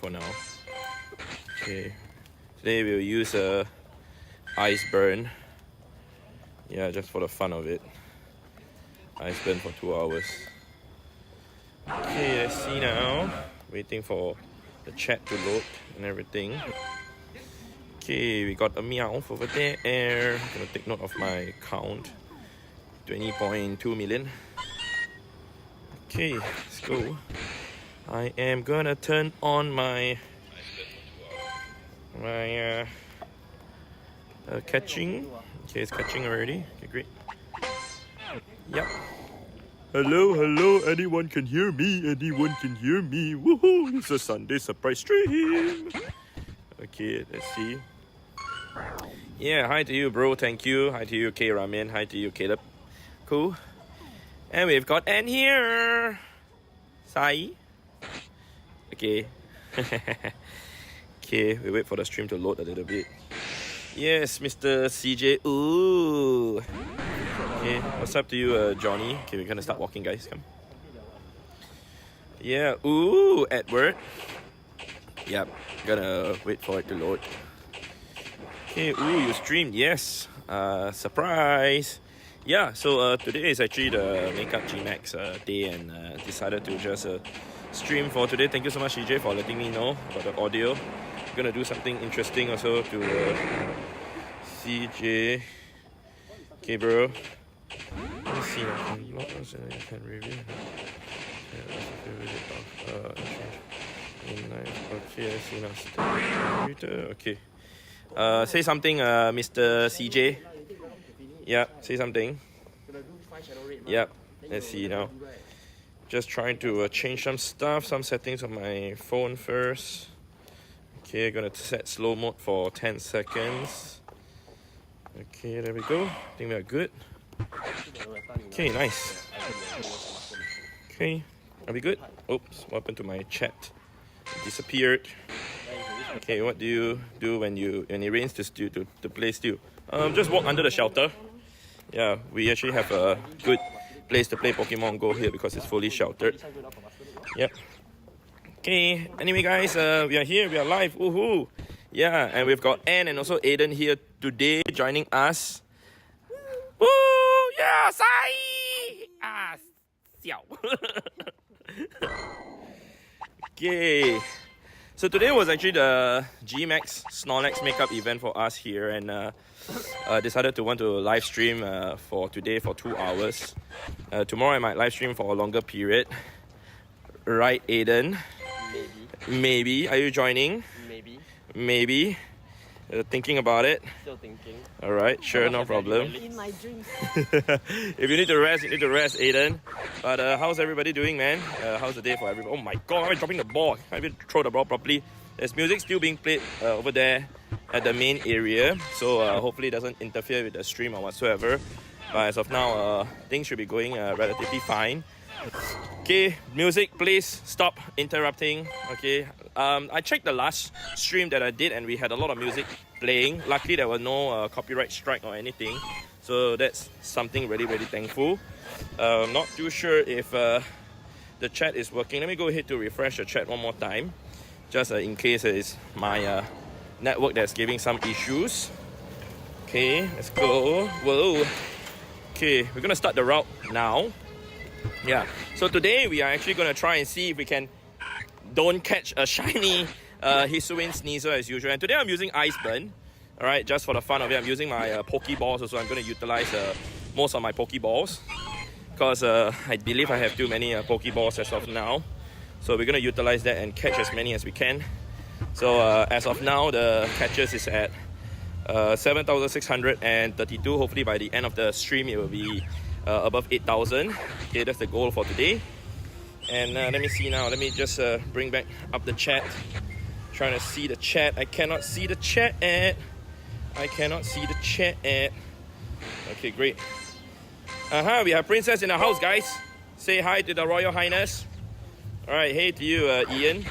for now. Okay, today we'll use a ice burn. Yeah, just for the fun of it. Ice burn for 2 hours. Okay, let's see now. Waiting for the chat to load and everything. Okay, we got a meow over there. I'm gonna take note of my count. 20.2 million. Okay, let's go. I am gonna turn on my catching. Okay, it's catching already. Okay, great. Yep. Hello, anyone can hear me? Anyone can hear me? Woohoo! It's a Sunday surprise stream. Okay, let's see. Yeah, hi to you, bro. Thank you. Hi to you, K Ramen. Hi to you, Caleb. Cool. And we've got Anne here. Sai. Okay. Okay, we wait for the stream to load a little bit. Yes, Mr. CJ. Ooh. Okay, what's up to you, Johnny? Okay, we're gonna start walking, guys. Come. Yeah. Ooh, Edward. Yep. Gonna wait for it to load. Okay, ooh, you streamed, yes. Surprise. Yeah, so today is actually the Makeup GMAX day, and decided to just stream for today. Thank you so much, CJ, for letting me know about the audio. I'm gonna do something interesting also to CJ. Okay, bro. Let me see now. Can review. Okay, I see now. Okay. Say something, Mr. CJ. Yep, say something. Yep, let's see now. Just trying to change some stuff, some settings on my phone first. Okay, gonna set slow mode for 10 seconds. Okay, there we go. I think we are good. Okay, nice. Okay, are we good? Oops, what happened to my chat? It disappeared. Okay, what do you do when it rains to play still? Just walk under the shelter. Yeah, we actually have a good place to play Pokemon Go here because it's fully sheltered. Yep. Okay, anyway guys, we are here, we are live, woohoo! Yeah, and we've got Anne and also Aiden here today joining us. Woo! Yeah, Sai! Ah, xiao. Okay. So today was actually the GMAX Snorlax makeup event for us here, and decided to want to live stream for today for 2 hours. Tomorrow I might live stream for a longer period. Right, Aiden? Maybe. Are you joining? Maybe. Thinking about it? Still thinking. Alright, sure, no problem. In my dreams. If you need to rest, Aiden. But how's everybody doing, man? How's the day for everybody? Oh my god, I'm dropping the ball. I can't even throw the ball properly. There's music still being played over there at the main area. So hopefully it doesn't interfere with the stream or whatsoever. But as of now, things should be going relatively fine. Okay, music, please stop interrupting. Okay, I checked the last stream that I did and we had a lot of music playing. Luckily, there was no copyright strike or anything. So that's something really, really thankful. Not too sure if the chat is working. Let me go ahead to refresh the chat one more time. Just in case it's my network that's giving some issues. Okay, let's go. Whoa. Okay, we're gonna start the route now. Yeah, so today we are actually going to try and see if we can don't catch a shiny Hisuian Sneasel as usual. And today I'm using Ice Burn. Alright, just for the fun of it, I'm using my Pokeballs also. I'm going to utilize most of my Pokeballs. Because I believe I have too many Pokeballs as of now. So we're going to utilize that and catch as many as we can. So as of now, the catches is at 7,632. Hopefully by the end of the stream it will be above 8,000. Okay, that's the goal for today. And let me see now. Let me just bring back up the chat. Trying to see the chat. I cannot see the chat. Okay, great. We have Princess in the house, guys. Say hi to the Royal Highness. Alright, hey to you, Ian.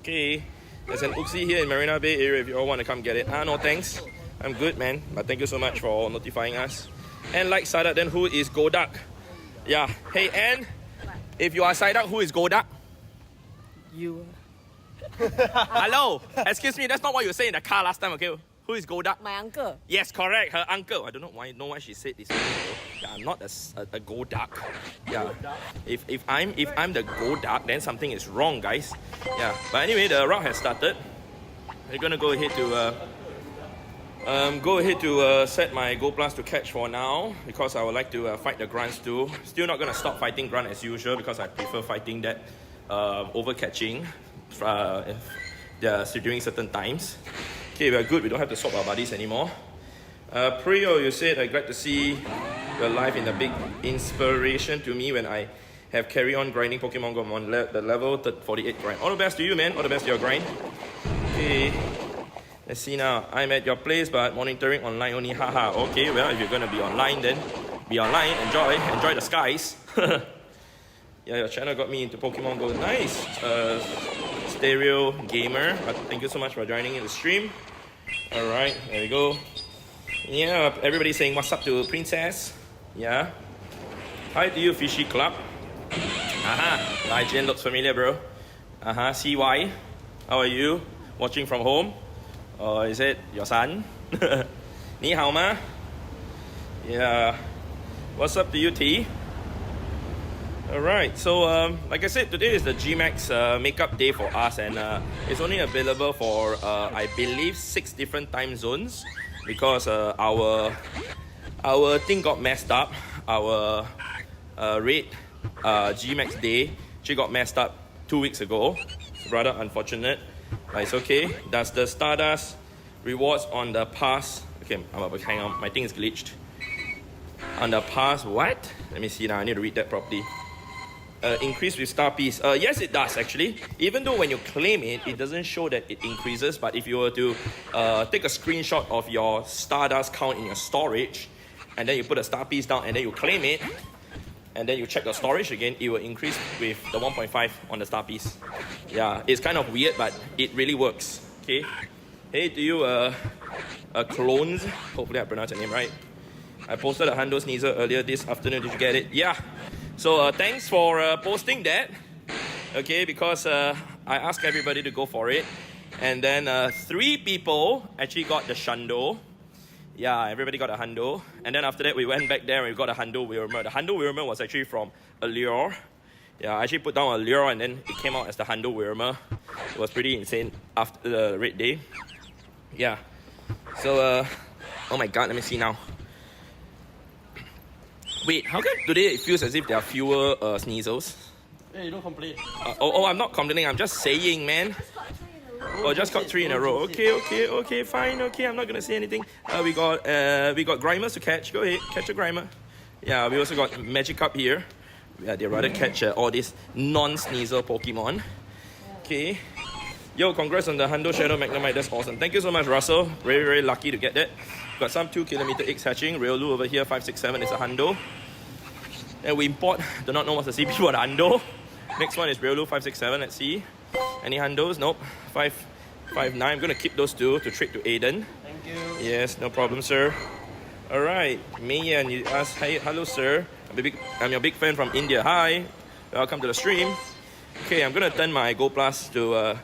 Okay, there's an Uxie here in Marina Bay area if you all want to come get it. No thanks. I'm good, man. But thank you so much for notifying us. And like Sadak, then who is Godak? Yeah. Hey, Anne, if you are Sadak, who is Godak? You. Hello, excuse me, that's not what you said in the car last time, okay? Who is Golduck? My uncle. Yes, correct, her uncle. I don't know why she said this. Yeah, I'm not a Golduck. Yeah, if I'm the Golduck, then something is wrong, guys. Yeah, but anyway, the route has started. We're gonna go ahead to set my Go Plus to catch for now because I would like to fight the grunts too. Still not gonna stop fighting grunt as usual because I prefer fighting that over catching during certain times. Okay, we're good. We don't have to swap our buddies anymore. Priyo, you said I'm glad to see your life in a big inspiration to me when I have carry on grinding Pokemon Go on the level 48 grind. All the best to you, man. All the best to your grind. Okay. Let's see now. I'm at your place, but monitoring online only. Haha. Okay, well, if you're gonna be online, then be online. Enjoy the skies. Yeah, your channel got me into Pokemon Go. Nice. Stereo gamer. Thank you so much for joining in the stream. All right, there we go. Yeah, everybody's saying what's up to Princess. Yeah. Hi to you, Fishy Club. Aha. Nigel looks familiar, bro. CY. How are you? Watching from home? Or is it your son? Ni hao ma? Yeah. What's up to you, T? Alright, so like I said, today is the GMAX makeup day for us, and it's only available for I believe 6 different time zones because our thing got messed up. Our red GMAX day actually got messed up 2 weeks ago. It's rather unfortunate, but it's okay. Does the Stardust rewards on the pass? Okay, hang on, my thing is glitched. On the pass, what? Let me see now. I need to read that properly. Increase with star piece. Yes, it does actually. Even though when you claim it, it doesn't show that it increases. But if you were to take a screenshot of your Stardust count in your storage, and then you put a star piece down, and then you claim it, and then you check your storage again, it will increase with the 1.5 on the star piece. Yeah, it's kind of weird, but it really works. Okay. Hey to you, clones. Hopefully I pronounced your name right. I posted a Hundo Sneezer earlier this afternoon. Did you get it? Yeah. So thanks for posting that, okay, because I asked everybody to go for it, and then 3 people actually got the Shundo. Yeah, everybody got a Hundo, and then after that we went back there and we got a Hundo Wilmer. The Hundo Wilmer was actually from Allure. Yeah, I actually put down Allure and then it came out as the Hundo Wilmer. It was pretty insane after the raid day. Yeah, so oh my god, let me see now. Wait, how come today it feels as if there are fewer Sneasels? Hey, you don't complain. I'm not complaining, I'm just saying, man. Oh, just got 3 in a row. Okay, fine, okay, I'm not gonna say anything. We got Grimers to catch. Go ahead, catch a Grimer. Yeah, we also got Magikarp here. Yeah, they rather catch all these non-Sneasel Pokemon. Okay. Yo, congrats on the Hundo Shadow Magnemite, that's awesome. Thank you so much, Russell. Very, very lucky to get that. Got some 2km eggs hatching. Riolu over here, 567 is a Hundo. And we import, do not know what's the CP for the Hundo. Next one is Riolu 567, let's see. Any Hundos? Nope. 559. I'm gonna keep those 2 to trade to Aiden. Thank you. Yes, no problem, sir. Alright, Mayan, you ask, hey, hello, sir. I'm your big fan from India. Hi, welcome to the stream. Okay, I'm gonna turn my Go Plus to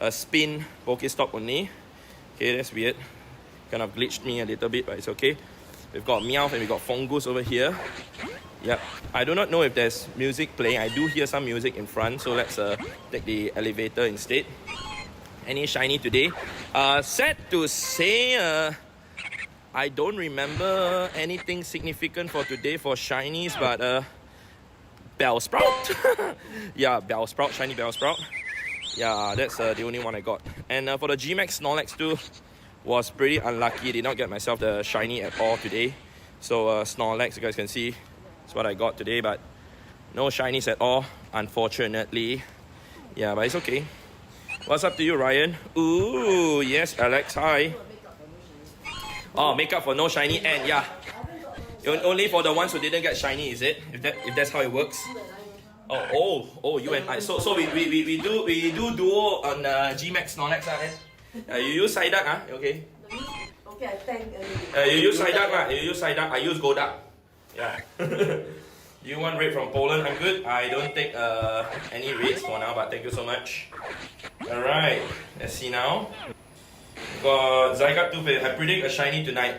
a spin Pokestop only. Okay, that's weird. Kind of glitched me a little bit, but it's okay. We've got Meowth and we've got Fungus over here. Yep. I do not know if there's music playing. I do hear some music in front, so let's take the elevator instead. Any shiny today? Sad to say, I don't remember anything significant for today for shinies, but Bellsprout. Yeah, Bellsprout, shiny Bellsprout. Yeah, that's the only one I got. And for the GMAX Snorlax too, was pretty unlucky. Did not get myself the shiny at all today. So Snorlax, you guys can see, is what I got today, but no shinies at all, unfortunately. Yeah, but it's okay. What's up to you, Ryan? Ooh, yes, Alex, hi. Oh, makeup for no shiny and yeah. Only for the ones who didn't get shiny, is it? If that's how it works. Oh, you and I. So we do duo on GMAX Snorlax, you use Psyduck, okay? Okay, I thank you use Psyduck, you use Psyduck, I use Golduck. Yeah. You want raid from Poland? I'm good. I don't take any raids for now, but thank you so much. Alright, let's see now. Got Zygarde Tues. I predict a shiny tonight.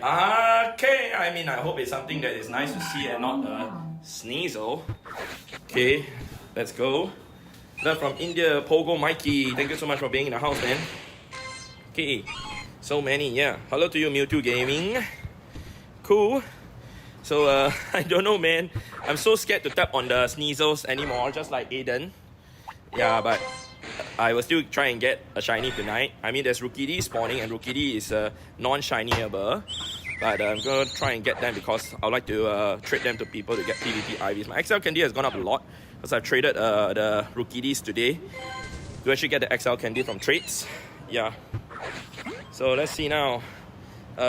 Okay, I mean, I hope it's something that is nice to see and not a Sneasel. Okay, let's go. Thur from India, Pogo Mikey. Thank you so much for being in the house, man. Okay, so many, yeah. Hello to you, Mewtwo Gaming. Cool. So, I don't know, man. I'm so scared to tap on the Sneasels anymore, just like Aiden. Yeah, but I will still try and get a shiny tonight. I mean, there's Rookidee spawning, and Rookidee is a non-shinyable. But I'm going to try and get them because I would like to trade them to people to get PvP IVs. My XL Candy has gone up a lot because I've traded the Rookidees today to actually get the XL Candy from trades. Yeah. So let's see now.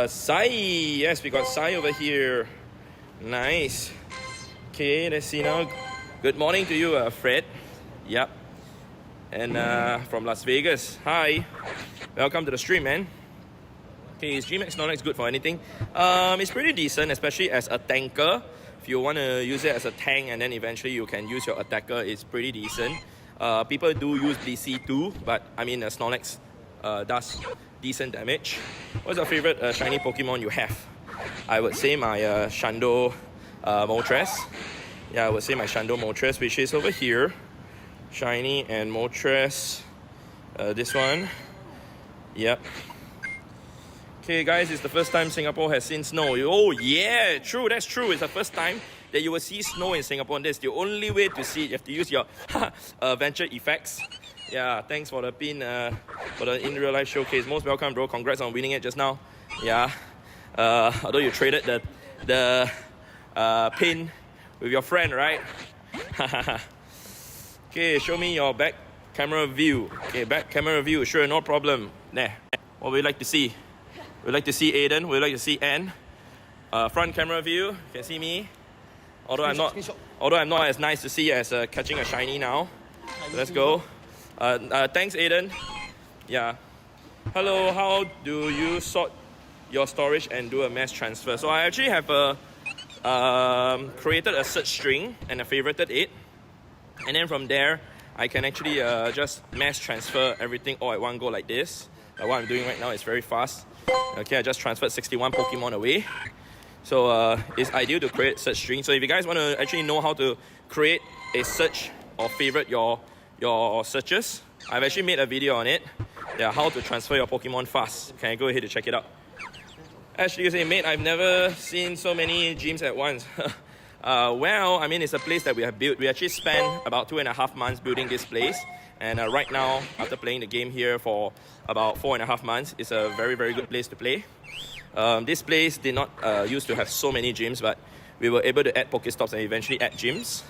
Sai. Yes, we got Sai over here. Nice. Okay, let's see now. Good morning to you, Fred. Yep. And from Las Vegas. Hi. Welcome to the stream, man. Okay, is GMAX Snorlax good for anything? It's pretty decent, especially as a tanker. If you want to use it as a tank and then eventually you can use your attacker, it's pretty decent. People do use DC too, but I mean, Snorlax does decent damage. What's your favorite shiny Pokemon you have? I would say my Shando Moltres. Yeah, I would say my Shando Moltres, which is over here. Shiny and Moltres. This one. Yep. Okay, guys, it's the first time Singapore has seen snow. Oh, yeah, true, that's true. It's the first time that you will see snow in Singapore. And that's the only way to see it. You have to use your venture effects. Yeah, thanks for the pin for the in real life showcase. Most welcome, bro. Congrats on winning it just now. Yeah. Although you traded the pin with your friend, right? Okay, show me your back camera view. Okay, back camera view. Sure, no problem. Nah. What would you like to see? We'd like to see Aiden. We'd like to see Anne. Front camera view. You can see me. Although I'm not as nice to see as catching a shiny now. So let's go. Thanks, Aiden. Yeah. Hello. How do you sort your storage and do a mass transfer? So I actually have created a search string and I favorited it. And then from there, I can actually just mass transfer everything all at one go like this. What I'm doing right now is very fast. Okay, I just transferred 61 Pokemon away. So it's ideal to create search string. So if you guys want to actually know how to create a search or favorite your searches, I've actually made a video on it. Yeah, how to transfer your Pokemon fast. Can I go ahead to check it out? Actually, you say, mate, I've never seen so many gyms at once. Well, I mean, it's a place that we have built. We actually spent about 2.5 months building this place. And right now, after playing the game here for about 4.5 months, it's a very, very good place to play. This place did not used to have so many gyms, but we were able to add Pokestops and eventually add gyms.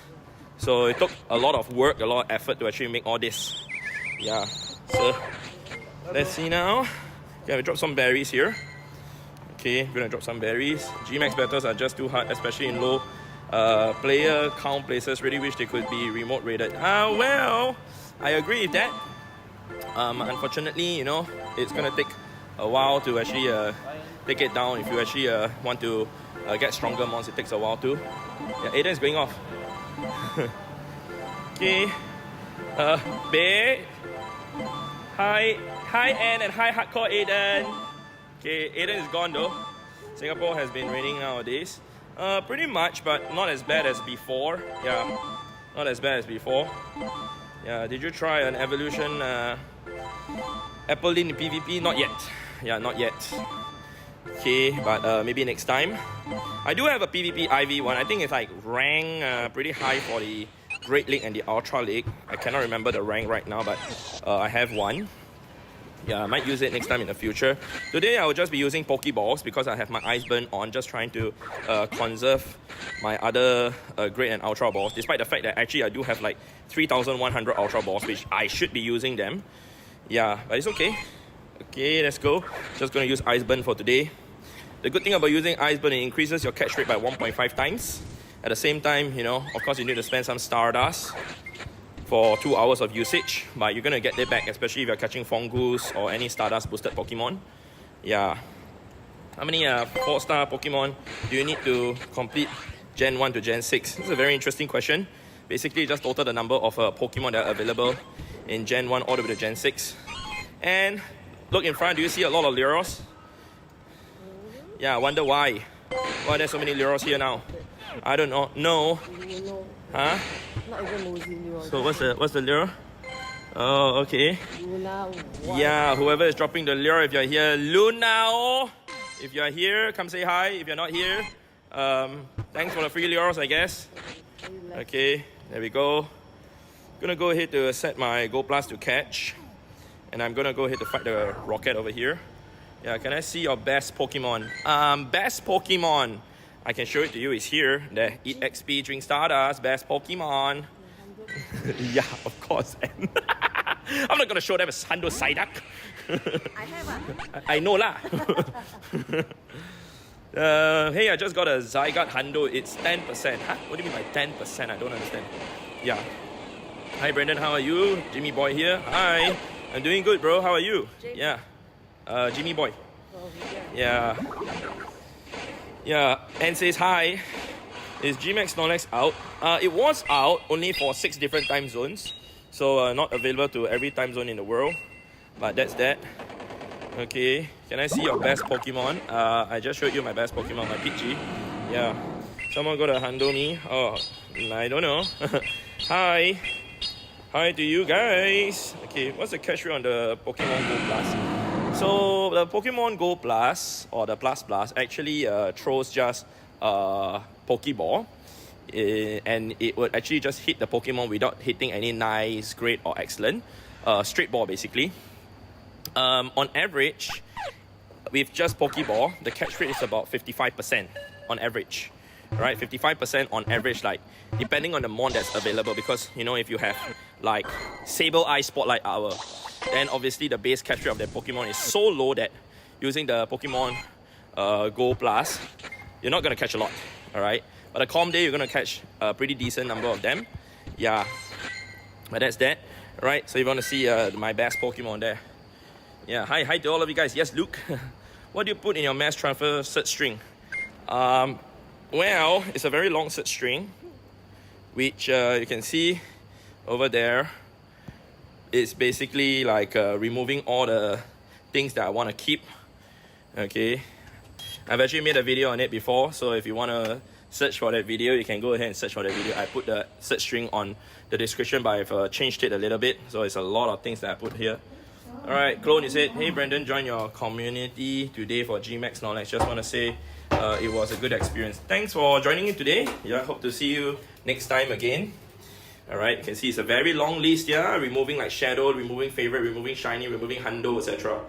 So it took a lot of work, a lot of effort to actually make all this. Yeah, so let's see now. Okay, we drop some berries here. Okay, we're gonna drop some berries. Gmax battles are just too hard, especially in low player count places. Really wish they could be remote rated. Well, I agree with that. Unfortunately, you know, it's gonna take a while to actually take it down. If you actually want to get stronger mons, it takes a while too. Yeah, Aiden is going off. Okay. Bae. Hi Anne and hi Hardcore Aiden. Okay, Aiden is gone though. Singapore has been raining nowadays. Pretty much, but not as bad as before. Yeah, not as bad as before. Yeah, did you try an evolution Apple in PvP? Not yet. Yeah, not yet. Okay, but maybe next time. I do have a PvP IV one. I think it's like rank pretty high for the Great League and the Ultra League. I cannot remember the rank right now, but I have one. Yeah, I might use it next time in the future. Today I will just be using Pokeballs because I have my Ice Burn on, just trying to conserve my other Great and Ultra Balls, despite the fact that actually I do have like 3,100 Ultra Balls, which I should be using them. Yeah, but it's okay. Okay, let's go. Just gonna use Ice Burn for today. The good thing about using Ice Burn, it increases your catch rate by 1.5 times. At the same time, you know, of course you need to spend some Stardust for 2 hours of usage, but you're gonna get it back, especially if you're catching Fungus or any Stardust boosted Pokemon. Yeah. How many 4-star Pokemon do you need to complete Gen 1 to Gen 6? This is a very interesting question. Basically, just total the number of Pokemon that are available in Gen 1 all the way to Gen 6. And look in front, do you see a lot of Lyros? Yeah, I wonder why. Why there's so many Lyros here now? I don't know. No. Huh? Not even nosy. So what's the lure? Oh, okay. Luna, yeah, whoever is dropping the lure, if you're here, Luna, if you're here, come say hi. If you're not here, thanks for the free lures, I guess. Okay, there we go. Gonna go ahead to set my Go Plus to catch, and I'm gonna go ahead to fight the rocket over here. Yeah, can I see your best Pokemon? Best Pokemon. I can show it to you. It's here. The Eat XP, Drink Stardust, best Pokemon. Yeah, of course. I'm not gonna show them a Hundo Psyduck. I have I know lah. Hey, I just got a Zygarde Hundo. It's 10%. Huh? What do you mean by 10%? I don't understand. Yeah. Hi, Brendan. How are you? Jimmy Boy here. Hi. I'm doing good, bro. How are you? Jimmy. Yeah. Jimmy Boy. Oh, Yeah. Yeah. And says hi. Is Gmax Snorlax out? It was out only for 6 different time zones. So not available to every time zone in the world. But that's that. Okay. Can I see your best Pokemon? I just showed you my best Pokemon, my Pidgey. Yeah. Someone got to handle me. Oh, I don't know. Hi. Hi to you guys. Okay, what's the catch rate on the Pokemon Go Plus? So the Pokemon Go Plus or the Plus Plus actually throws just Pokeball, and it would actually just hit the Pokemon without hitting any nice, great or excellent. Straight ball basically. On average, with just Pokeball, the catch rate is about 55% on average. Right, 55% on average, like depending on the mon that's available, because you know, if you have like Sable Eye Spotlight Hour, then obviously the base catch rate of that Pokemon is so low that using the Pokemon Go Plus, you're not gonna catch a lot. Alright, but a calm day, you're gonna catch a pretty decent number of them. Yeah, but that's that. Alright, so you want to see my best Pokemon there. Yeah, hi to all of you guys. Yes, Luke. What do you put in your mass transfer search string? Well, it's a very long search string, which you can see over there. It's basically like removing all the things that I want to keep. Okay, I've actually made a video on it before, so if you want to search for that video, you can go ahead and search for that video. I put the search string on the description, but I've changed it a little bit, so it's a lot of things that I put here. Alright, Clone, you said, hey Brandon, join your community today for Gmax Knowledge. Just want to say it was a good experience. Thanks for joining in today. Yeah, hope to see you next time again. Alright, you can see it's a very long list here. Removing like Shadow, removing Favorite, removing Shiny, removing Hundo, etc.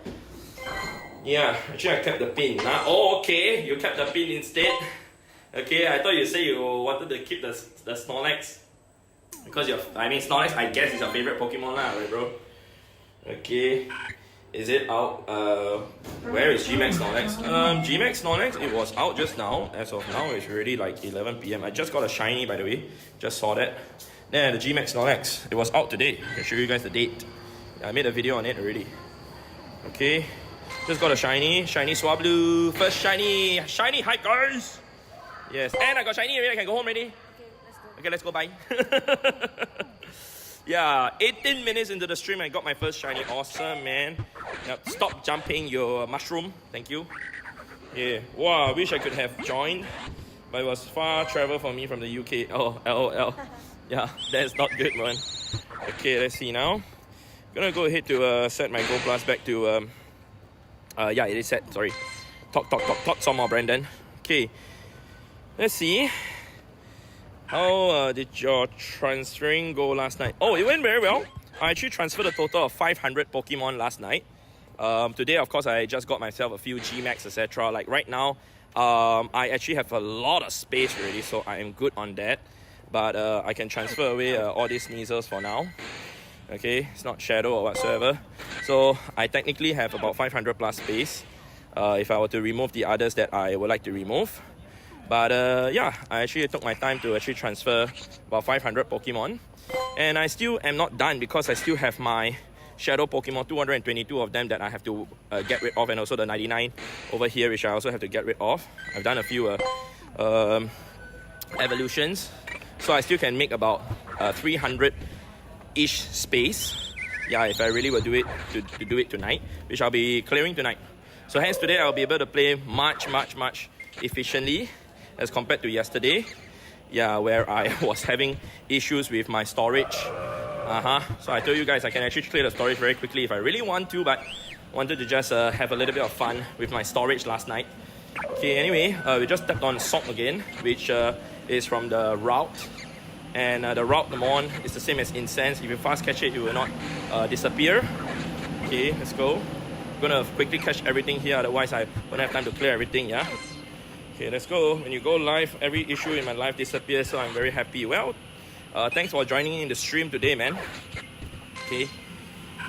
Yeah, actually I kept the pin. Oh, okay, you kept the pin instead. Okay, I thought you said you wanted to keep the Snorlax. Because Snorlax, I guess, is your favorite Pokemon lah, right bro? Okay, is it out? Where is Gmax Snorlax? Gmax Snorlax, it was out just now. As of now, it's already like 11 PM. I just got a shiny, by the way. Just saw that. Then the Gmax Snorlax, it was out today. I can show you guys the date. I made a video on it already. Okay, just got a shiny Swablu. First shiny hype, guys. Yes, and I got shiny already. I can go home already. Okay, let's go. Bye. Yeah, 18 minutes into the stream, I got my first shiny. Awesome, man. Now, stop jumping your mushroom. Thank you. Yeah. Wow, I wish I could have joined, but it was far travel for me from the UK. Oh, LOL. Yeah, that's not good, man. Okay, let's see now. Gonna go ahead to set my Go Plus back to... yeah, it is set. Sorry. Talk some more, Brandon. Okay. Let's see. How did your transferring go last night? Oh, it went very well. I actually transferred a total of 500 Pokemon last night. Today, of course, I just got myself a few Gmax, etc. Like right now, I actually have a lot of space already, so I am good on that. But I can transfer away all these Sneasels for now. Okay, it's not Shadow or whatsoever. So I technically have about 500 plus space if I were to remove the others that I would like to remove. But yeah, I actually took my time to actually transfer about 500 Pokemon. And I still am not done because I still have my Shadow Pokemon, 222 of them that I have to get rid of, and also the 99 over here, which I also have to get rid of. I've done a few evolutions, so I still can make about 300-ish space. Yeah, if I really will do it to do it tonight, which I'll be clearing tonight. So hence today I'll be able to play much efficiently as compared to yesterday. Yeah, where I was having issues with my storage. So I told you guys I can actually clear the storage very quickly if I really want to, but wanted to just have a little bit of fun with my storage last night. Okay, anyway, we just tapped on salt again, which is from the route. And the route I'm on is the same as incense. If you fast catch it, it will not disappear. Okay, let's go. I'm gonna quickly catch everything here, otherwise I won't have time to clear everything, yeah? Okay, let's go. When you go live, every issue in my life disappears, so I'm very happy. Well, thanks for joining in the stream today, man. Okay.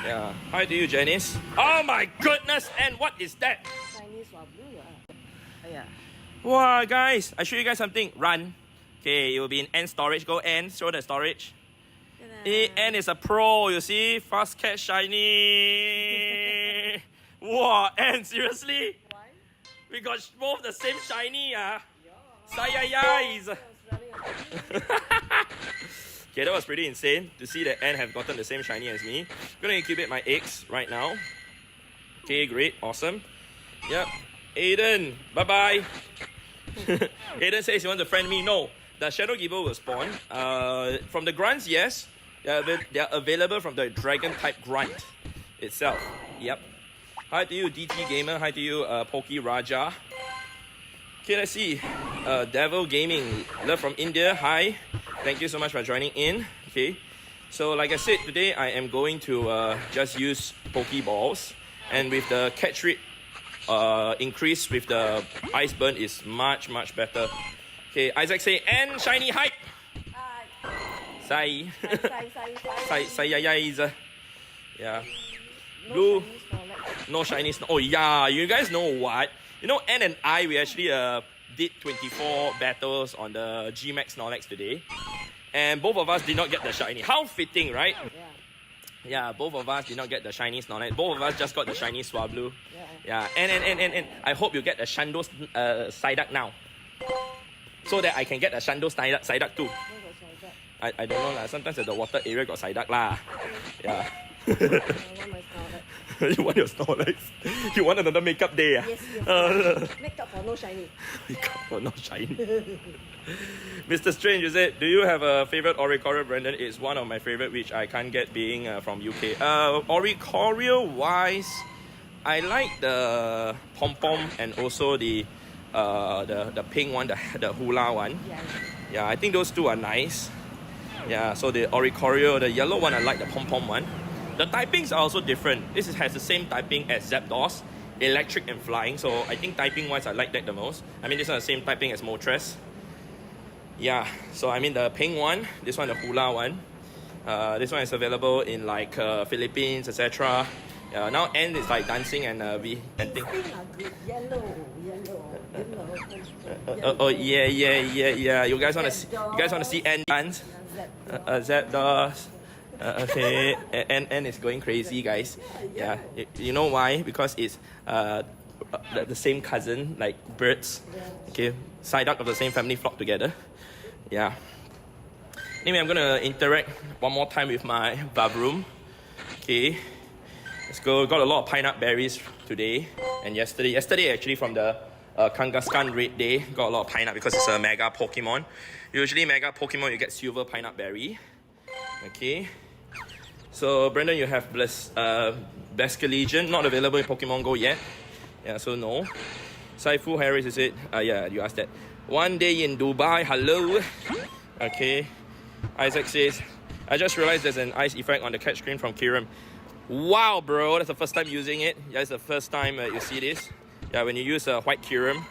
Yeah. Hi to you, Janice. Oh my goodness! And what is that? Chinese blue. Yeah. Wow, guys! I show you guys something. Run. Okay, it will be in N storage. Go N. Show the storage. N is a pro. You see, fast catch shiny. Wow, N seriously? Why? We got both the same shiny. Sayayais. Okay, that was pretty insane to see that N have gotten the same shiny as me. I'm gonna incubate my eggs right now. Okay, great, awesome. Yep. Aiden, bye-bye. Aiden says he wants to friend me. No, the Shadow Giver will spawn. From the grunts, yes. They are available from the Dragon type grunt itself. Yep. Hi to you, DT Gamer. Hi to you, Poke Raja. Okay, let's see. Devil Gaming, love from India. Hi. Thank you so much for joining in. Okay. So like I said, today I am going to just use Pokeballs. And with the catch rate increase with the ice burn is much better. Okay, Isaac say, and shiny hype. Sai. Yeah. Blue. No shiny. Oh yeah, you guys know what? You know, N and I, we actually did 24 battles on the G-Max Snorlax today. And both of us did not get the shiny. How fitting, right? Yeah, both of us did not get the shiny Snorlax. Both of us just got the shiny Swablu. Yeah. And I hope you get the Shando Psyduck now. So that I can get the Shando Psyduck too. I don't know lah. Sometimes at the water area got Psyduck lah. Yeah. You want your Snorlax? You want another makeup day? Yes. Makeup for no shiny. Makeup for no shiny. Mr. Strange, is it? Do you have a favorite Oricorio, Brendan? It's one of my favorite, which I can't get being from UK. Oricorio wise, I like the pom pom and also the pink one, the hula one. Yeah, I think those two are nice. Yeah, so the Oricorio, the yellow one, I like the pom pom one. The typings are also different. This has the same typing as Zapdos, electric and flying. So I think typing wise, I like that the most. I mean, this one the same typing as Moltres. Yeah, so I mean the pink one, this one the hula one. This one is available in like Philippines, etc. Now N is like dancing and thing. Yellow. Oh yeah. You guys want to see N dance? Zapdos. Okay, N is going crazy, guys. Yeah, you know why? Because it's the same cousin, like birds. Okay, Psyduck of the same family flock together. Yeah. Anyway, I'm gonna interact one more time with my Vavroom. Okay, let's go. Got a lot of pineapple berries today and yesterday. Yesterday actually from the Kangaskhan raid day, got a lot of pineapple because it's a mega Pokemon. Usually mega Pokemon you get silver pineapple berry. Okay. So Brendan, you have Basculegion, not available in Pokemon Go yet. Yeah, so no. Saifu Harris, is it? Yeah, you asked that. One day in Dubai, hello. Okay. Isaac says, I just realized there's an ice effect on the catch screen from Kiram. Wow, bro, that's the first time using it. Yeah, it's the first time you see this. Yeah, when you use white Kiram.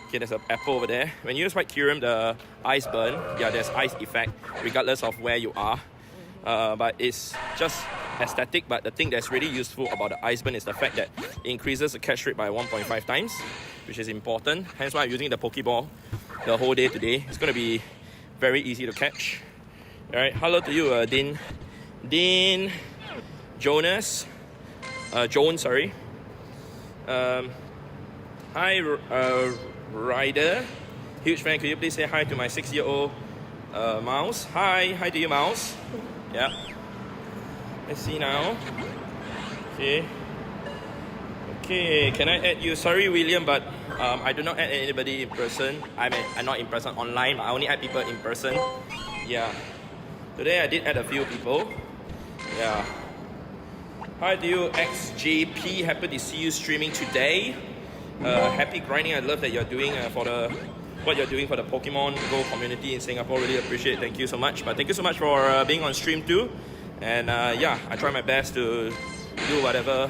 Okay, there's an apple over there. When you use white Kiram, the ice burn. Yeah, there's ice effect, regardless of where you are. But it's just aesthetic. But the thing that's really useful about the ice burn is the fact that it increases the catch rate by 1.5 times, which is important. Hence why I'm using the Pokeball the whole day today. It's going to be very easy to catch. Alright, hello to you, Dean Jones, sorry. Hi, Ryder. Huge fan, could you please say hi to my 6-year-old Mouse? Hi to you, Mouse. Yeah. Let's see now. Okay. Okay, can I add you? Sorry, William, but I do not add anybody in person. I'm not in person online. I only add people in person. Yeah. Today I did add a few people. Yeah. Hi to you, XJP. Happy to see you streaming today. Happy grinding. I love that you're doing what you're doing for the Pokemon Go community in Singapore. Really appreciate it. Thank you so much. But thank you so much for being on stream too. And yeah, I try my best to do whatever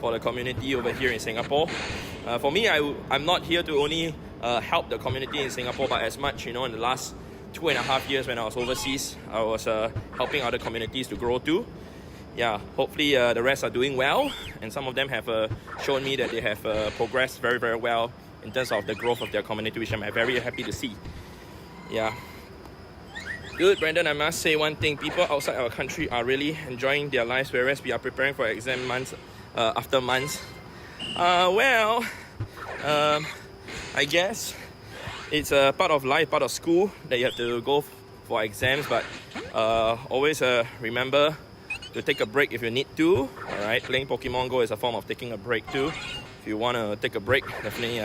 for the community over here in Singapore. For me, I'm not here to only help the community in Singapore, but as much, in the last 2.5 years when I was overseas, I was helping other communities to grow too. Yeah, hopefully the rest are doing well, and some of them have shown me that they have progressed very, very well in terms of the growth of their community, which I'm very happy to see. Yeah. Good, Brandon, I must say one thing. People outside our country are really enjoying their lives, whereas we are preparing for exam months after months. Well, I guess it's a part of life, part of school that you have to go for exams, but always remember to take a break if you need to. Alright, playing Pokemon Go is a form of taking a break too. If you want to take a break, definitely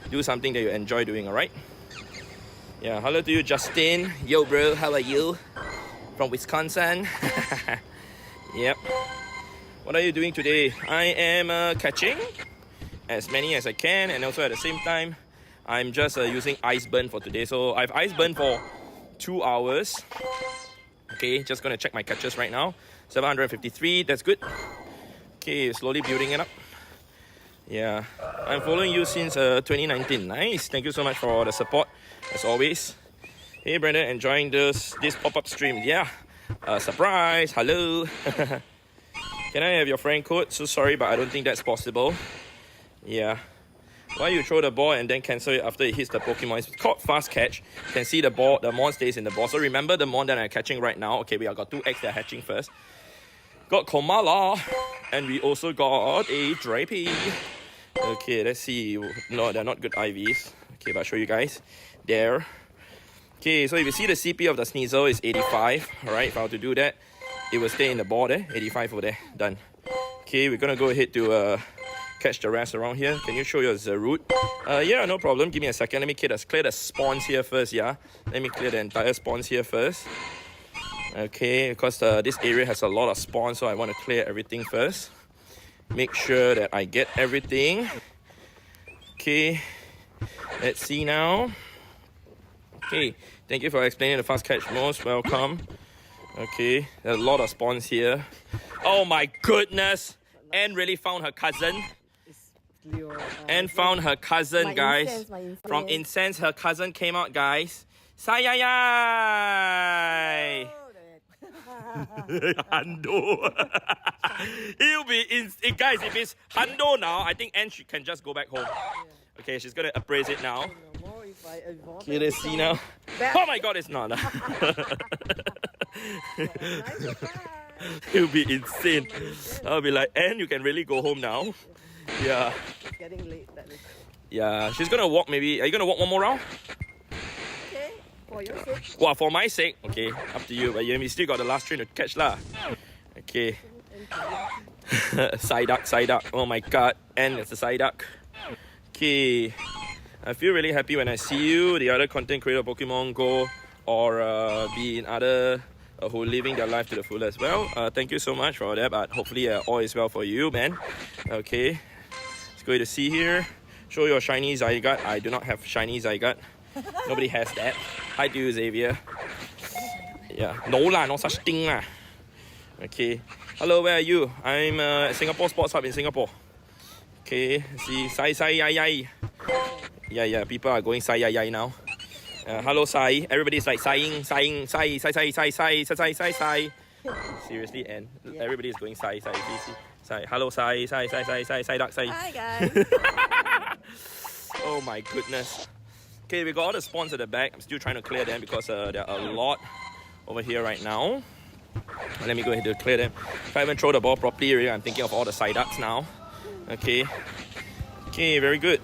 do something that you enjoy doing, alright? Yeah, hello to you, Justin. Yo, bro, how are you? From Wisconsin. Yep. What are you doing today? I am catching as many as I can, and also at the same time, I'm just using Ice Burn for today. So I've Ice Burn for 2 hours. Okay, just gonna check my catches right now. 753, that's good. Okay, slowly building it up. Yeah, I'm following you since 2019. Nice, thank you so much for the support, as always. Hey Brandon, enjoying this pop-up stream. Yeah, surprise, hello. Can I have your friend code? So sorry, but I don't think that's possible. Yeah. Why you throw the ball and then cancel it after it hits the Pokemon? It's called fast catch. You can see the ball, the Mon stays in the ball. So remember the Mon that I'm catching right now. Okay, we have got 2 eggs that are hatching first. Got Komala. And we also got a Drapey. Okay, let's see. No, they're not good IVs. Okay, but I'll show you guys. There. Okay, so if you see the CP of the Sneasel is 85. Alright, if I were to do that, it will stay in the ball there. 85 over there. Done. Okay, we're gonna go ahead to catch the rest around here. Can you show your Zarut? Yeah, no problem. Give me a second. Let me clear the spawns here first, yeah? Let me clear the entire spawns here first. Okay, because this area has a lot of spawns, so I want to clear everything first. Make sure that I get everything. Okay, let's see now. Okay, thank you for explaining the fast catch. Most welcome. Okay, there's a lot of spawns here. Oh my goodness! Anne really found her cousin. And found her cousin, guys. From Incense, her cousin came out, guys. Sayayay! Hundo. He'll be in. Guys, if it's Hundo now, I think Anne can just go back home. Okay, she's gonna appraise it now. Okay, let's see now. Oh my god, it's not. He'll be insane. I'll be like, Anne, you can really go home now. Yeah. It's getting late. Yeah, she's gonna walk maybe. Are you gonna walk one more round? Okay, for your sake. Well, for my sake. Okay, up to you. But you still got the last train to catch lah. Okay. Psyduck. Oh my god. And it's a Psyduck. Okay. I feel really happy when I see you, the other content creator Pokemon Go, or be in other who are living their life to the full as well. Thank you so much for that, but hopefully all is well for you, man. Okay. Let's go to see here. Show your shiny Zygarde. I do not have shiny Zygarde. Nobody has that. Hi to you, Xavier. Yeah. No lah, no such thing lah. Okay. Hello, where are you? I'm at Singapore Sports Hub in Singapore. Okay. See, Sai. Yeah. People are going Sai now. Hello, Sai. Everybody's like sighing. Sai. Seriously, and everybody's going Sai. Sai. Hello, Sai. Duck, Sai. Hi, guys. Oh my goodness. Okay, we got all the spawns at the back. I'm still trying to clear them because there are a lot over here right now. Let me go ahead and clear them. If I haven't thrown the ball properly, really, I'm thinking of all the Psyducks now. Okay, very good.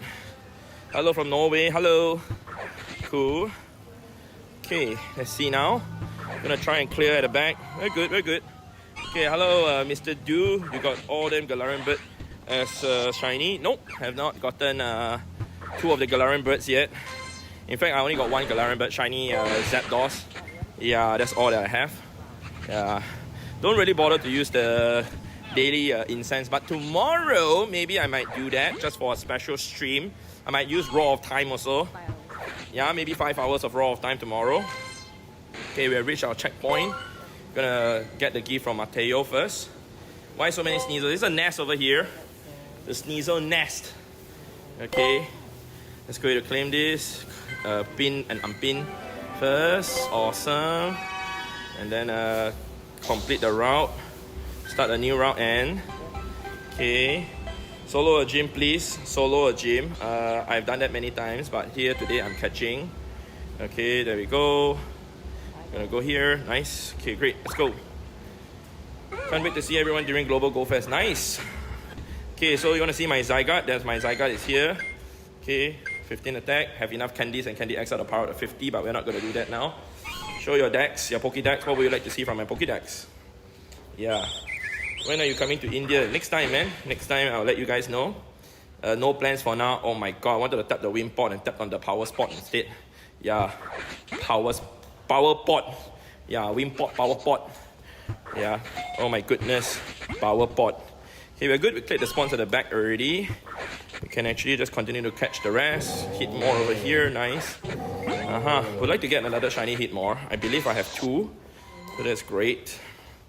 Hello from Norway. Hello. Cool. Okay, let's see now. I'm gonna try and clear at the back. Very good. Okay, Okay, hello, Mr. Du. You got all them Galarian bird as shiny? Nope, have not gotten 2 of the Galarian birds yet. In fact, I only got 1 Galarian bird shiny Zapdos. Yeah, that's all that I have. Yeah, don't really bother to use the daily incense, but tomorrow maybe I might do that just for a special stream. I might use Raw of Time also. Yeah, maybe 5 hours of Raw of Time tomorrow. Okay, we have reached our checkpoint. Gonna get the gift from Mateo first. Why so many Sneasel? There's a nest over here. The Sneasel nest. Okay, let's go to claim this. Pin and unpin first. Awesome. And then complete the route. Start a new route and okay. Solo a gym, please. Solo a gym. I've done that many times, but here today I'm catching. Okay, there we go. Gonna go here. Nice. Okay, great. Let's go. Can't wait to see everyone during Global Go Fest. Nice. Okay, so you want to see my Zygarde? There's my Zygarde is here. Okay, 15 attack. Have enough candies and candy X out of power at 50, but we're not going to do that now. Show your decks, your Pokedex. What would you like to see from my Pokedex? Yeah. When are you coming to India? Next time, man. Next time, I'll let you guys know. No plans for now. Oh my god, I wanted to tap the wind pot and tap on the power spot instead. Yeah. Power pot. Yeah, wind pot, power pot. Yeah. Oh my goodness. Power pot. Okay, we're good. We cleared the spawns at the back already. We can actually just continue to catch the rest. Hit more over here. Nice. Would like to get another shiny hit more. I believe I have 2. So that's great.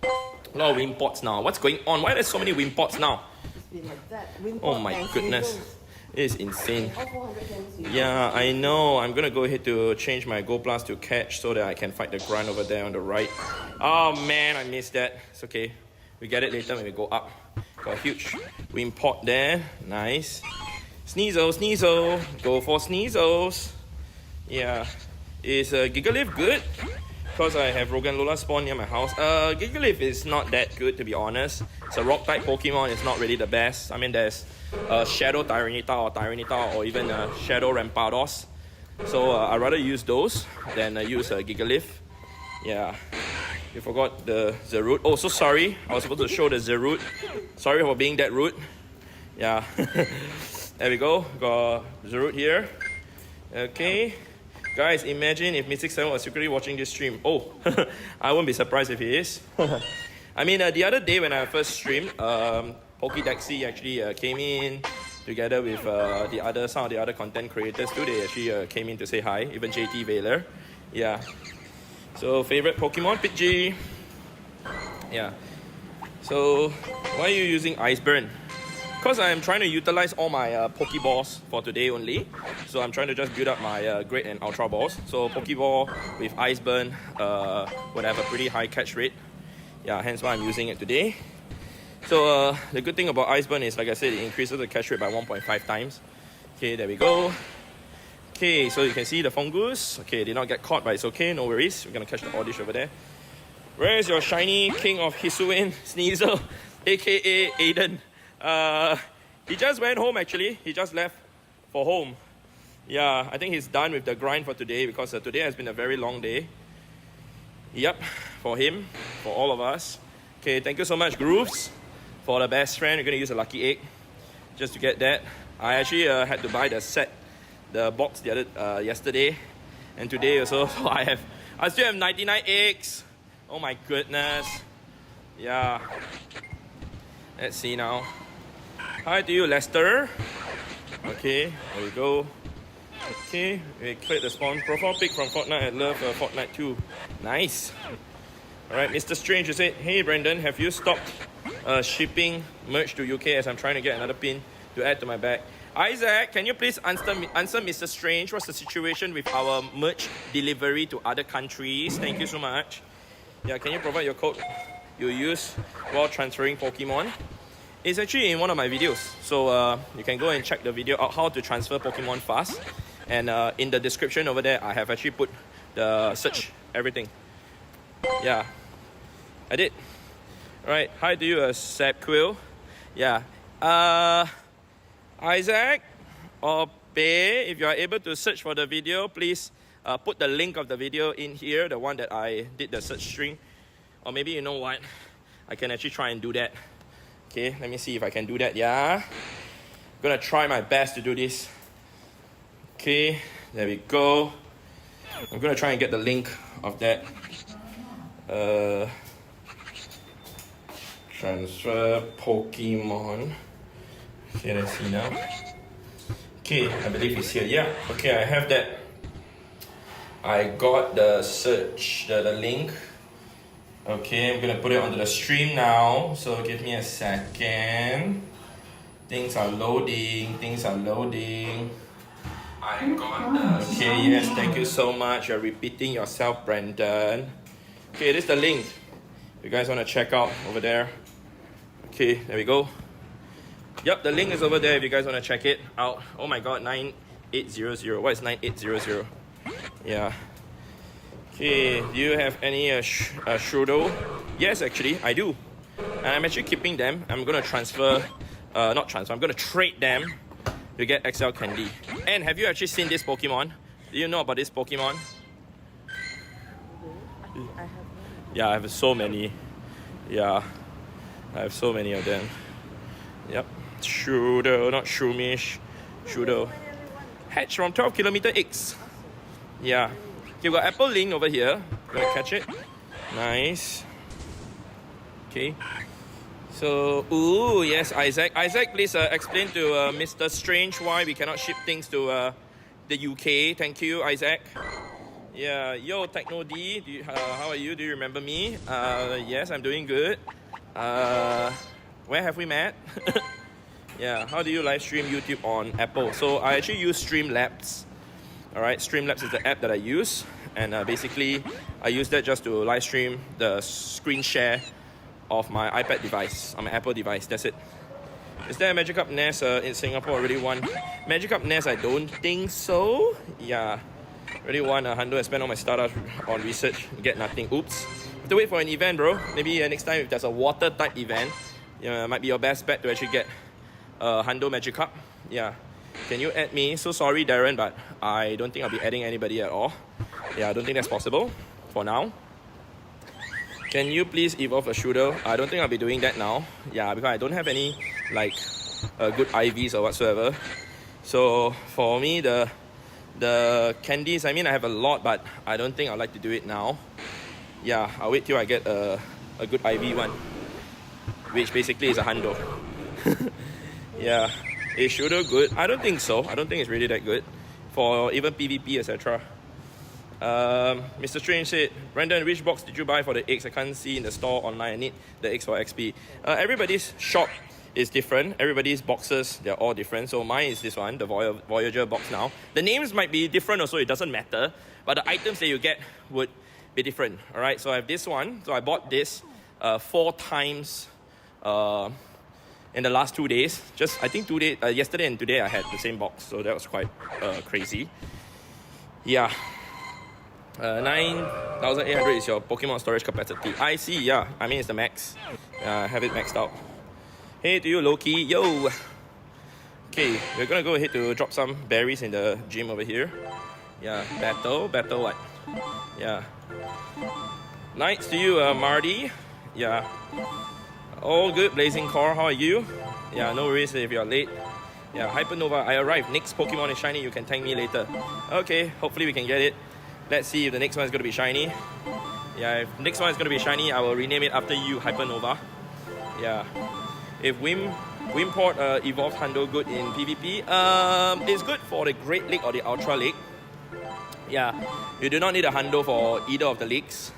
A lot of wind pots now. What's going on? Why are there so many wind pots now? It's been like that. Wind Oh pot my and goodness. Sneasels. It is insane. All 400 times. Yeah, I know. I'm gonna go ahead to change my Go Blast to catch so that I can fight the grunt over there on the right. Oh man, I missed that. It's okay. We get it later when we go up. Got a huge wind pot there. Nice. Sneasel, Sneasel. Go for Sneasels. Yeah. Is Gigalith good? Because I have Rogan Lola spawn near my house. Gigalith is not that good, to be honest. It's a rock type Pokemon. It's not really the best. I mean, there's Shadow Tyranitar or even Shadow Rampardos. So I'd rather use those than use Gigalith. Yeah. You forgot the Zerud. Oh, so sorry. I was supposed to show the Zerud. Sorry for being that rude. Yeah. There we go. Got Zerud here. Okay. Guys, imagine if Mystic 7 was secretly watching this stream. Oh, I won't be surprised if he is. I mean, the other day when I first streamed, Pokedex actually came in together with some of the other content creators too. They actually came in to say hi, even JT Vailer. Yeah. So, favorite Pokemon? Pidgey. Yeah. So, why are you using Iceburn? Because I'm trying to utilize all my Pokeballs for today only. So I'm trying to just build up my Great and Ultra Balls. So Pokeball with Iceburn would have a pretty high catch rate. Yeah, hence why I'm using it today. So the good thing about Iceburn is, like I said, it increases the catch rate by 1.5 times. Okay, there we go. Okay, so you can see the Fungus. Okay, did not get caught, but it's okay, no worries. We're gonna catch the Oddish over there. Where is your shiny King of Hisuian, Sneasel, aka Aiden? He just went home actually. He just left for home. Yeah, I think he's done with the grind for today because today has been a very long day. Yep, for him, for all of us. Okay, thank you so much, Grooves, for the best friend. We're gonna use a lucky egg just to get that. I actually had to buy the set, the box the other yesterday, and today also. So I still have 99 eggs. Oh my goodness. Yeah. Let's see now. Hi to you, Lester. Okay, there we go. Okay, we cleared the spawn. Profile pic from Fortnite. I love Fortnite too. Nice. Alright, Mr. Strange, you said, hey Brandon, have you stopped shipping merch to UK as I'm trying to get another pin to add to my bag? Isaac, can you please answer Mr. Strange? What's the situation with our merch delivery to other countries? Thank you so much. Yeah, can you provide your code you use while transferring Pokemon? It's actually in one of my videos. So you can go and check the video out how to transfer Pokemon fast. And in the description over there, I have actually put the search, everything. Yeah, I did. Alright, hi to you, Seb Quill. Yeah. Isaac or Bay, if you are able to search for the video, please put the link of the video in here, the one that I did the search string. Or maybe you know what? I can actually try and do that. Okay, let me see if I can do that. Yeah, gonna try my best to do this. Okay, there we go. I'm gonna try and get the link of that. Transfer Pokemon. Okay, let's see now. Okay, I believe it's here. Yeah, okay, I have that. I got the search, the link. Okay, I'm gonna put it onto the stream now. So give me a second. Things are loading. I got the. Okay, yes, thank you so much. You're repeating yourself, Brandon. Okay, this is the link. You guys want to check out over there? Okay, there we go. Yep, the link is over there if you guys want to check it out. Oh my god, 9800. What is 9800? Yeah. Okay, do you have any Shudo? Yes, actually, I do. And I'm actually keeping them. I'm going to transfer, not transfer, I'm going to trade them to get XL Candy. And have you actually seen this Pokemon? Do you know about this Pokemon? I have. Yeah, I have so many. Yeah, I have so many of them. Yep. Shudo, not Shumish. Shudo. Hatch from 12 kilometer X. Yeah. Okay, we've got Apple Link over here. Gonna catch it. Nice. Okay. So, ooh, yes, Isaac. Isaac, please explain to Mr. Strange why we cannot ship things to the UK. Thank you, Isaac. Yeah, yo, Techno D, how are you? Do you remember me? Yes, I'm doing good. Where have we met? Yeah, how do you live stream YouTube on Apple? So I actually use Streamlabs. Alright, Streamlabs is the app that I use, and basically I use that just to live stream the screen share of my iPad device, on my Apple device. That's it. Is there a Magikarp nest in Singapore? Already one. Magikarp nest, I don't think so. Yeah. Really want a hundo and spend all my Stardust on research, get nothing. Oops. Have to wait for an event, bro. Maybe next time if there's a water type event, it might be your best bet to actually get a hundo Magikarp. Yeah. Can you add me? So sorry, Darren, but I don't think I'll be adding anybody at all. Yeah, I don't think that's possible for now. Can you please evolve a shooter? I don't think I'll be doing that now. Yeah, because I don't have any like good IVs or whatsoever. So for me, the candies, I mean, I have a lot, but I don't think I'd like to do it now. Yeah, I'll wait till I get a good IV one, which basically is a hundo. Yeah, is shooter good? I don't think so. I don't think it's really that good for even PvP, etc. Mr. Strange said, Brandon, which box did you buy for the eggs? I can't see in the store online. I need the eggs for XP. Everybody's shop is different. Everybody's boxes, they're all different. So mine is this one, the Voyager box now. The names might be different also, it doesn't matter. But the items that you get would be different. Alright, so I have this one. So I bought this 4 times in the last 2 days. Just, I think 2 days, yesterday and today I had the same box. So that was quite crazy. Yeah. 9,800 is your Pokemon storage capacity. I see, yeah. I mean, it's the max. I have it maxed out. Hey to you, Loki. Yo! Okay, we're gonna go ahead to drop some berries in the gym over here. Yeah, battle what? Yeah. Nights to you, Marty. Yeah. All good, Blazing Core. How are you? Yeah, no worries if you're late. Yeah, Hypernova, I arrived. Next Pokemon is shiny, you can thank me later. Okay, hopefully we can get it. Let's see if the next one is going to be shiny. Yeah, if next one is going to be shiny, I will rename it after you, Hypernova. Yeah. If Wimport evolved hundo good in PvP, it's good for the Great League or the Ultra League. Yeah, you do not need a hundo for either of the leagues.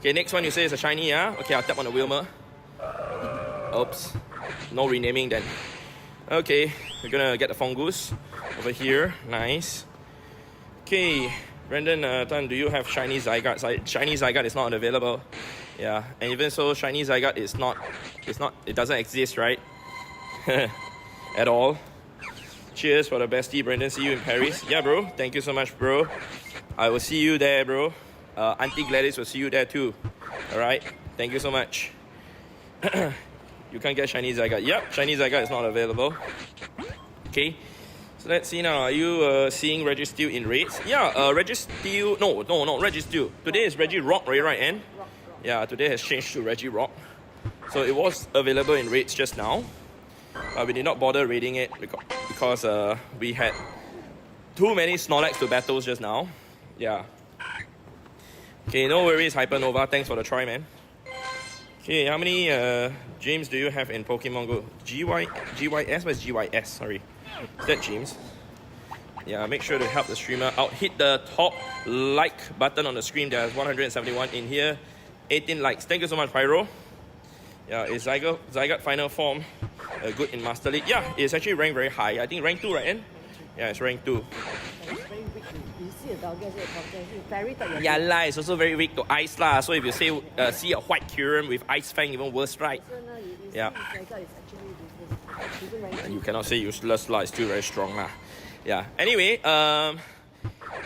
Okay, next one you say is a shiny, yeah? Okay, I'll tap on the Wilmer. Oops, no renaming then. Okay, we're gonna get the Fungus over here. Nice. Okay, Brandon, Tan, do you have shiny Zygarde? Shiny Zygarde is not available. Yeah, and even so, shiny Zygarde it doesn't exist, right? At all. Cheers for the bestie, Brandon. See you in Paris. Yeah, bro. Thank you so much, bro. I will see you there, bro. Auntie Gladys will see you there too. Alright? Thank you so much. You can't get shiny Zygarde. Yep, shiny Zygarde is not available. Okay. So let's see now. Are you seeing Registeel in raids? Yeah, Registeel. No, not Registeel. Today is Regirock, right? And Rock. yeah, today has changed to Regirock. So it was available in raids just now. We did not bother raiding it because we had too many Snorlax to battles just now. Yeah. Okay, no worries, Hypernova. Thanks for the try, man. Okay, how many gyms do you have in Pokemon Go? GYS? What's GYS? Sorry. Is that gyms? Yeah, make sure to help the streamer out. Hit the top like button on the screen. There's 171 in here. 18 likes. Thank you so much, Pyro. Yeah, is Zygarde final form good in Master League? Yeah, it's actually ranked very high. I think rank 2, right, En? Yeah, it's rank 2. It's very weak. You see a dog, it's very tight. Yeah, lah, it's also very weak to ice lah. So if you say see a white Kyurem with Ice Fang, even worse, right? So now you Yeah. see Zygarde is actually useless. Even rank You cannot say useless lah. It's still very strong lah. Yeah. Anyway,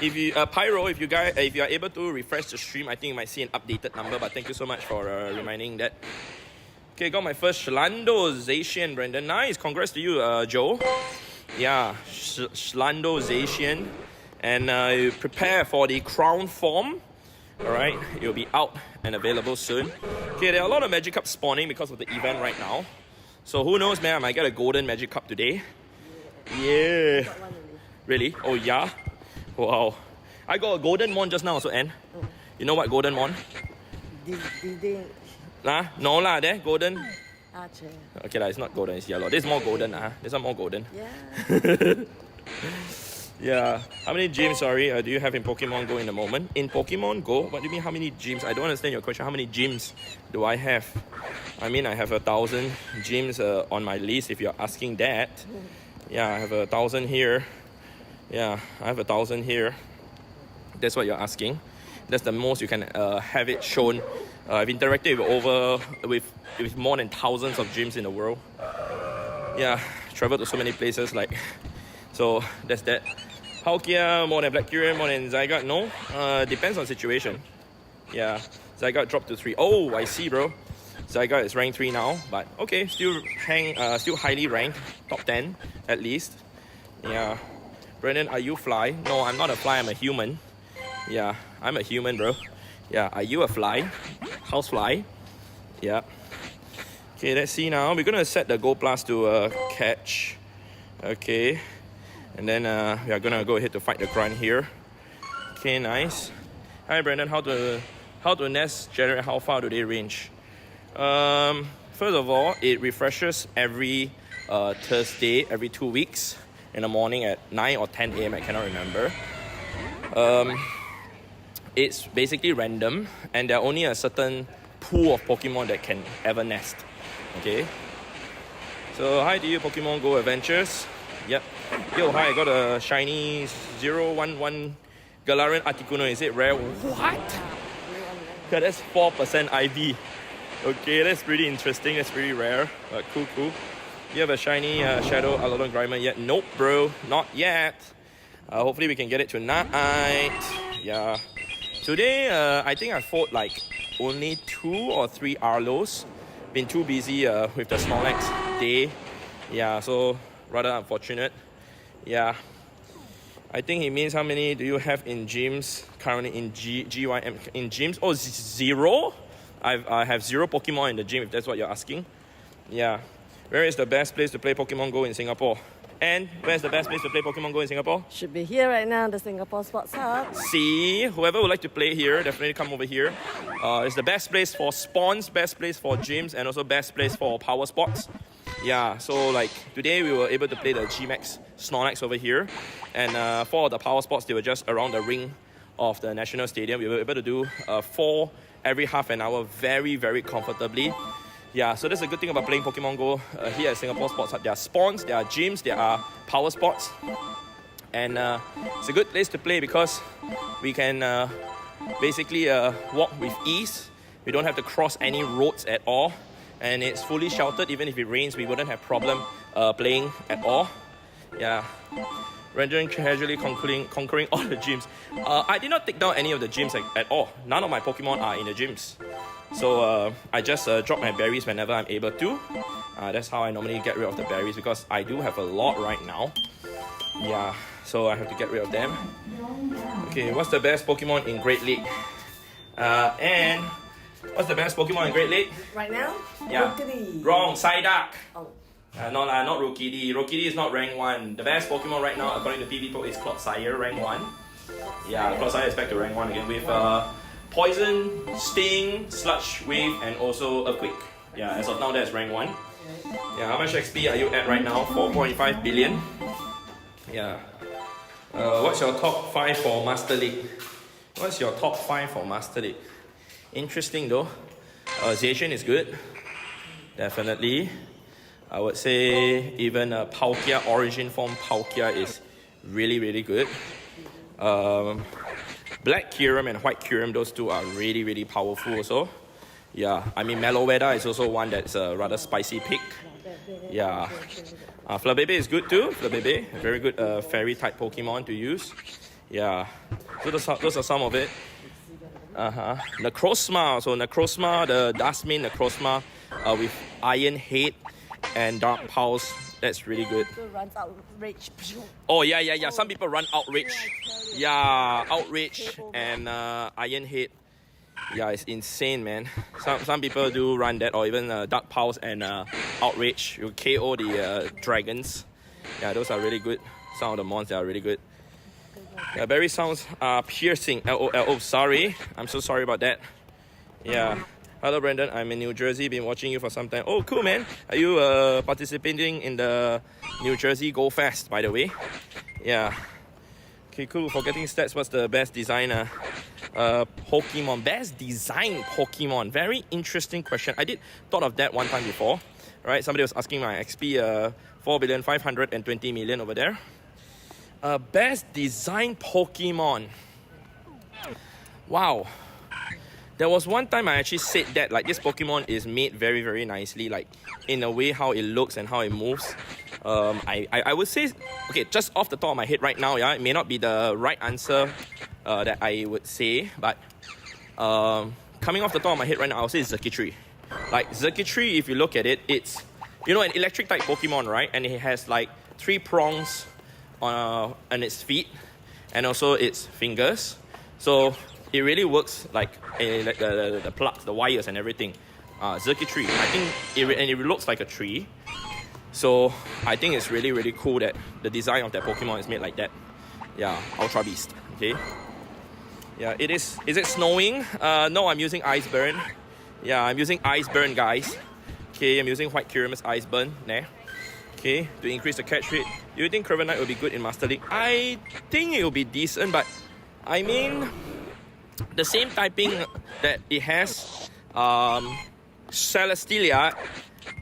if you Pyro, if you are able to refresh the stream, I think you might see an updated number. But thank you so much for reminding that. Okay, got my first Schlandozation, Brandon. Nice, congrats to you, Joe. Yeah, Schlandozation. And you prepare for the crown form. Alright, it'll be out and available soon. Okay, there are a lot of Magic Cups spawning because of the event right now. So who knows, man, I might get a golden Magic Cup today. Yeah. got one only. Really? Oh, yeah? Wow. I got a golden mon just now also, En. Oh. You know what golden mon? Did they... Nah, no lah, there, golden. Archer. Okay lah, it's not golden, it's yellow. This is more golden, this one more golden. Yeah. Yeah. How many gyms, sorry, do you have in Pokemon Go in the moment? In Pokemon Go? What do you mean how many gyms? I don't understand your question. How many gyms do I have? I mean, I have 1,000 gyms on my list if you're asking that. Yeah, I have 1,000 here. Yeah, I have 1,000 here. That's what you're asking. That's the most you can have it shown. I've interacted with more than thousands of gyms in the world. Yeah, traveled to so many places like. So that's that. Palkia, more than Black Kyurem, more than Zygarde? No, depends on situation. Yeah, Zygarde dropped to 3. Oh, I see, bro. Zygarde is rank 3 now, but okay, still highly ranked, top 10 at least. Yeah. Brendan, are you fly? No, I'm not a fly, I'm a human. Yeah, I'm a human, bro. Yeah, are you a fly? Housefly? Yeah. Okay, let's see now. We're gonna set the Gold Plus to catch. Okay. And then we are gonna go ahead to fight the grunt here. Okay, nice. Hi, Brendan. How to nest generate? How far do they range? First of all, it refreshes every Thursday, every 2 weeks in the morning at 9 or 10 a.m. I cannot remember. It's basically random, and there are only a certain pool of Pokemon that can ever nest. Okay. So hi to you, Pokemon Go Adventures. Yep. Yo, hi, I got a shiny 011 Galarian Articuno. Is it rare? What? Yeah, that's 4% IV. Okay, that's pretty interesting. That's pretty rare. Cool. You have a shiny Shadow Alodon Grimer yet? Nope, bro. Not yet. Hopefully we can get it tonight. Yeah. Today, I think I fought like only 2 or 3 Arlos. Been too busy with the Snorlax day. Yeah, so rather unfortunate. Yeah. I think he means how many do you have in gyms currently in GYM in gyms? Oh, 0? I have 0 Pokemon in the gym if that's what you're asking. Yeah. Where is the best place to play Pokemon Go in Singapore? And where's the best place to play Pokemon Go in Singapore? Should be here right now, the Singapore Sports Hub. See, whoever would like to play here, definitely come over here. It's the best place for spawns, best place for gyms, and also best place for power spots. Yeah, so like today we were able to play the G-Max Snorlax over here. And for the power spots, they were just around the ring of the National Stadium. We were able to do 4 every half an hour very, very comfortably. Yeah, so that's a good thing about playing Pokemon Go here at Singapore Sports Hub. There are spawns, there are gyms, there are power spots. And it's a good place to play because we can basically walk with ease. We don't have to cross any roads at all. And it's fully sheltered. Even if it rains, we wouldn't have problem playing at all. Yeah. Rendering casually conquering all the gyms. I did not take down any of the gyms at all. None of my Pokemon are in the gyms. So I just drop my berries whenever I'm able to. That's how I normally get rid of the berries because I do have a lot right now. Yeah, so I have to get rid of them. Okay, what's the best Pokemon in Great League? And What's the best Pokemon in Great Lake? Right now? Yeah. Rookidee. Wrong, Psyduck. Oh. No, not Rookidee. Rookidee is not rank 1. The best Pokemon right now, according to PvPo, is Clodsire, rank 1. Yeah, Clodsire is back to rank 1 again with Poison, Sting, Sludge Wave, and also Earthquake. Yeah, as of now, that's rank 1. Yeah, how much XP are you at right now? 4.5 billion. Yeah. What's your top 5 for Master League? What's your top 5 for Master League? Interesting though. Zacian is good. Definitely. I would say even Palkia, Origin Form Palkia is really, really good. Black Kyurem and White Kyurem, those two are really, really powerful also. Yeah, I mean Meloetta is also one that's a rather spicy pick. Yeah. Flabébé is good too. Flabébé, a very good fairy type Pokemon to use. Yeah. So those are some of it. Necrozma. So Necrozma, the Dustman Necrozma with Iron Head and Dark Pulse. That's really good. Runs out rage. Oh yeah. Some people run Outrage. Yeah, Outrage and Iron Head. Yeah, it's insane, man. Some people do run that, or even Dark Pulse and Outrage. You KO the dragons. Yeah, those are really good. Some of the monsters are really good. Yeah, berry sounds are piercing. Oh, sorry. I'm so sorry about that. Yeah. Hello, Brandon. I'm in New Jersey. Been watching you for some time. Oh, cool, man. Are you participating in the New Jersey Go Fest, by the way? Yeah. Okay, cool. For getting stats, what's the best designer? Pokemon. Best design Pokemon. Very interesting question. I did thought of that one time before. Right? Somebody was asking my XP 4,520,000,000 over there. Best design Pokemon. Wow. There was one time I actually said that like this Pokemon is made very, very nicely, like in a way how it looks and how it moves. I would say, okay, just off the top of my head right now, yeah, it may not be the right answer that I would say, but coming off the top of my head right now, I would say Xurkitree. Like Xurkitree, if you look at it, it's, you know, an electric type Pokemon, right? And it has like 3 prongs on its feet and also its fingers. So it really works like the plugs, the wires and everything. Xurkitree, I think it looks like a tree. So I think it's really, really cool that the design of that Pokemon is made like that. Yeah, Ultra Beast, okay. Yeah, it is. Is it snowing? No, I'm using Iceburn. Yeah, I'm using Iceburn, guys. Okay, I'm using White Kyurem's Iceburn. Nah. Okay, to increase the catch rate. Do you think Corviknight will be good in Master League? I think it will be decent, but I mean, the same typing that it has, Celesteela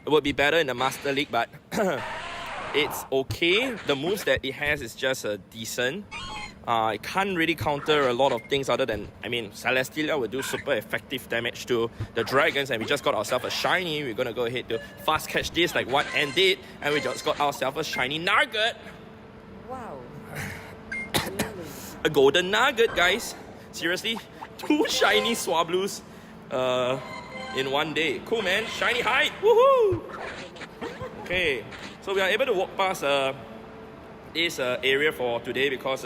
would be better in the Master League, but it's okay. The moves that it has is just decent. It can't really counter a lot of things other than, I mean, Celesteela will do super effective damage to the dragons, and we just got ourselves a shiny. We're gonna go ahead to fast catch this like what Ann did, and we just got ourselves a shiny Nugget. Wow. A golden Nugget, guys. Seriously, 2 shiny Swablues in one day. Cool, man. Shiny height. Woohoo! Okay, so we are able to walk past this area for today because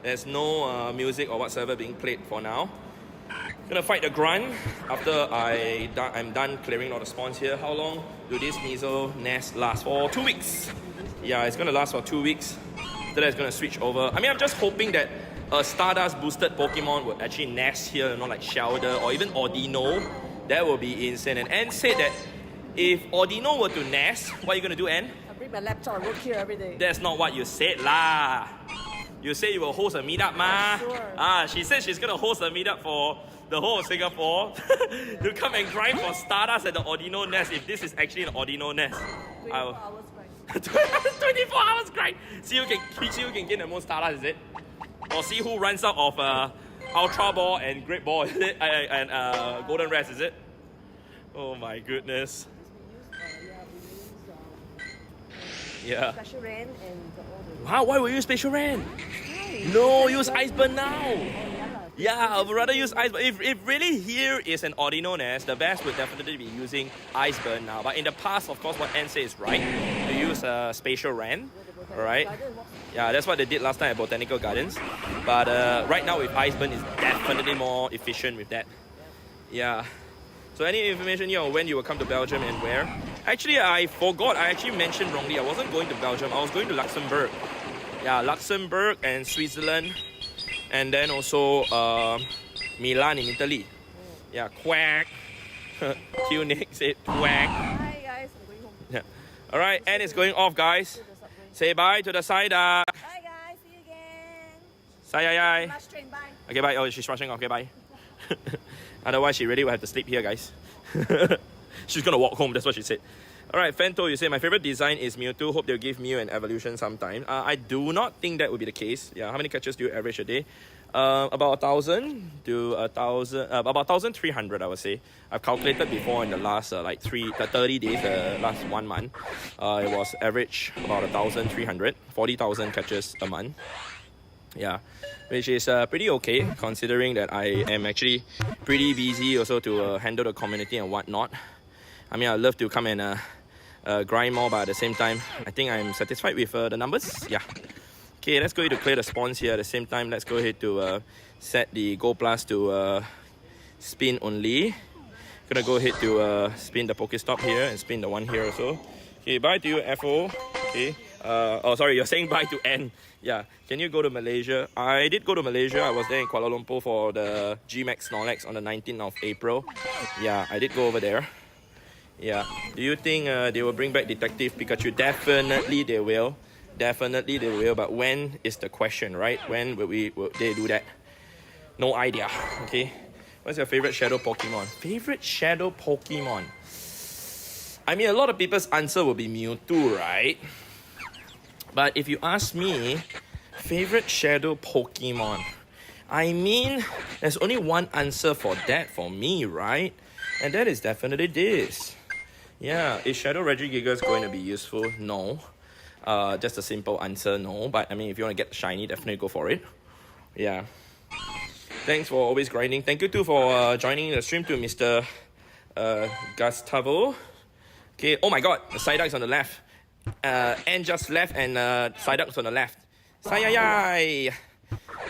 there's no music or whatsoever being played for now. Gonna fight the grunt after I'm done clearing all the spawns here. How long do this Sneasel nest last? For 2 weeks. Yeah, it's gonna last for 2 weeks. After that, it's gonna switch over. I mean, I'm just hoping that a Stardust boosted Pokemon would actually nest here, you know, like Shelder or even Audino. That would be insane. And Ann said that if Audino were to nest, what are you gonna do, Ann? I bring my laptop and work here every day. That's not what you said lah. You say you will host a meetup, ma. Sure. She said she's gonna host a meetup for the whole of Singapore to come and grind for Stardust at the Audino nest. If this is actually an Audino nest, 24 hours grind. 24 hours grind. See who can gain the most Stardust, is it? Or see who runs out of Ultra Ball and Great Ball, is it? And Golden Rest, is it? Oh my goodness. Yeah. Special Rain and all the... Wow, why would you use Spatial Ran? No, use Iceburn now. Yeah, I would rather use Iceburn. If really here is an Audino nest, the best would definitely be using Iceburn now. But in the past, of course, what Ann says is right. To use Spatial Ran. Alright? Yeah, that's what they did last time at Botanical Gardens. But right now with Iceburn is definitely more efficient with that. Yeah. So any information here on when you will come to Belgium and where? Actually, I forgot. I actually mentioned wrongly. I wasn't going to Belgium. I was going to Luxembourg. Yeah, Luxembourg and Switzerland. And then also Milan in Italy. Yeah, quack. Q Nick said quack. Hi guys, I'm going home. Yeah. Alright, and it's going off, guys. To the subway. Say bye to the side. Bye guys, see you again. Say Last train, bye. Okay, bye. Oh, she's rushing off. Okay, bye. Otherwise, she really will have to sleep here, guys. She's gonna walk home, that's what she said. Alright, Fento, you say, my favorite design is Mewtwo. Hope they'll give Mew an evolution sometime. I do not think that would be the case. Yeah, how many catches do you average a day? About 1,000 to 1,000, about 1,300, I would say. I've calculated before in the last 30 days, last 1 month. It was average about 1,300, 40,000 catches a month. Yeah, which is pretty okay considering that I am actually pretty busy also to handle the community and whatnot. I mean, I'd love to come and grind more, but at the same time, I think I'm satisfied with the numbers. Yeah. Okay, let's go ahead to clear the spawns here. At the same time, let's go ahead to set the Go Plus to spin only. Gonna go ahead to spin the Pokestop here and spin the one here also. Okay, bye to you, FO. Okay. Oh, sorry, you're saying bye to N. Yeah, can you go to Malaysia? I did go to Malaysia. I was there in Kuala Lumpur for the GMAX Snorlax on the 19th of April. Yeah, I did go over there. Yeah, do you think they will bring back Detective Pikachu? Definitely they will. Definitely they will, but when is the question, right? When will they do that? No idea. Okay, what's your favorite shadow Pokemon? Favorite shadow Pokemon? I mean, a lot of people's answer will be Mewtwo, right? But if you ask me, favorite shadow Pokemon, I mean, there's only one answer for that for me, right? And that is definitely this. Yeah, is Shadow Regigigas going to be useful? No. Just a simple answer, no. But I mean, if you want to get shiny, definitely go for it. Yeah. Thanks for always grinding. Thank you too for joining the stream too, Mr. Gustavo. Okay, oh my god, the Psyduck's on the left. And just left and Psyduck's on the left. Sayayay!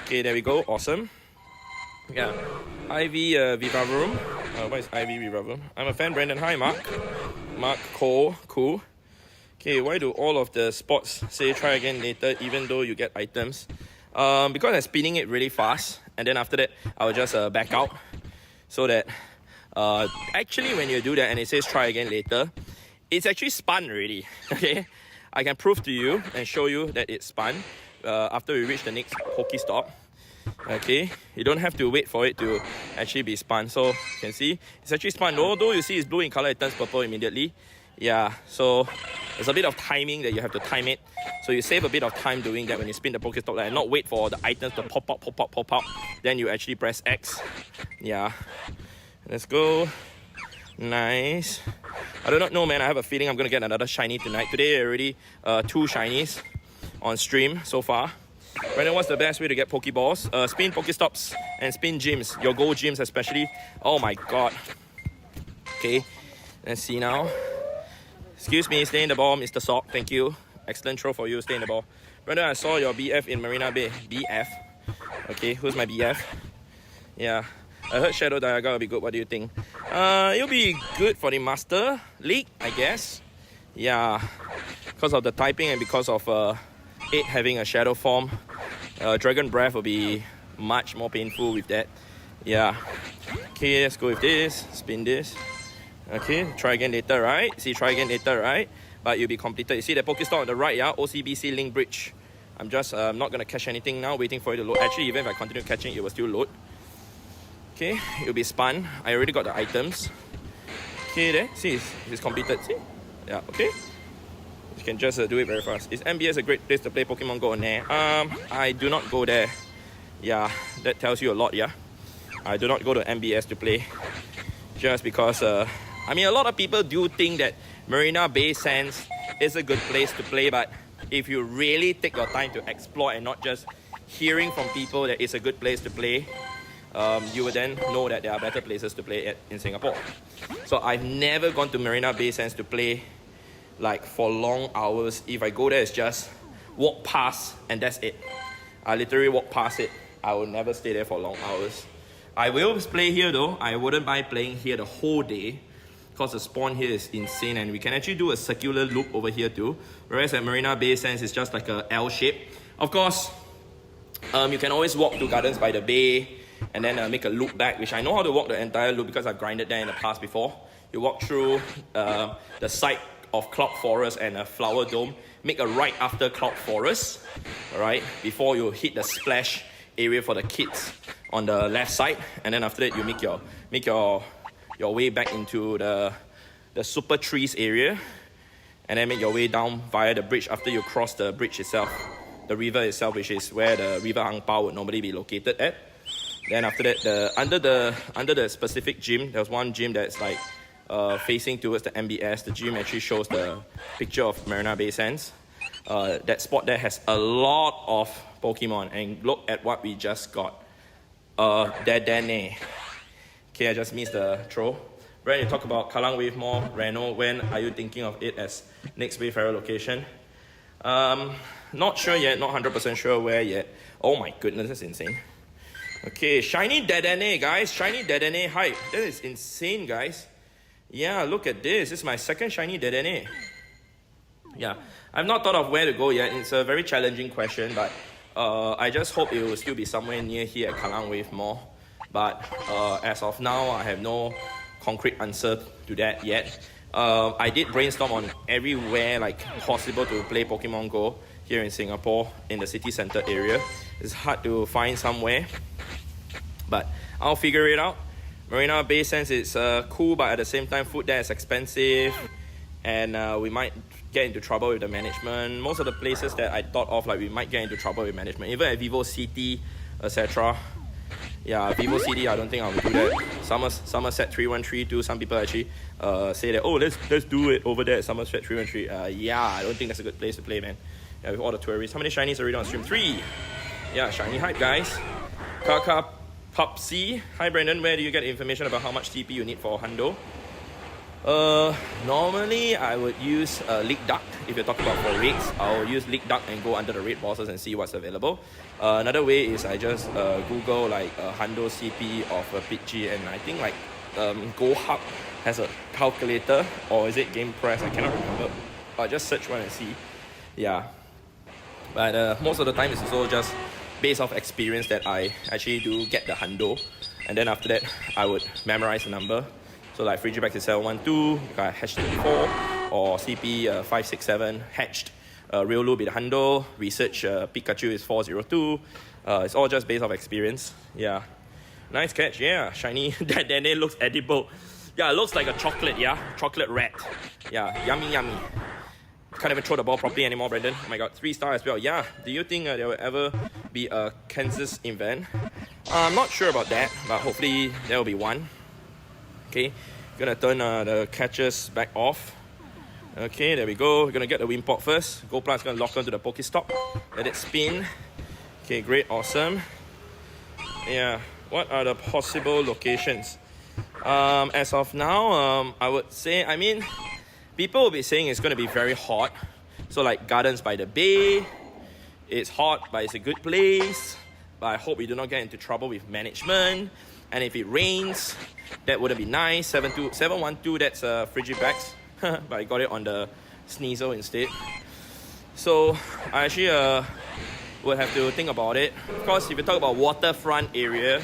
Okay, there we go, awesome. Yeah, Ivy Vivavoom. What is Ivy Vivavoom? I'm a fan, Brandon. Hi, Mark. Mark Cole, cool. Okay, why do all of the spots say try again later even though you get items? Because I'm spinning it really fast and then after that I'll just back out so that actually when you do that and it says try again later, it's actually spun already. Okay, I can prove to you and show you that it's spun after we reach the next Pokestop. Okay, you don't have to wait for it to actually be spun. So you can see it's actually spun. Although you see it's blue in color, it turns purple immediately. Yeah, so there's a bit of timing that you have to time it. So you save a bit of time doing that when you spin the Pokestop and not wait for the items to pop up. Then you actually press X. Yeah, let's go. Nice. I do not know, man. I have a feeling I'm gonna get another shiny tonight. Today already 2 shinies on stream so far. Brandon, what's the best way to get Pokeballs? Spin Pokestops and spin gyms. Your gold gyms especially. Oh my god. Okay, let's see now. Excuse me, stay in the ball, Mr. Sock. Thank you. Excellent throw for you. Stay in the ball. Brandon, I saw your BF in Marina Bay. BF? Okay, who's my BF? Yeah. I heard Shadow Dialga will be good. What do you think? It'll be good for the Master League, I guess. Yeah. Because of the typing and because of it having a shadow form. Dragon Breath will be much more painful with that. Yeah. Okay, let's go with this. Spin this. Okay, try again later, right? See, try again later, right? But you'll be completed. You see the Pokestop on the right, yeah? OCBC Link Bridge. I'm just not going to catch anything now, waiting for it to load. Actually, even if I continue catching, it will still load. Okay, it'll be spun. I already got the items. Okay, there. See, it's completed. See? Yeah, okay. You can just do it very fast. Is MBS a great place to play Pokemon Go? Nah. I do not go there. Yeah, that tells you a lot, yeah? I do not go to MBS to play. Just because, I mean, a lot of people do think that Marina Bay Sands is a good place to play, but if you really take your time to explore and not just hearing from people that it's a good place to play, you will then know that there are better places to play at in Singapore. So I've never gone to Marina Bay Sands to play like for long hours. If I go there, it's just walk past and that's it. I literally walk past it. I will never stay there for long hours. I will play here though. I wouldn't mind playing here the whole day because the spawn here is insane and we can actually do a circular loop over here too. Whereas at Marina Bay Sands, it's just like a L shape. Of course, you can always walk to Gardens by the Bay and then make a loop back, which I know how to walk the entire loop because I've grinded there in the past before. You walk through the site of Cloud Forest and a Flower Dome, make a right after Cloud Forest, alright, before you hit the splash area for the kids on the left side, and then after that you make your way back into the super trees area, and then make your way down via the bridge after you cross the bridge itself, the river itself, which is where the River Ang Pao would normally be located at. Then after that, under the specific gym, there's one gym that's like facing towards the MBS. The gym actually shows the picture of Marina Bay Sands. That spot there has a lot of Pokemon, and look at what we just got. Dedenne. Okay, I just missed the throw. Brand, you talk about Kallang Wave Mall, Reno. When are you thinking of it as next Wayfarer location? Not sure yet, not 100% sure where yet. Oh my goodness, that's insane. Okay, shiny Dedenne, guys. Shiny Dedenne hype. That is insane, guys. Yeah, look at this. This is my second shiny Dedenne. Yeah, I've not thought of where to go yet. It's a very challenging question, but I just hope it will still be somewhere near here at Kallang Wave Mall. But as of now, I have no concrete answer to that yet. I did brainstorm on everywhere like possible to play Pokemon Go here in Singapore in the city centre area. It's hard to find somewhere, but I'll figure it out. Marina Bay Sands is cool, but at the same time food there is expensive and we might get into trouble with the management. Most of the places that I thought of, like we might get into trouble with management, even at Vivo City, etc. Yeah, Vivo City, I don't think I'll do that. Somerset 3132, some people actually say that, oh, let's do it over there at Somerset 313. Yeah, I don't think that's a good place to play, man. Yeah, with all the tourists. How many shinies are already on stream? 3. Yeah, shiny hype, guys. Kaka Pupsy. Hi, Brandon. Where do you get information about how much TP you need for Hundo? Normally I would use League Duck. If you're talking about for raids, I'll use League Duck and go under the raid bosses and see what's available. Another way is I just Google like Hundo CP of a PG, and I think like Go Hub has a calculator, or is it Game Press? I cannot remember. But just search one and see. Yeah. But most of the time it's also just based off experience that I actually do get the Hundo, and then after that I would memorize the number. So like Frigibax is 712, you got hatched 4, or CP 567 hatched. Real Lube is the Hundo, research Pikachu is 402. It's all just based off experience. Yeah. Nice catch, yeah. Shiny. Then it looks edible. Yeah, it looks like a chocolate, yeah. Chocolate rat. Yeah, yummy, yummy. Can't even throw the ball properly anymore, Brandon. Oh my god, 3 stars as well. Yeah, do you think there will ever be a Kansas event? I'm not sure about that, but hopefully there will be one. Okay, gonna turn the catches back off. Okay, there we go. We're gonna get the Wimpod first. GoPlus gonna lock onto the Pokestop. Let it spin. Okay, great, awesome. Yeah, what are the possible locations? As of now, I would say, I mean, people will be saying it's gonna be very hot. So like Gardens by the Bay, it's hot, but it's a good place. But I hope we do not get into trouble with management. And if it rains, that wouldn't be nice. 712, that's Frigibax. But I got it on the Sneasel instead. So I actually would have to think about it. Of course, if you talk about waterfront area,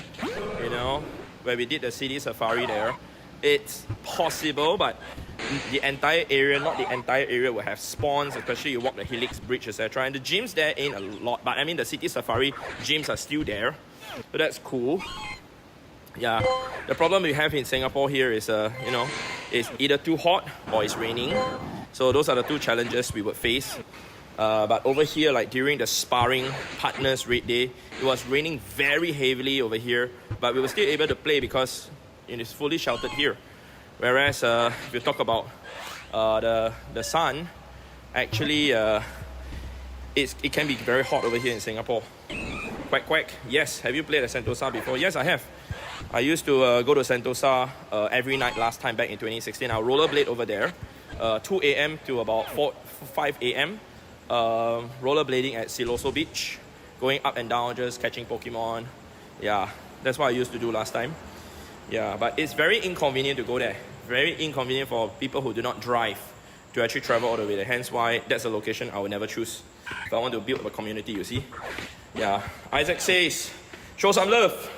you know, where we did the city safari there, it's possible, but the entire area, not the entire area, will have spawns, especially you walk the Helix Bridge, etc. And the gyms there ain't a lot, but I mean the city safari gyms are still there. So that's cool. Yeah, the problem we have in Singapore here is, you know, it's either too hot or it's raining. So those are the 2 challenges we would face. But over here, like during the sparring partners raid day, it was raining very heavily over here. But we were still able to play because it is fully sheltered here. Whereas if you talk about the sun, actually it can be very hot over here in Singapore. Quack quack. Yes, have you played at Sentosa before? Yes, I have. I used to go to Sentosa every night last time back in 2016. I'll rollerblade over there 2 a.m. to about 5 a.m. Rollerblading at Siloso Beach, going up and down, just catching Pokemon. Yeah, That's what I used to do last time. Yeah, but it's very inconvenient to go there. Very inconvenient for people who do not drive to actually travel all the way there. Hence why that's a location I will never choose if I want to build a community, you see. Yeah, Isaac says, show some love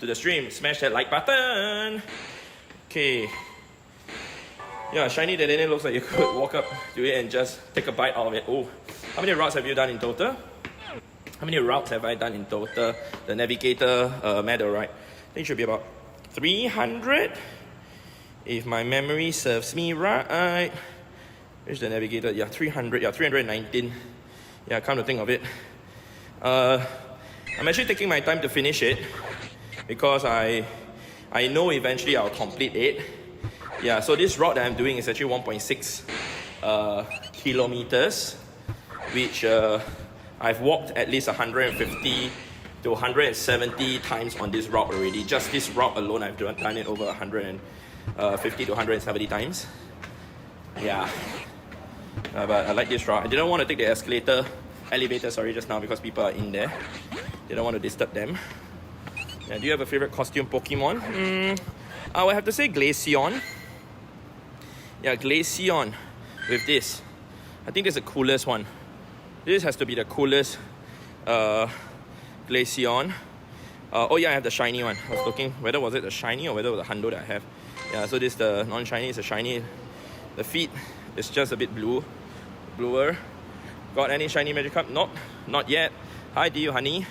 to the stream. Smash that like button. Okay. Yeah, shiny Dedenne looks like you could walk up to it and just take a bite out of it. Oh, how many routes have you done in total? How many routes have I done in total? The navigator medal, right? I think it should be about 300, if my memory serves me right. Where's the navigator? Yeah, 300. Yeah, 319. Yeah, come to think of it. I'm actually taking my time to finish it because I know eventually I'll complete it. Yeah, so this route that I'm doing is actually 1.6 kilometers, which I've walked at least 150 to 170 times on this route already. Just this route alone, I've done it over 150 to 170 times. Yeah, but I like this route. I didn't want to take the elevator, just now because people are in there. Didn't want to disturb them. Yeah, do you have a favorite costume Pokemon? I would have to say Glaceon. Yeah, Glaceon with this. I think that's the coolest one. This has to be the coolest Glaceon. Oh yeah, I have the shiny one. I was looking whether was it the shiny or whether it was the Hundo that I have. Yeah, so this is the non-shiny, it's a shiny. The feet is just a bit bluer. Got any shiny Magikarp? Nope, not yet. Hi to you, honey.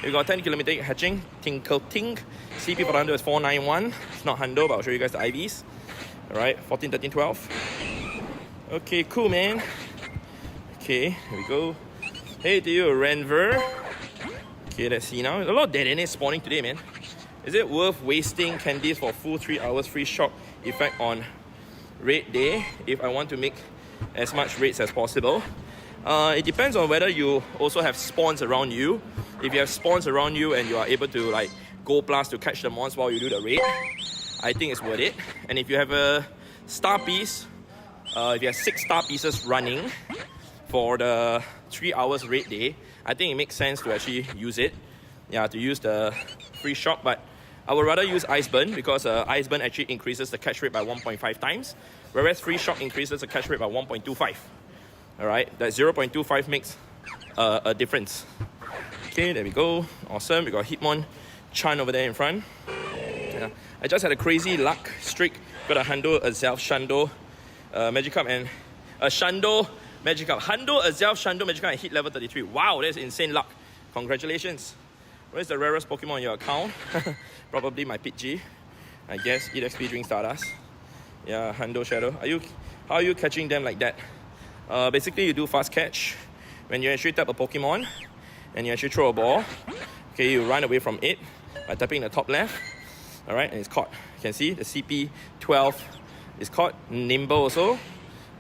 We got 10 kilometer hatching. Tinkle Tink. CP for Hundo is 491. It's not Hundo, but I'll show you guys the IVs. Alright, 14, 13, 12. Okay, cool, man. Okay, here we go. Hey to you, Renver. Okay, let's see now. A lot of Dedenne spawning today, man. Is it worth wasting candies for full 3 hours free shock effect on raid day if I want to make as much raids as possible? It depends on whether you also have spawns around you. If you have spawns around you and you are able to like go blast to catch the mons while you do the raid, I think it's worth it. And if you have a star piece, if you have 6 star pieces running for the 3 hours raid day, I think it makes sense to actually use it. Yeah, to use the free shock, but I would rather use Ice Burn because Ice Burn actually increases the catch rate by 1.5 times, whereas free shock increases the catch rate by 1.25. Alright, that 0.25 makes a difference. Okay, there we go. Awesome. We got Hitmon Chan over there in front. Yeah. I just had a crazy luck streak. Got a Hundo, a Zelf, Shando, Magikarp, and a Shando, Magikarp. Hundo, a Zelf, Shando, Magikarp, and hit level 33. Wow, that's insane luck. Congratulations. Where's the rarest Pokemon on your account? Probably my Pidgey. I guess. Eat XP, drink Stardust. Yeah, Hundo, Shadow. How are you catching them like that? Basically, you do fast catch. When you actually tap a Pokemon and you actually throw a ball, okay, you run away from it by tapping the top left. Alright, and it's caught. You can see the CP12 is caught. Nimble also.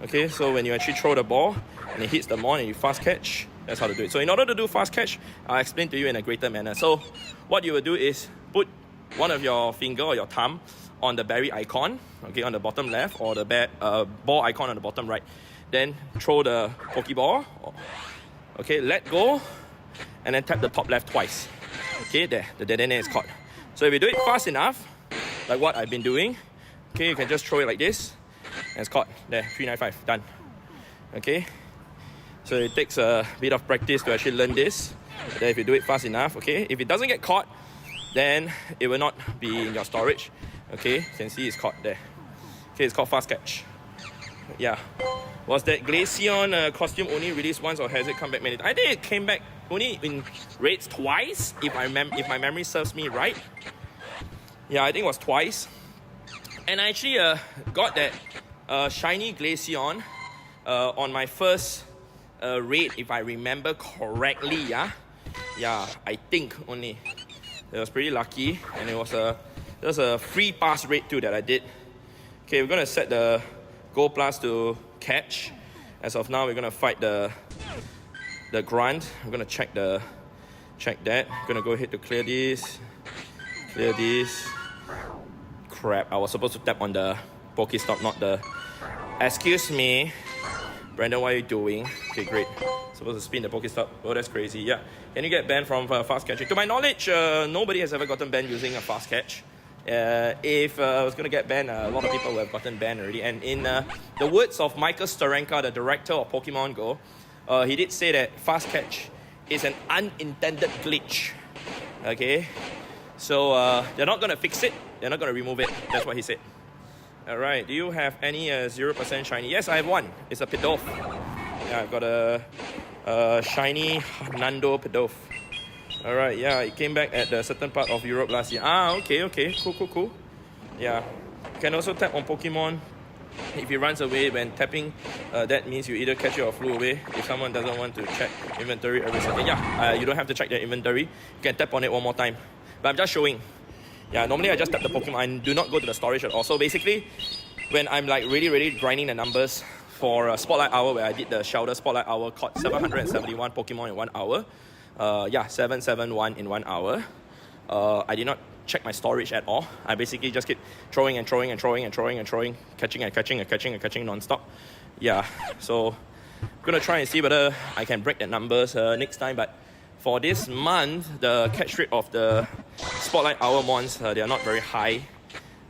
Okay, so when you actually throw the ball and it hits the mon and you fast catch, that's how to do it. So in order to do fast catch, I'll explain to you in a greater manner. So what you will do is put one of your finger or your thumb on the berry icon, okay, on the bottom left, or the ball icon on the bottom right. Then throw the Pokeball, okay, let go, and then tap the top left twice. Okay, there, the Dedenne is caught. So if you do it fast enough, like what I've been doing, okay, you can just throw it like this, and it's caught. There, 395, done. Okay, so it takes a bit of practice to actually learn this. Then if you do it fast enough, okay, if it doesn't get caught, then it will not be in your storage. Okay, you can see it's caught there. Okay, it's called fast catch. Yeah. Was that Glaceon costume only released once, or has it come back many times? I think it came back only in raids twice, if my memory serves me right. Yeah, I think it was twice. And I actually got that shiny Glaceon on my first raid, if I remember correctly. Yeah, I think only. It was pretty lucky, and it was a free pass raid too that I did. Okay, we're gonna set the Gold Plus to catch. As of now, we're gonna fight the grunt. I'm gonna check that. I'm gonna go ahead to clear this. Crap! I was supposed to tap on the Pokestop, not the. Excuse me. Brandon, what are you doing? Okay, great. Supposed to spin the Pokestop. Oh, that's crazy. Yeah. Can you get banned from fast catching? To my knowledge, nobody has ever gotten banned using a fast catch. If I was going to get banned, a lot of people would have gotten banned already. And in the words of Michael Starenka, the director of Pokemon Go, he did say that fast catch is an unintended glitch. Okay? So they're not going to fix it. They're not going to remove it. That's what he said. Alright, do you have any 0% shiny? Yes, I have one. It's a Pidove. Yeah, I've got a shiny Nando Pidove. Alright, yeah, it came back at a certain part of Europe last year. Ah, okay. Cool. Yeah. You can also tap on Pokemon. If it runs away when tapping, that means you either catch it or flew away. If someone doesn't want to check inventory every second, you don't have to check their inventory. You can tap on it one more time. But I'm just showing. Yeah, normally I just tap the Pokemon. I do not go to the storage at all. So basically, when I'm like really grinding the numbers for Spotlight Hour, where I did the Shelter Spotlight Hour, caught 771 Pokemon in 1 hour. 771 in 1 hour. I did not check my storage at all. I basically just keep throwing, catching non-stop. Yeah, so I'm gonna try and see whether I can break the numbers next time. But for this month, the catch rate of the Spotlight Hour mons, they are not very high.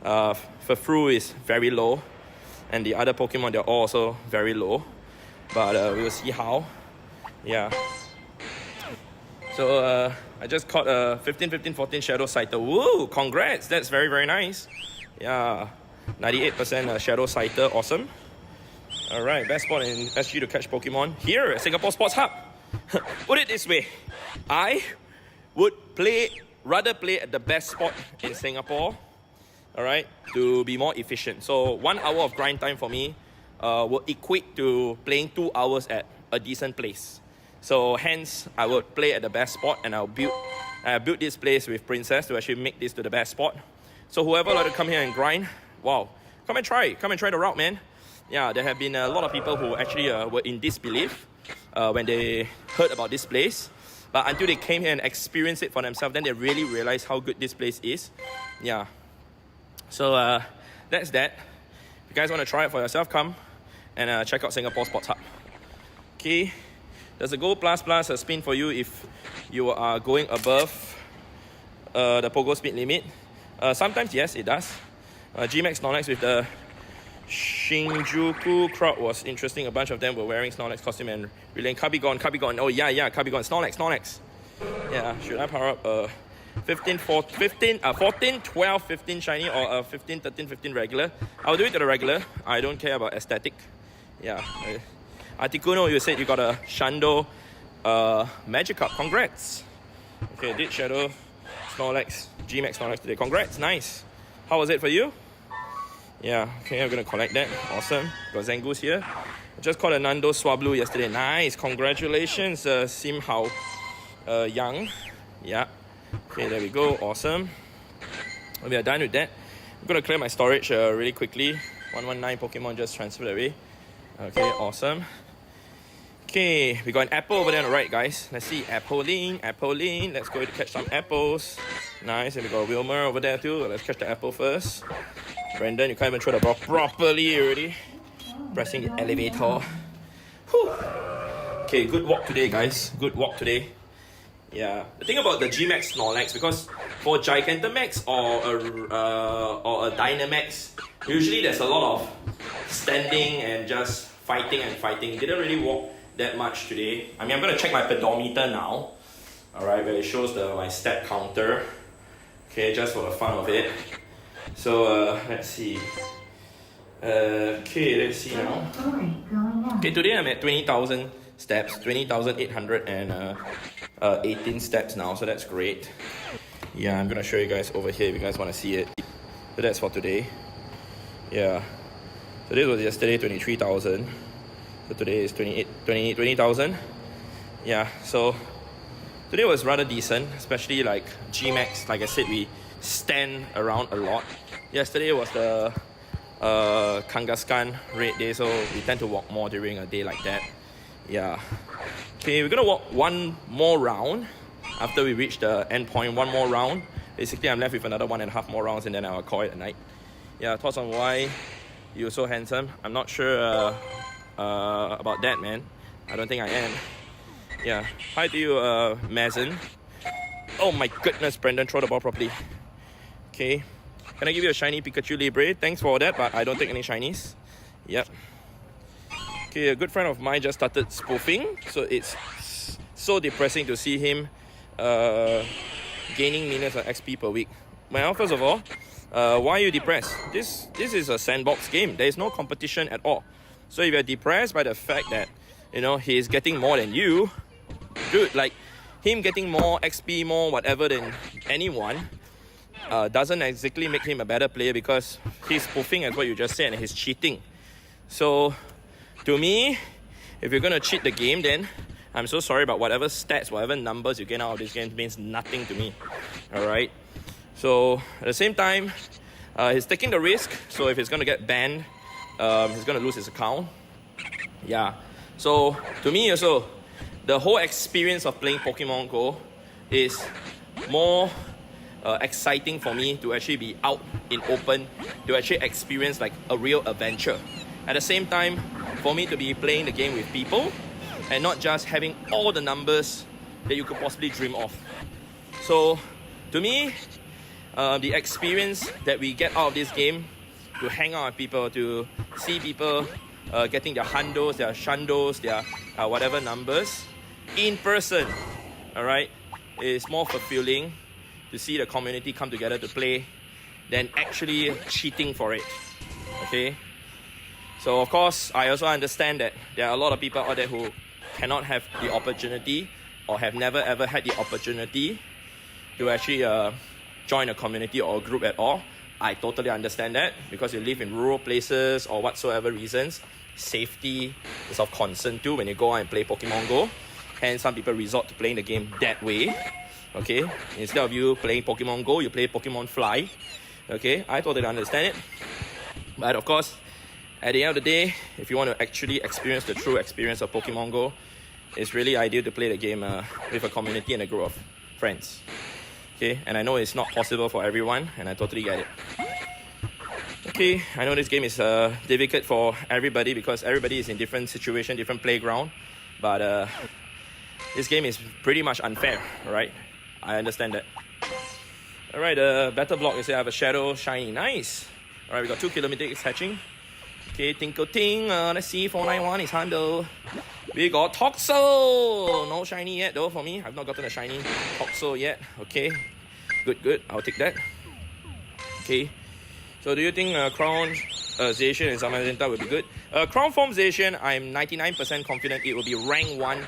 Furfrou is very low, and the other Pokemon, they're also very low. But we will see how. Yeah. So I just caught a 15-14 Shadow Scyther. Woo! Congrats! That's very nice. Yeah, 98% Shadow Scyther. Awesome. Alright, best spot in SG to catch Pokemon. Here at Singapore Sports Hub. Put it this way. I would rather play at the best spot in Singapore. Alright, to be more efficient. So 1 hour of grind time for me will equate to playing 2 hours at a decent place. So hence, I would play at the best spot, and I built this place with Princess to actually make this to the best spot. So whoever like to come here and grind, wow, come and try the route, man. Yeah, there have been a lot of people who actually were in disbelief when they heard about this place. But until they came here and experienced it for themselves, then they really realized how good this place is. Yeah. So that's that. If you guys want to try it for yourself, come and check out Singapore Sports Hub. Okay. Does the Gold Plus a spin for you if you are going above the Pogo speed limit? Sometimes, yes, it does. G-Max Snorlax with the Shinjuku crowd was interesting. A bunch of them were wearing Snorlax costume and relaying Cubbigon. Oh, yeah, Cubbigon. Snorlax. Yeah, should I power up 14, 12, 15 shiny or 15, 13, 15 regular? I'll do it to the regular. I don't care about aesthetic. Yeah. Articuno, you said you got a Shando Magikarp. Congrats. Okay, did Shadow Snorlax, G-Max Snorlax today. Congrats, nice. How was it for you? Yeah, okay, I'm gonna collect that. Awesome. Got Zangoose here. I just caught a Nando Swablu yesterday. Nice, congratulations, Sim Hao Yang. Yeah. Okay, there we go. Awesome. We are done with that. I'm gonna clear my storage really quickly. 119 Pokemon just transferred away. Okay, awesome. Okay, we got an apple over there on the right, guys. Let's see, Apple Lane. Let's go to catch some apples. Nice, and we got Wilmer over there too. Let's catch the apple first. Brandon, you can't even throw the ball properly already. Pressing the elevator. Whew. Okay, good walk today, guys. Good walk today. Yeah, the thing about the G-Max Snorlax, because for Gigantamax or a Dynamax, usually there's a lot of standing and just fighting. Didn't really walk that much today. I mean, I'm going to check my pedometer now. Alright, where it shows my stat counter. Okay, just for the fun of it. So, let's see. Okay, let's see now. Okay, today I'm at 20,000 steps. 20,818 steps now, so that's great. Yeah, I'm going to show you guys over here if you guys want to see it. So that's for today. Yeah. So this was yesterday, 23,000. So today is 20,000. Yeah, so today was rather decent, especially like G-Max. Like I said, we stand around a lot. Yesterday was the Kangaskhan raid day, so we tend to walk more during a day like that. Yeah. Okay, we're gonna walk one more round after we reach the end point. One more round. Basically, I'm left with another 1.5 more rounds, and then I'll call it a night. Yeah, thoughts on why you're so handsome? I'm not sure about that, man. I don't think I am. Yeah. Hi to you, Mazen. Oh my goodness, Brendan, throw the ball properly. Okay. Can I give you a shiny Pikachu Libre? Thanks for that, but I don't take any shinies. Yep. Okay, a good friend of mine just started spoofing, so it's so depressing to see him gaining millions of XP per week. Well, first of all, why are you depressed? This is a sandbox game. There is no competition at all. So if you're depressed by the fact that, you know, he's getting more than you, dude, like him getting more XP, more whatever than anyone, doesn't exactly make him a better player, because he's spoofing as what you just said and he's cheating. So to me, if you're gonna cheat the game, then I'm so sorry, but whatever stats, whatever numbers you get out of this game means nothing to me. Alright? So at the same time, he's taking the risk. So if he's gonna get banned, he's gonna lose his account. Yeah. So to me also, the whole experience of playing Pokemon Go is more exciting for me to actually be out in open, to actually experience like a real adventure. At the same time, for me to be playing the game with people and not just having all the numbers that you could possibly dream of. So to me, the experience that we get out of this game, to hang out with people, to see people getting their hundos, their shundos, their whatever numbers in person, alright, is more fulfilling to see the community come together to play than actually cheating for it. Okay? So of course, I also understand that there are a lot of people out there who cannot have the opportunity or have never ever had the opportunity to actually join a community or a group at all. I totally understand that, because you live in rural places or whatsoever reasons. Safety is of concern too when you go out and play Pokemon Go. And some people resort to playing the game that way. Okay, instead of you playing Pokemon Go, you play Pokemon Fly. Okay, I totally understand it. But of course, at the end of the day, if you want to actually experience the true experience of Pokemon Go, it's really ideal to play the game with a community and a group of friends. Okay, and I know it's not possible for everyone, and I totally get it. Okay, I know this game is difficult for everybody because everybody is in different situation, different playground. But this game is pretty much unfair, right? I understand that. Alright, battle block is I have a shadow shiny. Nice! Alright, we got 2 kilometers hatching. Okay, tinkle ting. Let's see, 491 is handle. We got Toxel! No shiny yet though for me. I've not gotten a shiny Toxel yet. Okay, good. I'll take that. Okay, so do you think Crown Zacian and Zamazenta will be good? Crown Form Zacian, I'm 99% confident it will be rank 1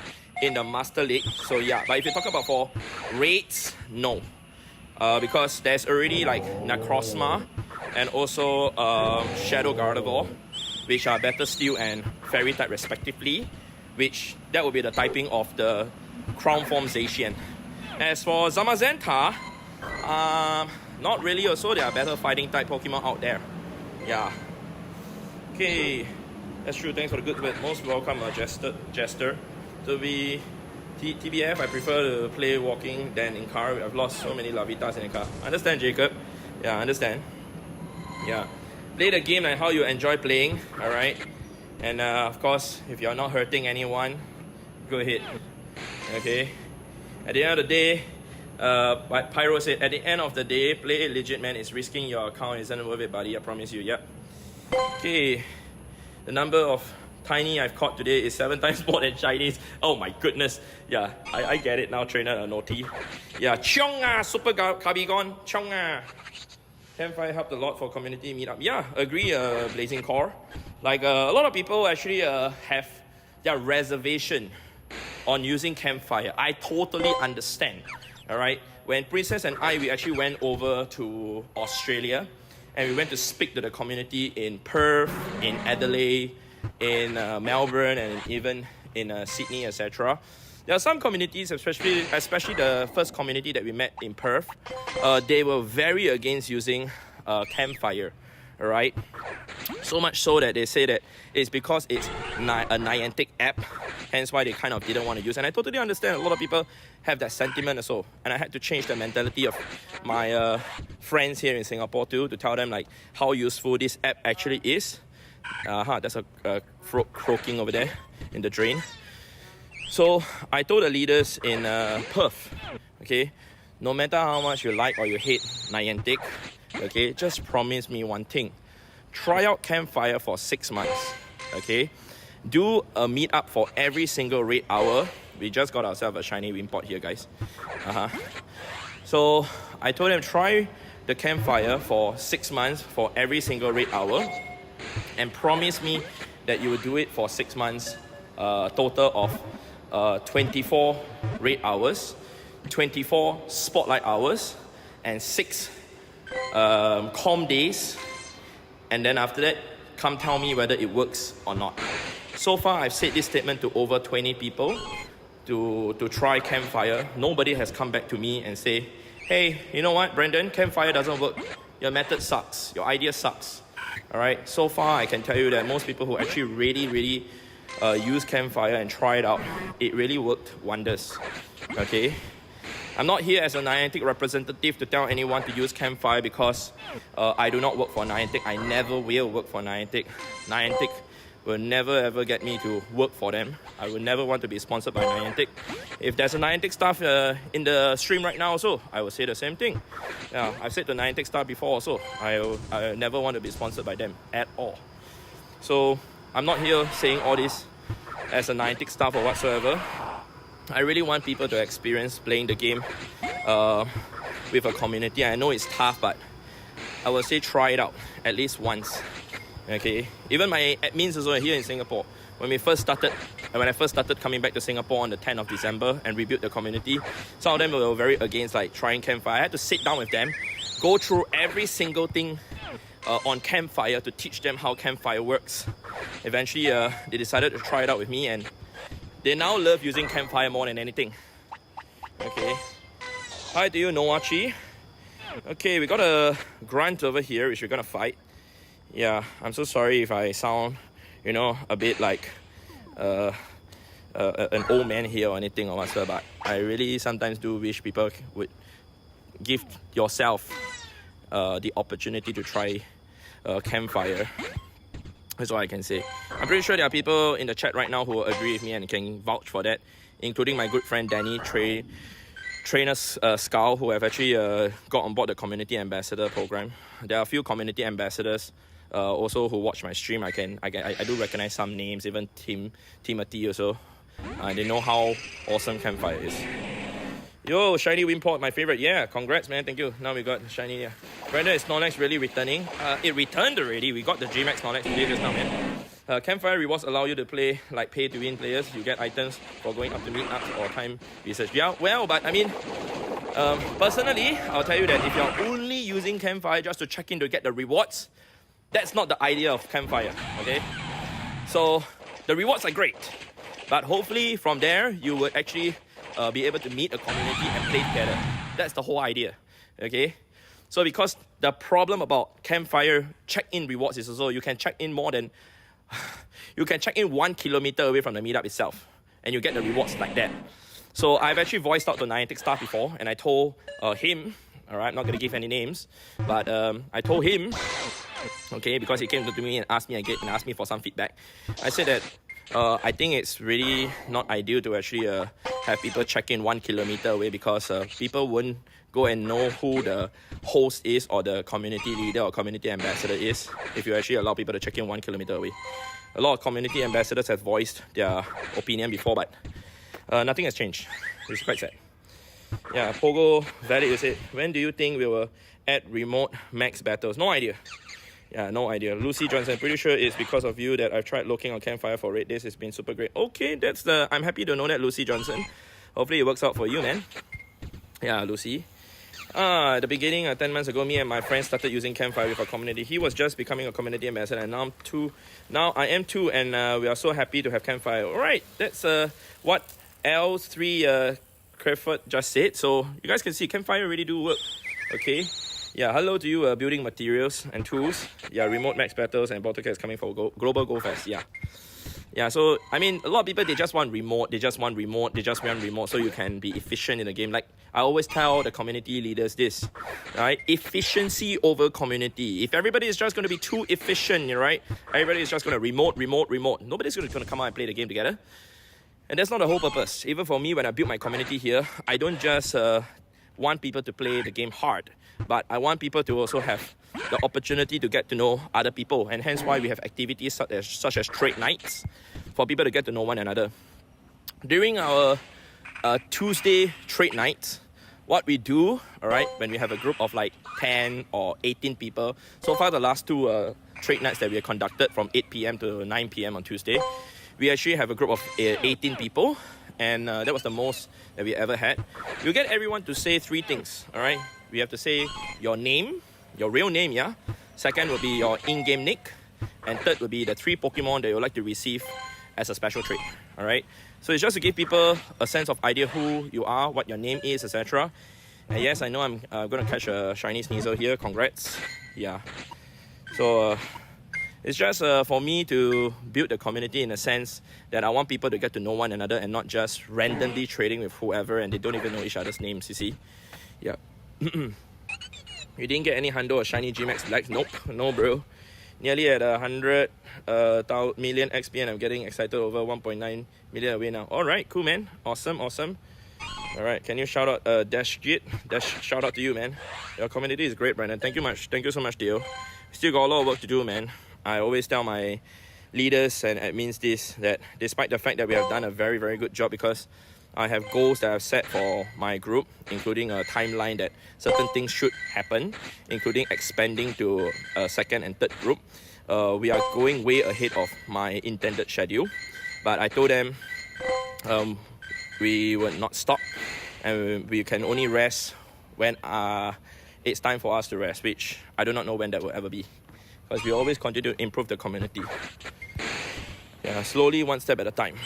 in the Master League. So yeah, but if you talk about for raids, no. Because there's already like Necrozma and also Shadow Gardevoir, which are Battle Steel and Fairy type respectively, which that will be the typing of the Crown Form Zacian. As for Zamazenta, not really also, there are better fighting type Pokemon out there. Yeah. Okay, that's true, thanks for the good word. Most welcome Jester. To be TBF, I prefer to play walking than in car. I've lost so many Lavitas in the car. Understand, Jacob? Yeah, understand. Yeah. Play the game like how you enjoy playing, alright? And of course, if you're not hurting anyone, go ahead. Okay? At the end of the day, like Pyro said, at the end of the day, play it legit, man. It's risking your account. Isn't worth it, buddy. I promise you. Yep. Okay. The number of Tiny I've caught today is 7 times more than Chinese. Oh my goodness. Yeah, I get it now, trainer naughty. Yeah, Chiong ah, Super Carbigon, Chiong ah. Campfire helped a lot for community meetup. Yeah, agree, Blazing Core. Like a lot of people actually have their reservation on using Campfire. I totally understand. Alright, when Princess and I, we actually went over to Australia and we went to speak to the community in Perth, in Adelaide, in Melbourne, and even in Sydney, etc. There are some communities, especially the first community that we met in Perth, they were very against using Campfire, alright? So much so that they say that it's because it's a Niantic app, hence why they kind of didn't want to use. And I totally understand, a lot of people have that sentiment also. And I had to change the mentality of my friends here in Singapore too, to tell them like how useful this app actually is. There's a frog croaking over there in the drain. So I told the leaders in Perth, okay, no matter how much you like or you hate Niantic, okay, just promise me one thing. Try out Campfire for 6 months, okay? Do a meetup for every single raid hour. We just got ourselves a shiny Wimpod here, guys. So I told them try the Campfire for 6 months for every single raid hour and promise me that you will do it for 6 months, total of 24 raid hours, 24 spotlight hours, and 6 comm days. And then after that, come tell me whether it works or not. So far, I've said this statement to over 20 people to try Campfire. Nobody has come back to me and say, hey, you know what, Brandon, Campfire doesn't work. Your method sucks. Your idea sucks. All right. So far, I can tell you that most people who actually really use Campfire and try it out, it really worked wonders. Okay. I'm not here as a Niantic representative to tell anyone to use Campfire because I do not work for Niantic. I never will work for Niantic. Niantic will never ever get me to work for them. I will never want to be sponsored by Niantic. If there's a Niantic staff in the stream right now also, I will say the same thing. Yeah, I've said to Niantic staff before also, I never want to be sponsored by them at all. So I'm not here saying all this as a Niantic staff or whatsoever. I really want people to experience playing the game with a community. I know it's tough, but I will say try it out at least once. Okay, even my admins also here in Singapore. When I first started coming back to Singapore on the 10th of December and rebuild the community, some of them were very against like trying Campfire. I had to sit down with them, go through every single thing on Campfire to teach them how Campfire works. Eventually, they decided to try it out with me, and they now love using Campfire more than anything. Okay. Hi to you, Noachi. Okay, we got a grunt over here which we're gonna fight. Yeah, I'm so sorry if I sound, a bit like an old man here or anything or whatsoever, but I really sometimes do wish people would give yourself the opportunity to try Campfire. That's all I can say. I'm pretty sure there are people in the chat right now who will agree with me and can vouch for that, including my good friend Danny, Trainer Skull, who have actually got on board the Community Ambassador program. There are a few Community Ambassadors also who watch my stream. I do recognize some names, even Timothy also. They know how awesome Campfire is. Yo, shiny Wimpod, my favorite. Yeah, congrats, man. Thank you. Now we got shiny. Yeah. Brandon, is Snorlax really returning? It returned already. We got the GMAX Snorlax today just now, man. Campfire rewards allow you to play like pay-to-win players. You get items for going up to meetups or time research. Yeah, well, but I mean, personally, I'll tell you that if you're only using Campfire just to check in to get the rewards, that's not the idea of Campfire, okay? So, the rewards are great, but hopefully from there, you will actually be able to meet a community and play together. That's the whole idea, okay? So because the problem about Campfire check-in rewards is also you can check in 1 kilometer away from the meetup itself, and you get the rewards like that. So I've actually voiced out to Niantic staff before, and I told him, alright, I'm not going to give any names, but I told him, okay, because he came to me and asked me again and asked me for some feedback. I said that I think it's really not ideal to actually have people check in 1 kilometer away, because people wouldn't go and know who the host is or the community leader or community ambassador is if you actually allow people to check in 1 kilometer away. A lot of community ambassadors have voiced their opinion before, but nothing has changed. It's quite sad. Yeah, Pogo, valid, you said, when do you think we will add remote max battles? No idea. Yeah, no idea. Lucy Johnson, pretty sure it's because of you that I've tried looking on Campfire for raid days. It's been super great. Okay, I'm happy to know that, Lucy Johnson. Hopefully it works out for you, man. Yeah, Lucy. At the beginning, 10 months ago, me and my friend started using Campfire with our community. He was just becoming a community ambassador, and now I am too, and we are so happy to have Campfire. Alright, that's what L3 Crawford just said. So you guys can see Campfire really do work. Okay. Yeah, hello to you, building materials and tools. Yeah, remote max battles and Baltic is coming for Global Go Fest. Yeah. Yeah, so I mean, a lot of people, they just want remote, so you can be efficient in the game. Like I always tell the community leaders this, right? Efficiency over community. If everybody is just going to be too efficient, right? Everybody is just going to remote. Nobody's going to come out and play the game together. And that's not the whole purpose. Even for me, when I build my community here, I don't just want people to play the game hard, but I want people to also have the opportunity to get to know other people, and hence why we have activities such as trade nights for people to get to know one another. During our Tuesday trade nights, what we do, all right, when we have a group of like 10 or 18 people, so far the last two trade nights that we have conducted from 8 p.m. to 9 p.m. on Tuesday, we actually have a group of 18 people, and that was the most that we ever had. You get everyone to say 3 things, all right? We have to say your name, your real name, yeah? Second will be your in-game nick, and third will be the 3 Pokemon that you would like to receive as a special trait, all right? So it's just to give people a sense of idea who you are, what your name is, etc. And yes, I know I'm going to catch a shiny Sneasel here. Congrats. Yeah. So it's just for me to build the community in a sense that I want people to get to know one another and not just randomly trading with whoever and they don't even know each other's names, you see? Yeah. You didn't get any Hundo or Shiny Gmax likes? Nope, no bro. Nearly at 100 million XP and I'm getting excited over 1.9 million away now. Alright, cool man. Awesome. Alright, can you shout out Dash Git? Dash, shout out to you, man. Your community is great, Brandon. Thank you so much, Dio. Still got a lot of work to do, man. I always tell my leaders and admins this, that despite the fact that we have done a very, very good job, because I have goals that I've set for my group, including a timeline that certain things should happen, including expanding to a second and third group. We are going way ahead of my intended schedule, but I told them we will not stop and we can only rest when it's time for us to rest, which I do not know when that will ever be, because we always continue to improve the community. Yeah, slowly, one step at a time.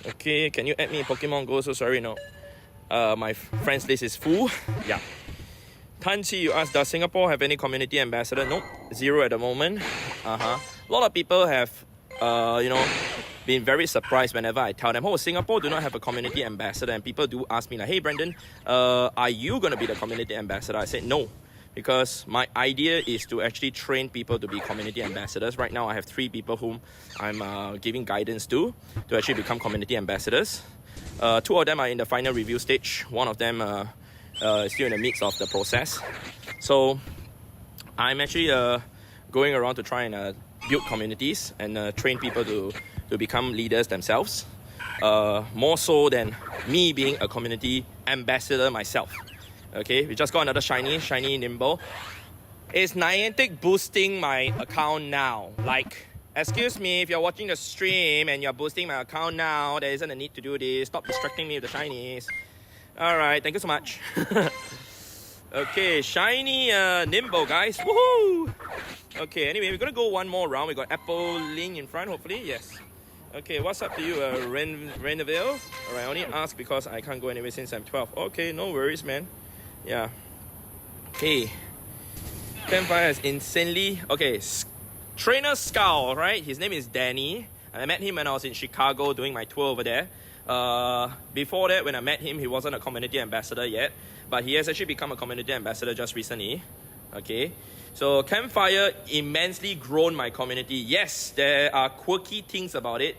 Okay, can you add me in Pokemon Go? So sorry, no. My friends list is full. Yeah. Tanchi, you asked, does Singapore have any community ambassador? Nope, 0 at the moment. A lot of people have, been very surprised whenever I tell them, oh, Singapore do not have a community ambassador. And people do ask me like, hey, Brandon, are you going to be the community ambassador? I said, no. Because my idea is to actually train people to be community ambassadors. Right now, I have 3 people whom I'm giving guidance to actually become community ambassadors. 2 of them are in the final review stage. 1 of them is still in the midst of the process. So I'm actually going around to try and build communities and train people to become leaders themselves. More so than me being a community ambassador myself. Okay, we just got another shiny Nimble. Is Niantic boosting my account now? Like, excuse me, if you're watching the stream and you're boosting my account now, there isn't a need to do this. Stop distracting me with the shinies. Alright, thank you so much. Okay, shiny Nimble, guys. Woohoo! Okay, anyway, we're gonna go one more round. We got Apple Ling in front, hopefully. Yes. Okay, what's up to you, Renville? Alright, I only ask because I can't go anywhere since I'm 12. Okay, no worries, man. Yeah. Okay. Campfire is insanely... Okay, Trainer Skull, right? His name is Danny. I met him when I was in Chicago doing my tour over there. Before that, when I met him, he wasn't a community ambassador yet. But he has actually become a community ambassador just recently. Okay. So Campfire immensely grown my community. Yes, there are quirky things about it,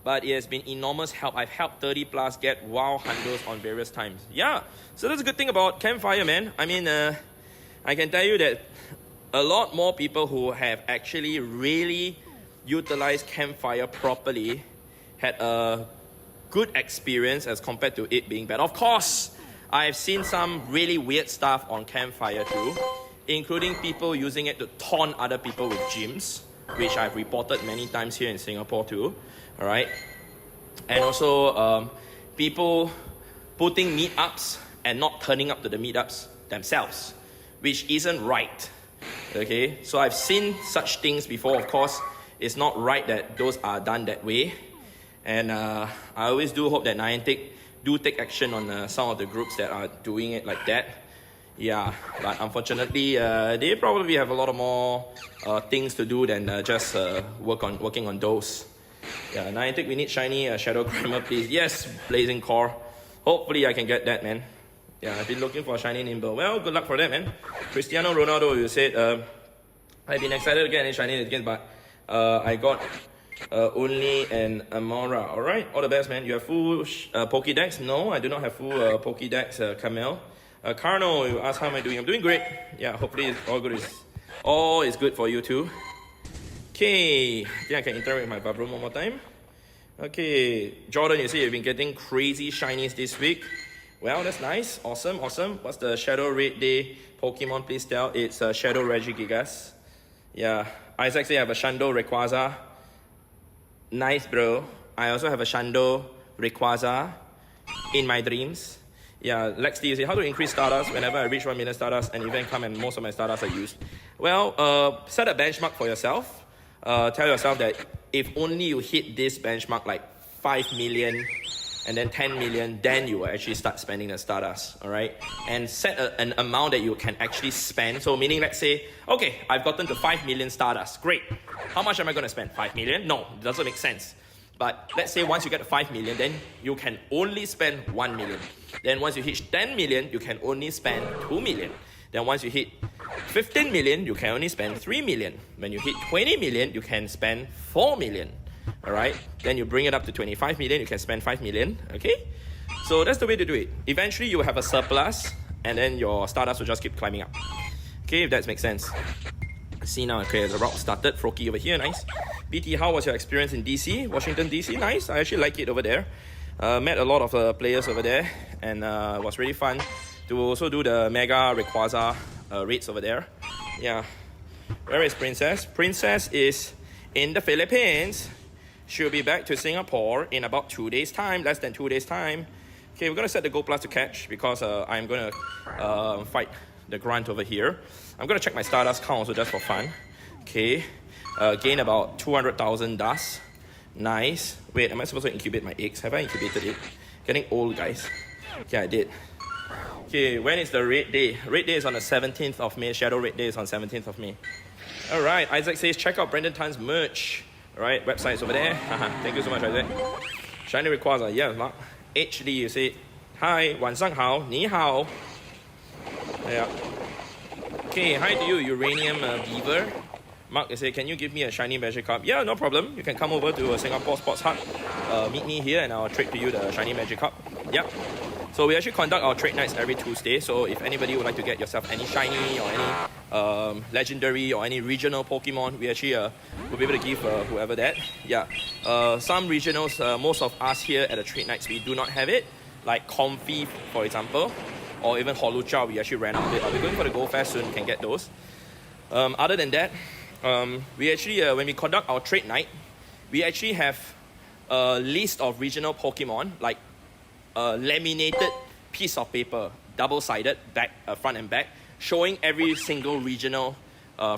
but it has been enormous help. I've helped 30 plus get WoW handles on various times. Yeah, so that's a good thing about Campfire, man. I mean, I can tell you that a lot more people who have actually really utilized Campfire properly had a good experience as compared to it being bad. Of course, I've seen some really weird stuff on Campfire too, including people using it to taunt other people with gyms, which I've reported many times here in Singapore too. Alright, and also people putting meetups and not turning up to the meetups themselves, which isn't right. Okay, so I've seen such things before. Of course, it's not right that those are done that way, and I always do hope that Niantic do take action on some of the groups that are doing it like that. Yeah, but unfortunately, they probably have a lot of more things to do than just working on those. Yeah, Niantic, we need shiny Shadow Grimer, please. Yes, Blazing Core. Hopefully I can get that, man. Yeah, I've been looking for a shiny Nimble. Well, good luck for that, man. Cristiano Ronaldo, you said, I've been excited to get any shiny again, but I got only an Amora. Alright, all the best, man. You have full Pokedex? No, I do not have full Pokedex, Camille. Carno, you asked how am I doing? I'm doing great. Yeah, hopefully it's all good. All is good for you too. Okay, I think I can interact with my Vabroom one more time. Okay, Jordan, you say you've been getting crazy shinies this week. Well, that's nice. Awesome, awesome. What's the Shadow Red Day Pokemon? Please tell. It's Shadow Regigigas. Yeah, Isaac say I have a Shando Rayquaza. Nice, bro. I also have a Shando Rayquaza in my dreams. Yeah, Lex D, you say, how to increase Stardust whenever I reach 1 million Stardust, an event come and most of my Stardust are used? Well, set a benchmark for yourself. Tell yourself that if only you hit this benchmark like 5 million and then 10 million, then you will actually start spending the Stardust, alright? And set an amount that you can actually spend. So meaning, let's say, okay, I've gotten to 5 million Stardust. Great. How much am I going to spend? 5 million? No, it doesn't make sense. But let's say once you get to 5 million, then you can only spend 1 million. Then once you hit 10 million, you can only spend 2 million. Then once you hit 15 million, you can only spend 3 million. When you hit 20 million, you can spend 4 million. Alright? Then you bring it up to 25 million, you can spend 5 million. Okay? So that's the way to do it. Eventually, you will have a surplus, and then your Stardust will just keep climbing up. Okay, if that makes sense. See now, okay, the route started. Froakie over here, nice. BT, how was your experience in DC? Washington DC, nice. I actually like it over there. Met a lot of players over there, and it was really fun to also do the Mega Rayquaza raids over there. Yeah. Where is Princess? Princess is in the Philippines. She'll be back to Singapore in about 2 days' time, less than 2 days' time. Okay, we're going to set the Gold Plus to catch because I'm going to fight the grunt over here. I'm going to check my Stardust count also just for fun. Okay, gain about 200,000 dust. Nice. Wait, am I supposed to incubate my eggs? Have I incubated it? Getting old, guys. Yeah, I did. Okay, when is the raid day? Raid day is on the 17th of May. Shadow raid day is on 17th of May. Alright, Isaac says check out Brendan Tan's merch. Alright, website's over there. Thank you so much, Isaac. Shiny Rayquaza, yeah, Mark. HD, you say, hi, 晚上好, ni hao. Yeah. Okay, hi to you, Uranium Beaver. Mark, you say, can you give me a shiny Magikarp? Yeah, no problem. You can come over to Singapore Sports Hub. Meet me here and I'll trade to you the shiny Magikarp. Yep. So we actually conduct our trade nights every Tuesday. So if anybody would like to get yourself any shiny or any legendary or any regional Pokemon, we actually will be able to give whoever that. Yeah. Some regionals, most of us here at the trade nights, we do not have it. Like Comfy, for example, or even Holucha, we actually ran out of it. We're going for the Gold Fest soon, we can get those. Other than that, we actually, when we conduct our trade night, we actually have a list of regional Pokemon, like a laminated piece of paper, double-sided, back, front and back, showing every single regional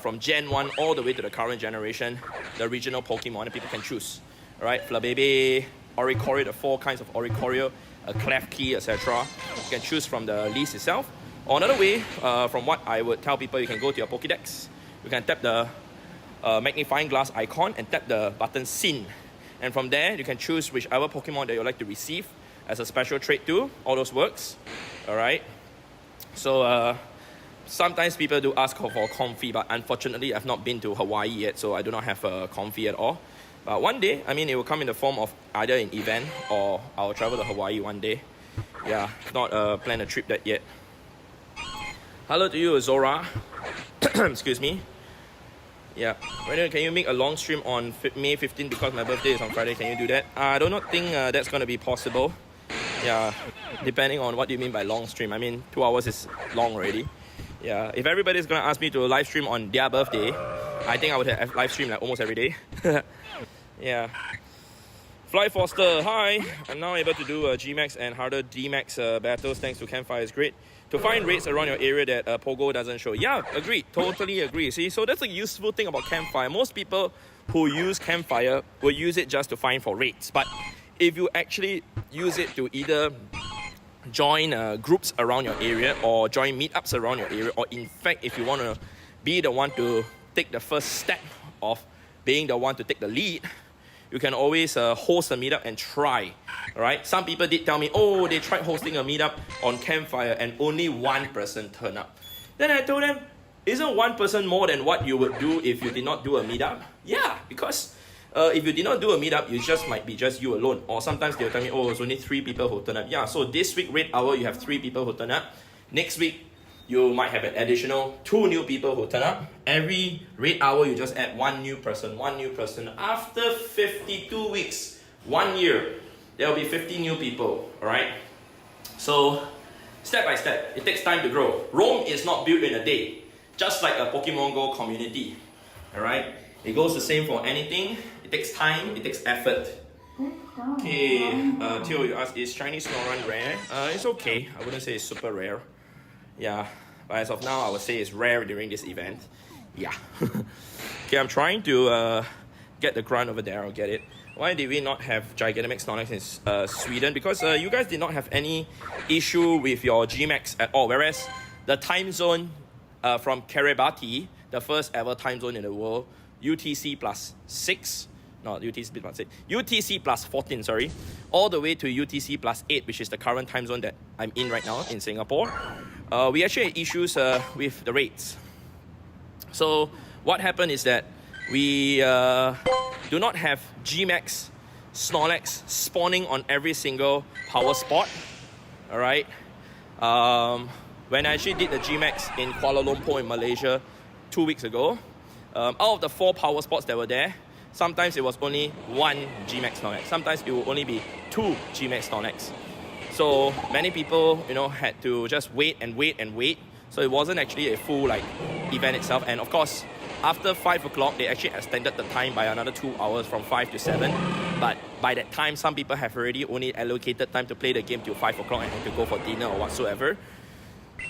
from Gen 1 all the way to the current generation, the regional Pokemon that people can choose. Alright, Flabébé, Oricorio, the 4 kinds of Oricorio, a Klefki, etc. You can choose from the list itself. Or another way, from what I would tell people, you can go to your Pokedex. You can tap the magnifying glass icon and tap the button Sin. And from there, you can choose whichever Pokemon that you'd like to receive as a special trade to. All those works. Alright. So, sometimes people do ask for Comfy, but unfortunately, I've not been to Hawaii yet, so I do not have a Comfy at all. But one day, I mean, it will come in the form of either an event or I'll travel to Hawaii one day. Yeah, not plan a trip that yet. Hello to you, Zora. Excuse me. Yeah. Can you make a long stream on May 15 because my birthday is on Friday? Can you do that? I do not think that's going to be possible. Yeah, depending on what you mean by long stream. I mean, 2 hours is long already. Yeah, if everybody's going to ask me to live stream on their birthday, I think I would have live stream like almost every day. Yeah. Fly Foster, hi. I'm now able to do Gmax and harder DMAX battles thanks to Campfire. It's great to find raids around your area that Pogo doesn't show. Yeah, agree. Totally agree. See, so that's a useful thing about Campfire. Most people who use Campfire will use it just to find for raids. But if you actually use it to either join groups around your area or join meetups around your area, or in fact, if you want to be the one to take the first step of being the one to take the lead, you can always host a meetup and try. All right. Some people did tell me, oh, they tried hosting a meetup on Campfire and only one person turned up. Then I told them, isn't one person more than what you would do if you did not do a meetup? Yeah, because if you did not do a meetup, you just might be just you alone. Or sometimes they'll tell me, oh, it's only 3 people who turn up. Yeah, so this week, Red Hour, you have 3 people who turn up. Next week, you might have an additional 2 new people who turn up. Every Red Hour, you just add 1 new person, 1 new person. After 52 weeks, 1 year, there will be 50 new people, alright? So, step by step, it takes time to grow. Rome is not built in a day, just like a Pokemon Go community, alright? It goes the same for anything. It takes time, it takes effort. Okay, Theo, you asked, is Chinese Snorunt rare? It's okay. I wouldn't say it's super rare. Yeah, but as of now, I would say it's rare during this event. Yeah. Okay, I'm trying to get the grunt over there. I'll get it. Why did we not have Gigantamax Snorlax in Sweden? Because you guys did not have any issue with your Gmax at all. Whereas the time zone from Kiribati, the first ever time zone in the world, UTC plus 6, not UTC plus 6, UTC plus 14, sorry, all the way to UTC plus 8, which is the current time zone that I'm in right now in Singapore. We actually had issues with the rates. So what happened is that we do not have Gmax Snorlax spawning on every single power spot. Alright. When I actually did the Gmax in Kuala Lumpur in Malaysia 2 weeks ago, out of the 4 power spots that were there, sometimes it was only 1 Gmax Snorlax. Sometimes it will only be 2 Gmax Snorlax. So many people, you know, had to just wait and wait and wait. So it wasn't actually a full like event itself. And of course, after 5 o'clock, they actually extended the time by another 2 hours from 5 to 7. But by that time, some people have already only allocated time to play the game till 5 o'clock and to go for dinner or whatsoever.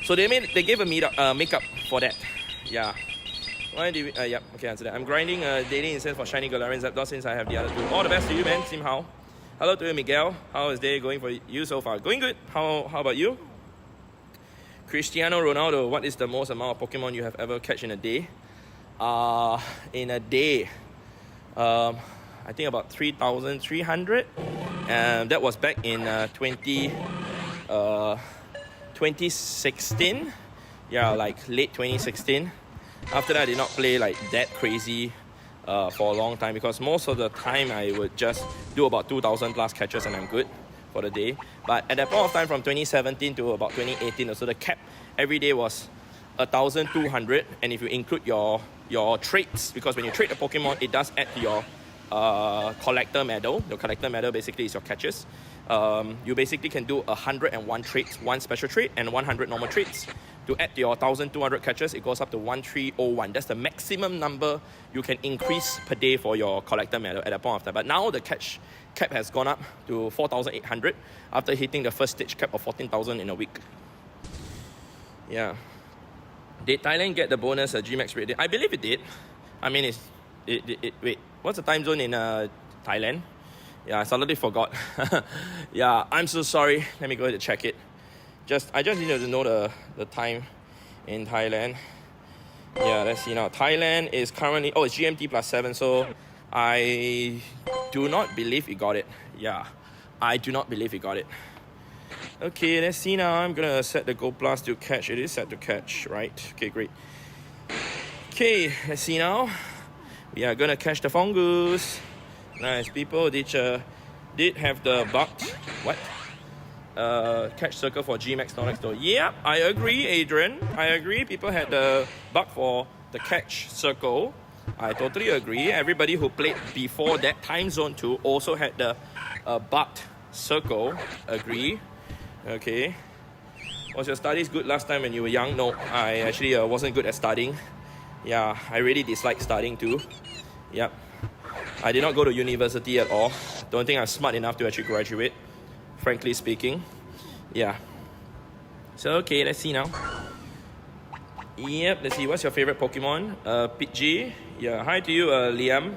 So they gave a makeup for that. Yeah. Why did we, yep, okay, answer that. I'm grinding daily incense for shiny Galarian Zapdos since I have the other 2. All the best to you, man. Sim Hao. Hello to you, Miguel. How is day going for you so far? Going good. How about you? Cristiano Ronaldo, what is the most amount of Pokemon you have ever catch in a day? In a day, I think about 3,300. That was back in 2016. Yeah, like late 2016. After that, I did not play like that crazy for a long time, because most of the time I would just do about 2,000 plus catches and I'm good for the day. But at that point of time, from 2017 to about 2018, so the cap every day was 1,200. And if you include your traits, because when you trade a Pokemon, it does add to your collector medal. Your collector medal basically is your catches. You basically can do 101 traits, 1 special trait and 100 normal traits. To add to your 1,200 catches, it goes up to 1,301. That's the maximum number you can increase per day for your collector medal at that point of time. But now the catch cap has gone up to 4,800 after hitting the first stage cap of 14,000 in a week. Yeah. Did Thailand get the bonus Gmax rate? I believe it did. I mean, wait, what's the time zone in Thailand? Yeah, I suddenly forgot. Yeah, I'm so sorry. Let me go ahead and check it. I just need to know the time in Thailand. Yeah, let's see now. Thailand is currently, it's GMT plus 7, so I do not believe it got it. Yeah, I do not believe it got it. Okay, let's see now. I'm gonna set the Go Plus to catch. It is set to catch, right? Okay, great. Okay, let's see now. We are gonna catch the fungus. Nice, people did have the bugged catch circle for Gmax Snorlax though. Yeah, I agree, Adrian. I agree. People had the bug for the catch circle. I totally agree. Everybody who played before that time zone too also had the bugged circle. Agree. Okay. Was your studies good last time when you were young? No, I actually wasn't good at studying. Yeah, I really dislike studying too. Yep. I did not go to university at all. Don't think I'm smart enough to actually graduate, frankly speaking. Yeah. So, okay, let's see now. Yep, let's see. What's your favorite Pokemon? Pidgey. Yeah, hi to you, Liam.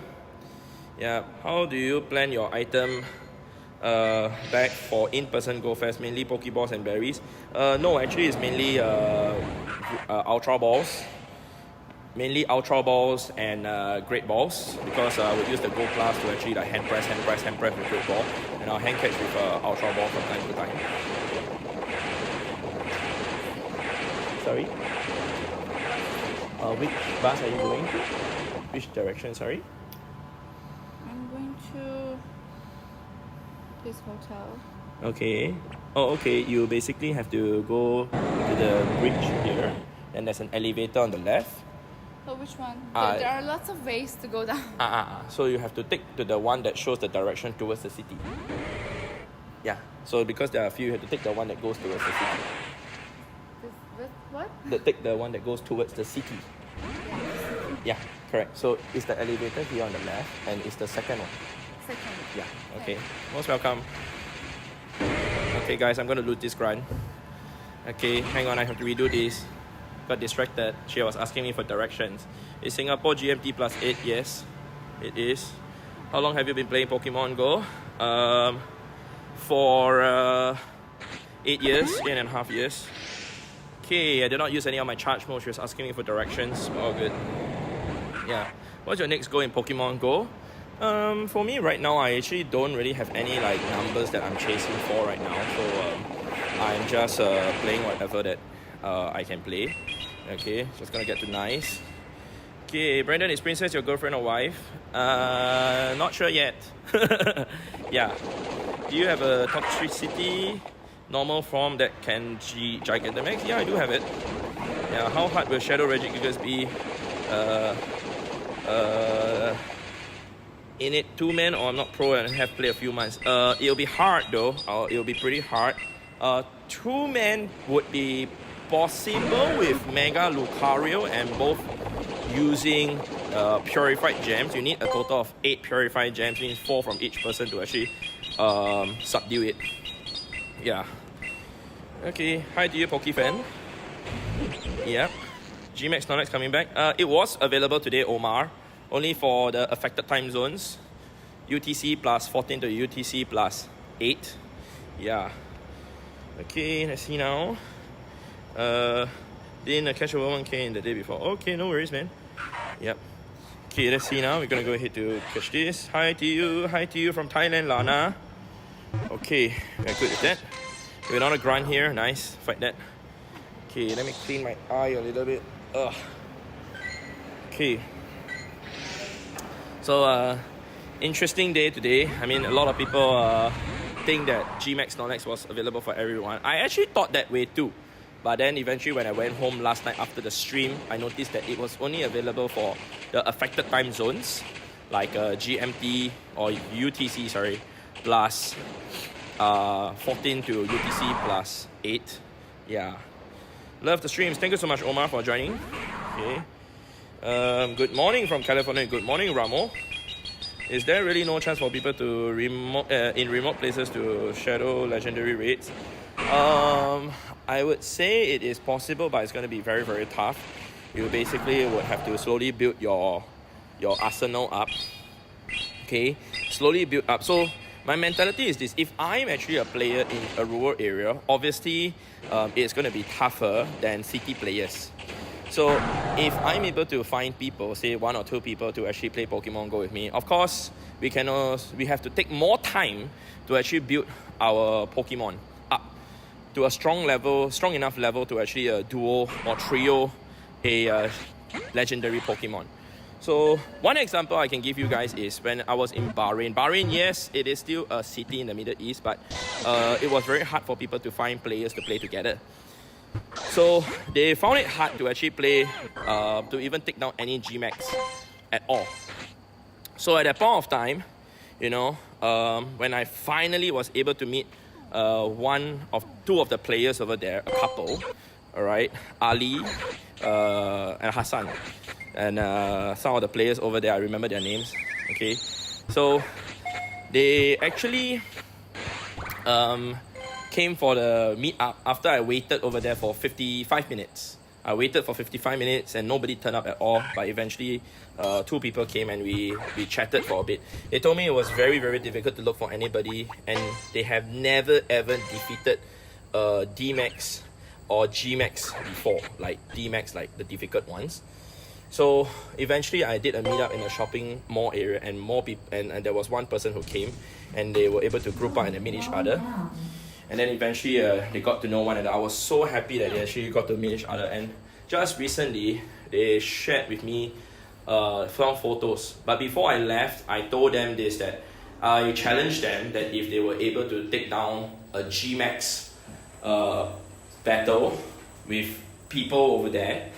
Yeah, how do you plan your item back for in-person Go Fest, mainly Pokeballs and berries. No, actually it's mainly Ultra Balls. Mainly Ultra Balls and Great Balls, because I would use the Go Class to actually like hand press with Great Ball, and I'll hand catch with Ultra Ball from time to time. Sorry? Which bus are you going to? Which direction, sorry? I'm going to this hotel. Okay. Oh, okay. You basically have to go to the bridge here, and there's an elevator on the left. Oh, which one? There are lots of ways to go down. So you have to take to the one that shows the direction towards the city. Yeah. So because there are a few, you have to take the one that goes towards the city. What? Take the one that goes towards the city. Yeah, correct. So it's the elevator here on the left, and it's the second one. Second. Yeah. Okay. Most welcome. Okay, guys, I'm gonna loot this grunt. Okay, hang on. I have to redo this. Got distracted. She was asking me for directions. Is Singapore GMT plus 8? Yes, it is. How long have you been playing Pokemon Go? For 8 years, 8.5 years. Okay, I did not use any of my charge mode. She was asking me for directions. All good. Yeah. What's your next goal in Pokemon Go? For me right now, I actually don't really have any like numbers that I'm chasing for right now. So I'm just playing whatever that I can play. Okay, just gonna get to nice. Okay, Brandon, is Princess your girlfriend or wife? Not sure yet. Yeah. Do you have a top 3 city normal form that can Gigantamax? Yeah, I do have it. Yeah, how hard will Shadow Regigigas be? In it 2-man, or I'm not pro and have played a few months. It'll be hard though. It'll be pretty hard. 2-man would be possible with Mega Lucario and both using purified gems. You need a total of 8 purified gems, means 4 from each person to actually subdue it. Yeah. Okay, hi to you, Pokefan. Yep. Gmax Snorlax coming back. It was available today, Omar. Only for the affected time zones. UTC plus 14 to UTC plus 8. Yeah. Okay, let's see now. Didn't catch over 1k in the day before. Okay, no worries, man. Yep. Okay, let's see now. We're gonna go ahead to catch this. Hi to you. Hi to you from Thailand, Lana. Okay, we're good with that. We're on a grunt here. Nice. Fight that. Okay, let me clean my eye a little bit. Ugh. Okay. So, interesting day today. I mean, a lot of people think that Gmax Snorlax was available for everyone. I actually thought that way too. But then eventually when I went home last night after the stream, I noticed that it was only available for the affected time zones, like GMT or UTC, sorry, plus 14 to UTC plus 8. Yeah. Love the streams. Thank you so much, Omar, for joining. Okay. Good morning from California. Good morning, Ramo. Is there really no chance for people to in remote places to shadow legendary raids? I would say it is possible, but it's going to be very, very tough. You basically would have to slowly build your arsenal up. Okay, slowly build up. So my mentality is this: if I'm actually a player in a rural area, obviously it's going to be tougher than city players. So if I'm able to find people, say 1 or 2 people to actually play Pokemon Go with me, of course we have to take more time to actually build our Pokemon up to a strong enough level to actually duo or trio a legendary Pokemon. So one example I can give you guys is when I was in Bahrain. Bahrain, yes, it is still a city in the Middle East, but it was very hard for people to find players to play together. So they found it hard to actually play, to even take down any Gmax at all. So at that point of time, you know, when I finally was able to meet 2 of the players over there, a couple, all right, Ali and Hassan, and some of the players over there, I remember their names. Okay, so they actually came for the meetup after I waited over there for 55 minutes. I waited for 55 minutes and nobody turned up at all. But eventually, 2 people came and we chatted for a bit. They told me it was very, very difficult to look for anybody, and they have never ever defeated D-Max or G-Max before, like D-Max, like the difficult ones. So eventually I did a meetup in a shopping mall area, and more people, and there was one person who came, and they were able to group up and meet each other. And then eventually they got to know one another. I was so happy that they actually got to meet each other. And just recently, they shared with me some photos. But before I left, I told them this, that I challenged them that if they were able to take down a G-Max battle with people over there,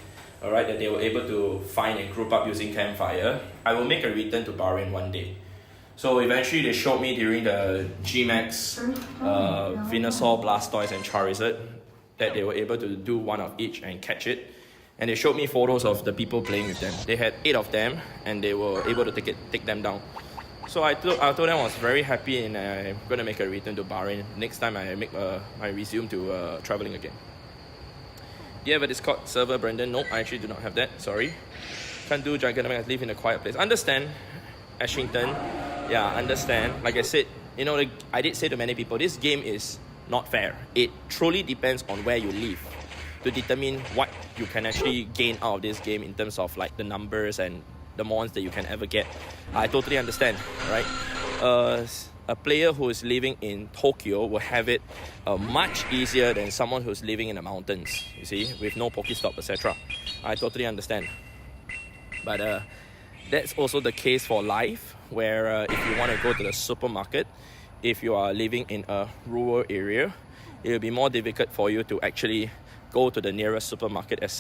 alright, that they were able to find and group up using Campfire, I will make a return to Bahrain one day. So eventually they showed me during the G-Max, Venusaur, Blastoise and Charizard that they were able to do one of each and catch it. And they showed me photos of the people playing with them. They had 8 of them and they were able to take them down. So I told them I was very happy, and I'm going to make a return to Bahrain next time I resume to traveling again. Do you have a Discord server, Brandon? No, I actually do not have that. Sorry. Can't do Gigantamax. I live in a quiet place. Understand, Ashington. Yeah, understand. Like I said, I did say to many people, this game is not fair. It truly depends on where you live to determine what you can actually gain out of this game in terms of like the numbers and the mons that you can ever get. I totally understand, right? A player who is living in Tokyo will have it much easier than someone who's living in the mountains, you see, with no Pokestop, etc. I totally understand. But that's also the case for life, where if you want to go to the supermarket, if you are living in a rural area, it will be more difficult for you to actually go to the nearest supermarket as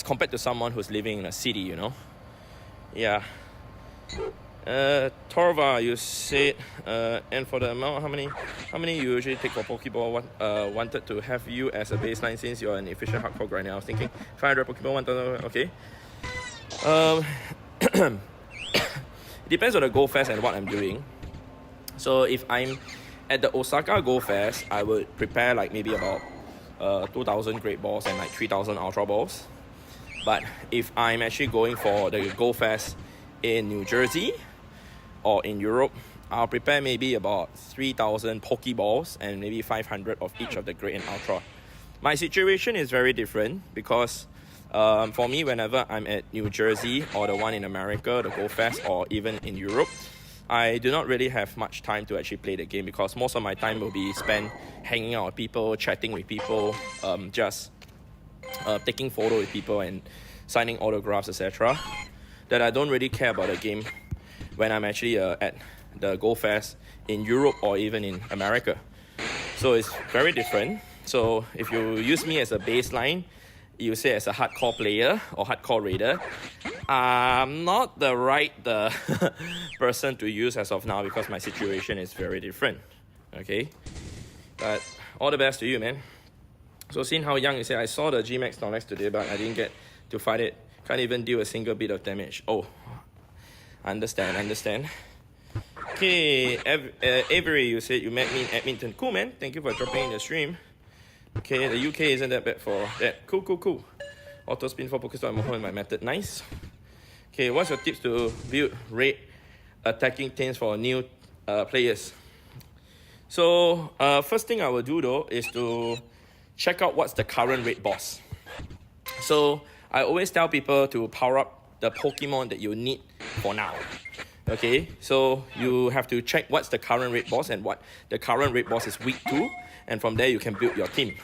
compared to someone who's living in a city, Yeah. Torva, you said, and for the amount, how many you usually take for Pokeball? Wanted to have you as a baseline since you're an efficient hardcore grinder. I was thinking 500 Pokeball, 1000, okay. It depends on the Go Fest and what I'm doing. So if I'm at the Osaka Go Fest, I would prepare like maybe about 2,000 Great Balls and like 3,000 Ultra Balls. But if I'm actually going for the Go Fest in New Jersey or in Europe, I'll prepare maybe about 3,000 Pokeballs and maybe 500 of each of the Great and Ultra. My situation is very different because for me, whenever I'm at New Jersey or the one in America, the Go Fest, or even in Europe, I do not really have much time to actually play the game because most of my time will be spent hanging out with people, chatting with people, just taking photos with people and signing autographs, etc. That I don't really care about the game when I'm actually at the Go Fest in Europe or even in America. So it's very different. So if you use me as a baseline, you say as a hardcore player or hardcore raider, I'm not the right person to use as of now because my situation is very different. Okay, but all the best to you, man. So seeing how young you say, I saw the G-Max Snorlax today, but I didn't get to fight it. Can't even deal a single bit of damage. Oh, understand. Okay, Avery, you said you met me in Edmonton. Cool, man. Thank you for dropping in the stream. Okay, the UK isn't that bad for that. Cool. Auto spin for Pokestop, I'm holding my method. Nice. Okay, what's your tips to build raid attacking things for new players? So, first thing I will do though is to check out what's the current raid boss. So, I always tell people to power up the Pokemon that you need for now. Okay, so you have to check what's the current raid boss and what the current raid boss is weak to, and from there you can build your team.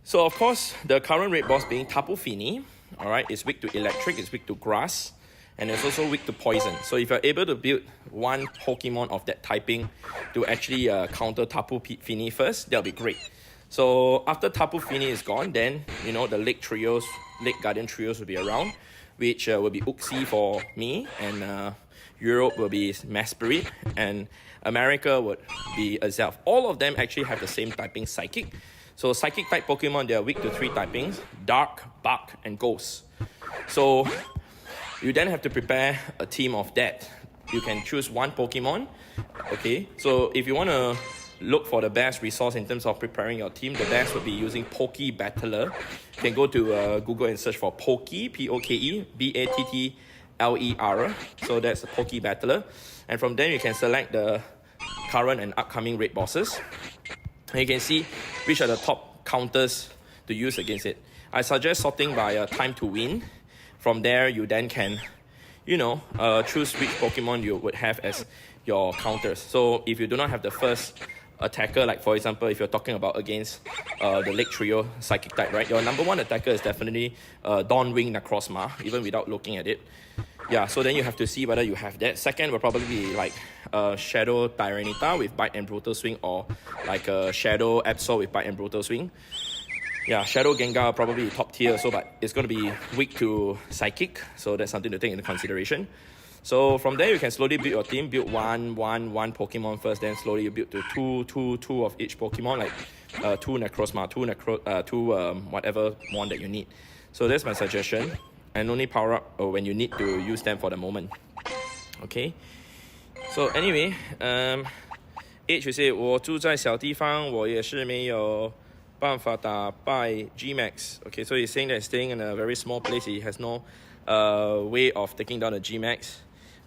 So of course, the current raid boss being Tapu Fini, alright, is weak to electric, it's weak to grass, and it's also weak to poison. So if you're able to build one Pokemon of that typing to actually counter Tapu Fini first, that'll be great. So after Tapu Fini is gone, then the Lake Guardian trios will be around, which will be Uxie for me, and Europe will be Maspirit, and America would be Azelf. All of them actually have the same typing, Psychic. So Psychic type Pokemon, they are weak to 3 typings, Dark, Bug, and Ghost. So you then have to prepare a team of that. You can choose one Pokemon. Okay, so if you want to look for the best resource in terms of preparing your team, the best would be using Poke Battler. You can go to Google and search for Poke, P-O-K-E, B-A-T-T-L-E-R. So that's the Poke Battler. And from there, you can select the current and upcoming raid bosses. And you can see which are the top counters to use against it. I suggest sorting by time to win. From there, you then can, choose which Pokemon you would have as your counters. So if you do not have the first attacker, like for example, if you're talking about against the Lake Trio Psychic type, right? Your number one attacker is definitely Dawnwing Necrozma, even without looking at it. Yeah, so then you have to see whether you have that. Second will probably be like Shadow Tyranitar with Bite and Brutal Swing, or like a Shadow Absol with Bite and Brutal Swing. Yeah, Shadow Gengar probably top tier, so but it's going to be weak to Psychic, so that's something to take into consideration. So from there, you can slowly build your team. Build one Pokemon first, then slowly you build to two of each Pokemon, like two Necrozma, two whatever one that you need. So that's my suggestion, and only power up when you need to use them for the moment. Okay. So anyway, H 是我住在小地方，我也是没有办法打败 G-Max. Okay, so he's saying that staying in a very small place, he has no way of taking down the G-Max.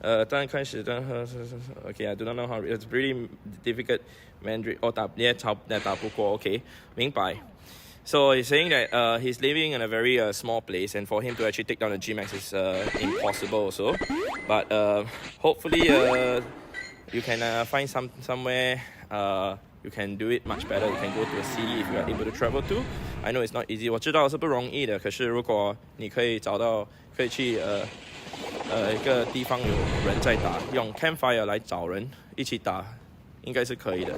Okay, I do not know how. It's really difficult. Mandarin. Okay, 明白. So he's saying that he's living in a very small place, and for him to actually take down the G-Max is impossible also. But hopefully you can find somewhere you can do it much better. You can go to a city if you are able to travel to. I know it's not easy. 我知道是不容易的，可是如果你可以去一个地方有人在打，用 Campfire 来找人一起打，应该是可以的，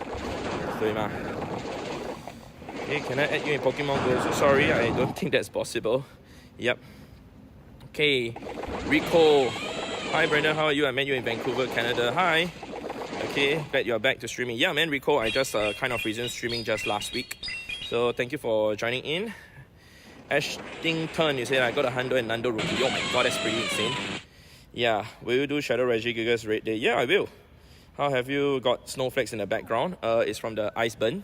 对吗？Okay, can I add you in Pokemon Go? So sorry, I don't think that's possible. Yep. Okay, Rico. Hi, Brandon. How are you? I met you in Vancouver, Canada. Hi. Okay, glad you're back to streaming. Yeah, man, Rico, I just kind of resumed streaming just last week. So thank you for joining in. Ashtington, you said I got a Hundo and Nando rookie. Oh my god, that's pretty insane. Yeah, will you do Shadow Regigigas Raid Day? Yeah, I will. How have you got snowflakes in the background? It's from the Iceburn.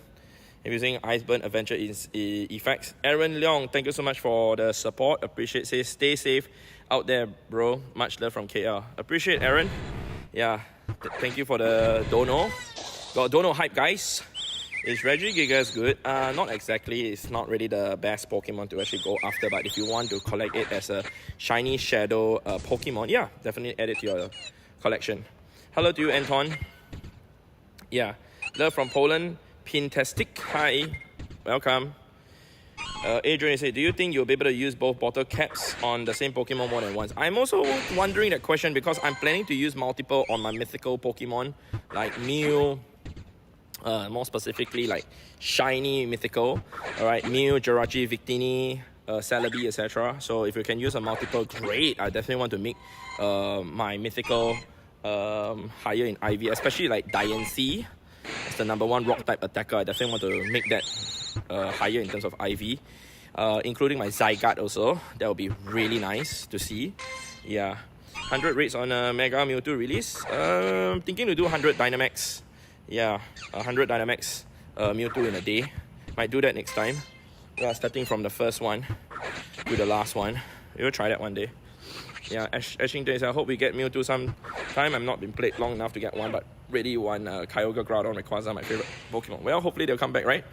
I'm using Iceburn Adventure effects. Aaron Leong, thank you so much for the support. Appreciate. Say stay safe out there, bro. Much love from KL. Appreciate, Aaron. Yeah, thank you for the dono. Got dono hype, guys. Is Regigigas good? Not exactly. It's not really the best Pokemon to actually go after. But if you want to collect it as a shiny shadow Pokemon, yeah, definitely add it to your collection. Hello to you, Anton. Yeah, love from Poland. Pintastic, hi, welcome. Adrian said, do you think you'll be able to use both bottle caps on the same Pokemon more than once? I'm also wondering that question because I'm planning to use multiple on my mythical Pokemon, like Mew, more specifically like shiny mythical, alright, Mew, Jirachi, Victini, Celebi, etc. So if you can use a multiple, great. I definitely want to make my mythical higher in IV, especially like Diancie. It's the number one rock type attacker. I definitely want to make that higher in terms of IV, including my Zygarde also. That would be really nice to see. Yeah, 100 rates on a Mega Mewtwo release. Thinking to do 100 Dynamax. Yeah, 100 Dynamax Mewtwo in a day. Might do that next time. Yeah, starting from the first one to the last one. We will try that one day. Yeah, Ashington, I hope we get Mewtwo sometime. I've not been played long enough to get one, but really one Kyogre, Groudon, Rayquaza, my favorite Pokemon. Well, hopefully they'll come back, right?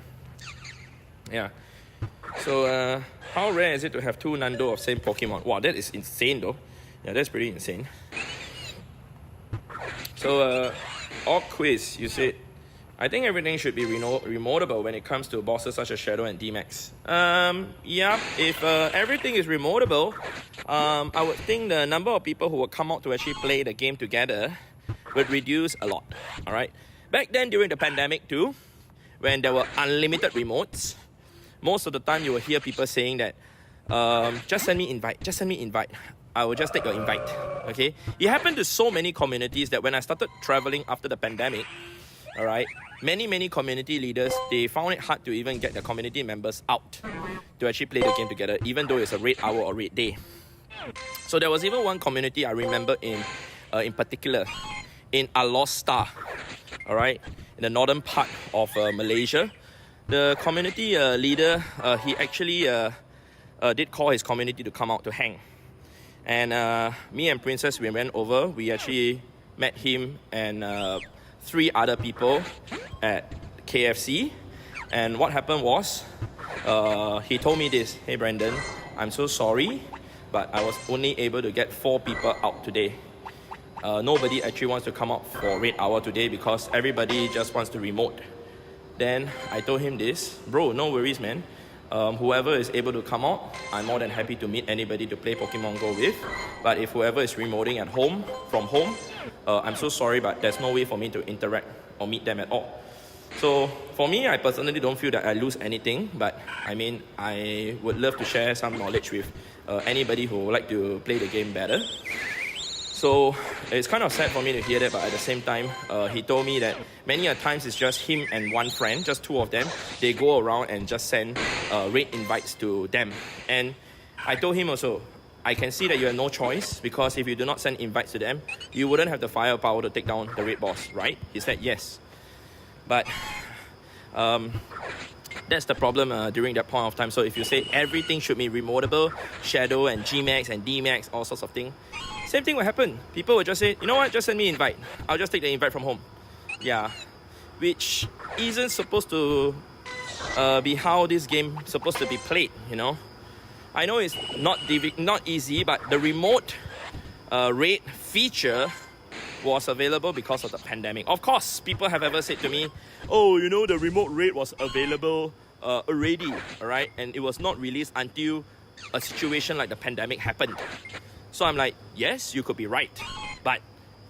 Yeah. So, how rare is it to have two Nando of same Pokemon? Wow, that is insane though. Yeah, that's pretty insane. So, Orc Quiz, you said, I think everything should be remotable when it comes to bosses such as Shadow and D-Max. Yeah, if everything is remotable, I would think the number of people who would come out to actually play the game together would reduce a lot, alright? Back then, during the pandemic too, when there were unlimited remotes, most of the time you will hear people saying that, just send me invite. I will just take your invite, okay? It happened to so many communities that when I started traveling after the pandemic, alright, many community leaders, they found it hard to even get the community members out to actually play the game together, even though it's a raid hour or raid day. So there was even one community I remember in particular, in Alosta, alright? the northern part of Malaysia. The community leader, he actually did call his community to come out to hang. And me and Princess, we went over. We actually met him and 3 other people at KFC. And what happened was, he told me this: "Hey Brandon, I'm so sorry, but I was only able to get 4 people out today. Nobody actually wants to come out for raid hour today because everybody just wants to remote." Then I told him this: "Bro, no worries, man. Whoever is able to come out, I'm more than happy to meet anybody to play Pokemon Go with. But if whoever is remoting at home, from home, I'm so sorry, but there's no way for me to interact or meet them at all." So for me, I personally don't feel that I lose anything, but I mean, I would love to share some knowledge with anybody who would like to play the game better. So it's kind of sad for me to hear that, but at the same time, he told me that many a times it's just him and one friend, just 2 of them. They go around and just send raid invites to them. And I told him also, I can see that you have no choice, because if you do not send invites to them, you wouldn't have the firepower to take down the raid boss, right? He said yes. But that's the problem during that point of time. So if you say everything should be remotable, Shadow and Gmax and Dmax, all sorts of things, same thing will happen. People will just say, "You know what, just send me an invite. I'll just take the invite from home." Yeah, which isn't supposed to be how this game is supposed to be played, you know. I know it's not easy, but the remote raid feature was available because of the pandemic. Of course, people have ever said to me, "Oh, you know, the remote raid was available already, alright? And it was not released until a situation like the pandemic happened." So I'm like, yes, you could be right. But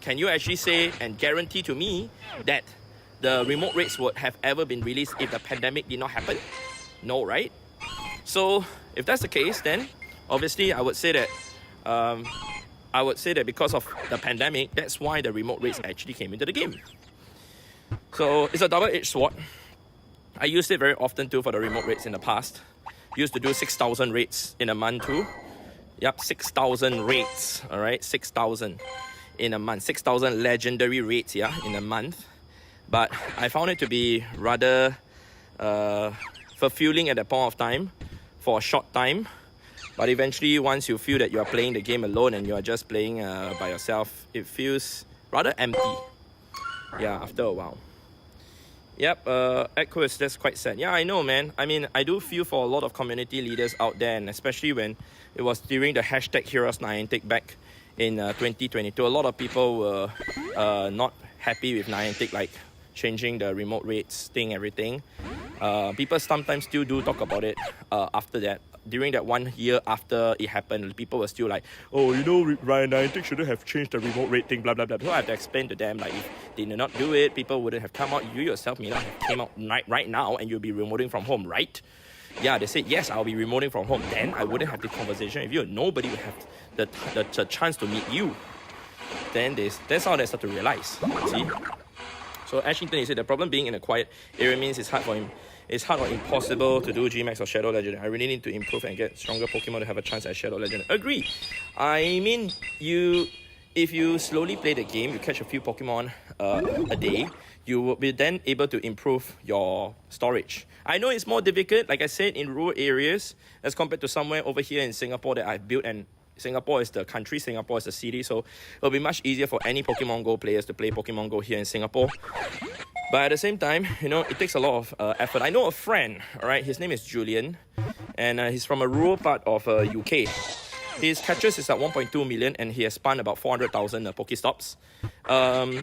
can you actually say and guarantee to me that the remote raids would have ever been released if the pandemic did not happen? No, right? So if that's the case, then obviously I would say that because of the pandemic, that's why the remote raids actually came into the game. So it's a double-edged sword. I used it very often too for the remote raids in the past. Used to do 6,000 raids in a month too. Yep, 6,000 raids, alright? 6,000 in a month. 6,000 legendary raids, yeah, in a month. But I found it to be rather fulfilling at that point of time for a short time. But eventually, once you feel that you are playing the game alone and you are just playing by yourself, it feels rather empty. Yeah, after a while. Yep, Aquas, that's quite sad. Yeah, I know, man. I mean, I do feel for a lot of community leaders out there, and especially when it was during the hashtag Heroes Niantic back in 2022. A lot of people were not happy with Niantic, like changing the remote rates thing, everything. People sometimes still do talk about it after that. During that 1 year after it happened, people were still like, "Oh, you know, Niantic shouldn't have changed the remote rate thing, blah, blah, blah." So I have to explain to them, like, if they did not do it, people wouldn't have come out. You yourself may not have came out right now and you'll be remoting from home, right? Yeah, they said, yes, I'll be remoting from home. Then I wouldn't have the conversation with you. Nobody would have the chance to meet you. Then that's how they start to realize, see? So Ashington, he said, the problem being in a quiet area means it's hard or impossible to do Gmax or Shadow Legend. I really need to improve and get stronger Pokemon to have a chance at Shadow Legend. Agree. I mean, if you slowly play the game, you catch a few Pokemon a day, you will be then able to improve your storage. I know it's more difficult, like I said, in rural areas as compared to somewhere over here in Singapore that I've built, and Singapore is the country, Singapore is the city, so it'll be much easier for any Pokemon Go players to play Pokemon Go here in Singapore. But at the same time, you know, it takes a lot of effort. I know a friend, all right, his name is Julian, and he's from a rural part of UK. His catches is at 1.2 million, and he has spun about 400,000 Pokestops.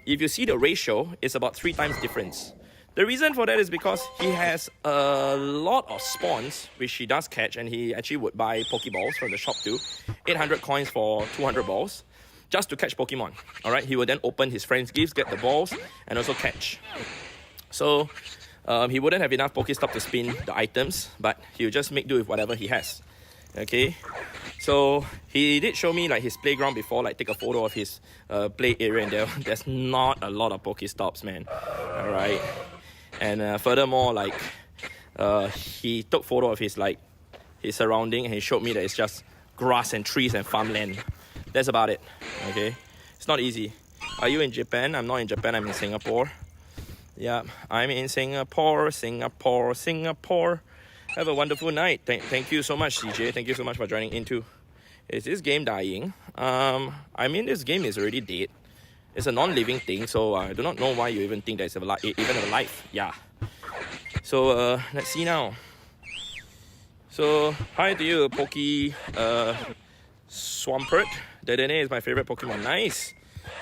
If you see the ratio, it's about 3 times difference. The reason for that is because he has a lot of spawns, which he does catch, and he actually would buy Pokeballs from the shop too. 800 coins for 200 balls, just to catch Pokemon. All right, he will then open his friend's gifts, get the balls, and also catch. So he wouldn't have enough Pokestop to spin the items, but he'll just make do with whatever he has. Okay, so he did show me like his playground before, like take a photo of his play area, and there's not a lot of Pokestops, man. All right, and furthermore, like he took photo of his surrounding, and he showed me that it's just grass and trees and farmland. That's about it. Okay, it's not easy. Are you in Japan? I'm not in Japan. I'm in Singapore. Yeah, I'm in Singapore. Have a wonderful night. Thank you so much, CJ. Thank you so much for joining in too. Is this game dying? I mean, this game is already dead. It's a non-living thing, so I do not know why you even think that it's even alive. Yeah. So let's see now. So hi to you, Swampert. Dedenne is my favorite Pokemon. Nice.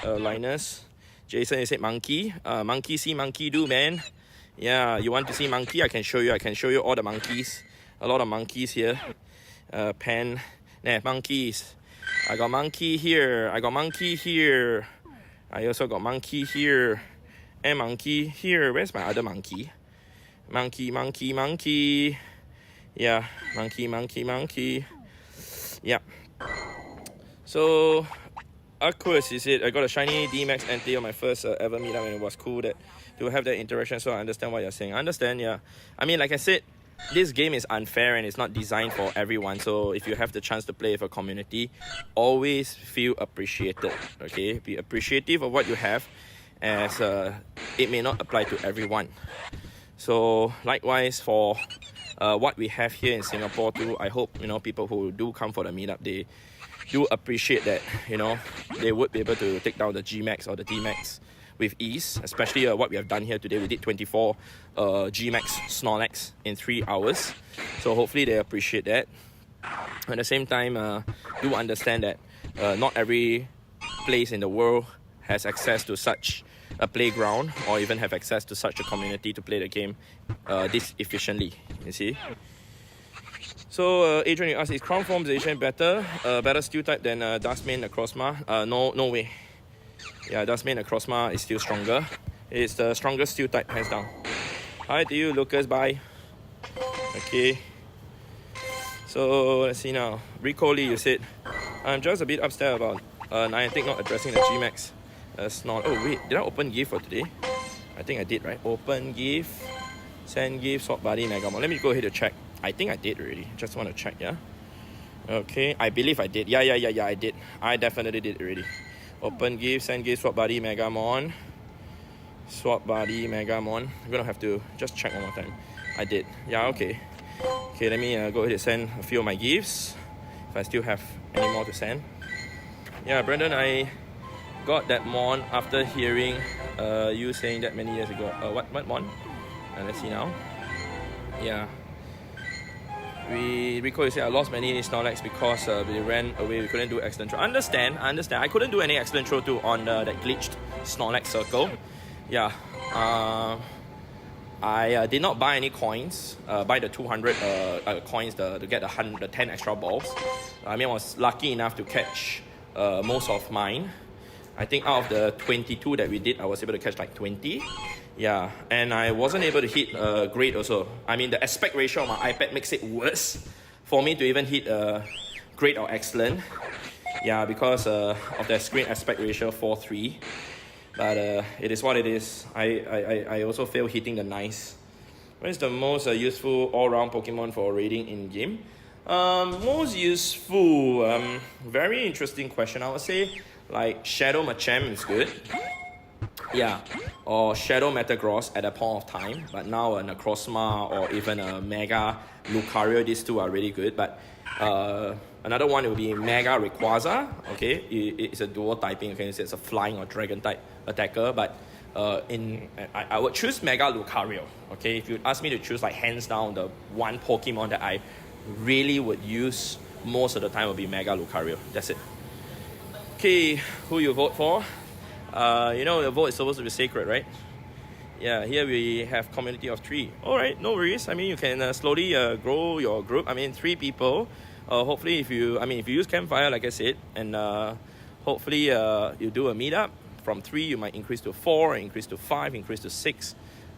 Linus. Jason, you said monkey. Monkey see, monkey do, man. Yeah, you want to see monkey? I can show you. I can show you all the monkeys. A lot of monkeys here. Pen. Nah, monkeys. I got monkey here. I got monkey here. I also got monkey here. And monkey here. Where's my other monkey? Monkey. Yeah, monkey. Yeah. So, of course, he said, I got a shiny D-Max NT on my first ever meetup, and it was cool to have that interaction, so I understand what you're saying. I understand, yeah. I mean, like I said, this game is unfair and it's not designed for everyone, so if you have the chance to play with a community, always feel appreciated, okay? Be appreciative of what you have, as it may not apply to everyone. So, likewise, for what we have here in Singapore too, I hope, people who do come for the meetup, they do appreciate that, they would be able to take down the G-Max or the D-Max with ease, especially what we have done here today. We did 24 G-Max Snorlax in 3 hours, so hopefully they appreciate that. At the same time, do understand that not every place in the world has access to such a playground or even have access to such a community to play the game this efficiently, you see. So Adrian, you asked, is Crown Formation better steel type than Dustmane Necrozma? No way. Yeah, Dustmane Necrozma is still stronger. It's the strongest steel type, hands down. Hi to you, Lucas, bye. Okay. So let's see now. Rico Lee, you said, I'm just a bit upset about Niantic not addressing the G-Max Snort. Oh wait, did I open gift for today? I think I did, right? Open gift, send gift, Sword Buddy, Megamon. Let me go ahead and check. I think I did already. Just want to check, yeah? Okay, I believe I did. Yeah, I did. I definitely did already. Open gift, send gift, Sword Buddy, Megamon. Sword Buddy, Megamon. I'm gonna have to just check one more time. I did. Yeah, okay. Okay, let me go ahead and send a few of my gifts, if I still have any more to send. Yeah, Brendan, I got that Mon after hearing you saying that many years ago. What Mon? Let's see now. Yeah. Rico, you said I lost many Snorlax because they ran away. We couldn't do excellent throw. Understand. I couldn't do any excellent throw too on that glitched Snorlax circle. Yeah. I did not buy any coins. Buy the 200 coins to get the 10 extra balls. I mean, I was lucky enough to catch most of mine. I think out of the 22 that we did, I was able to catch like 20. Yeah, and I wasn't able to hit great also. I mean, the aspect ratio on my iPad makes it worse for me to even hit great or excellent. Yeah, because of the screen aspect ratio 4:3. But it is what it is. I also fail hitting the nice. What is the most useful all-round Pokemon for raiding in-game? Most useful, very interesting question. I would say like Shadow Machamp is good. Yeah, or Shadow Metagross at a point of time, but now a Necrozma or even a Mega Lucario, these two are really good. But another one will be Mega Rayquaza. Okay, it's a dual typing. Okay, so it's a flying or dragon type attacker. But I would choose Mega Lucario. Okay, if you ask me to choose, like hands down, the one Pokemon that I really would use most of the time would be Mega Lucario. That's it. Okay, who you vote for? The vote is supposed to be sacred, right? Yeah, here we have community of 3. Alright, no worries. I mean, you can slowly grow your group. I mean, 3 people. Hopefully, if you use Campfire, like I said, and hopefully you do a meetup. From 3, you might increase to 4, increase to 5, increase to 6.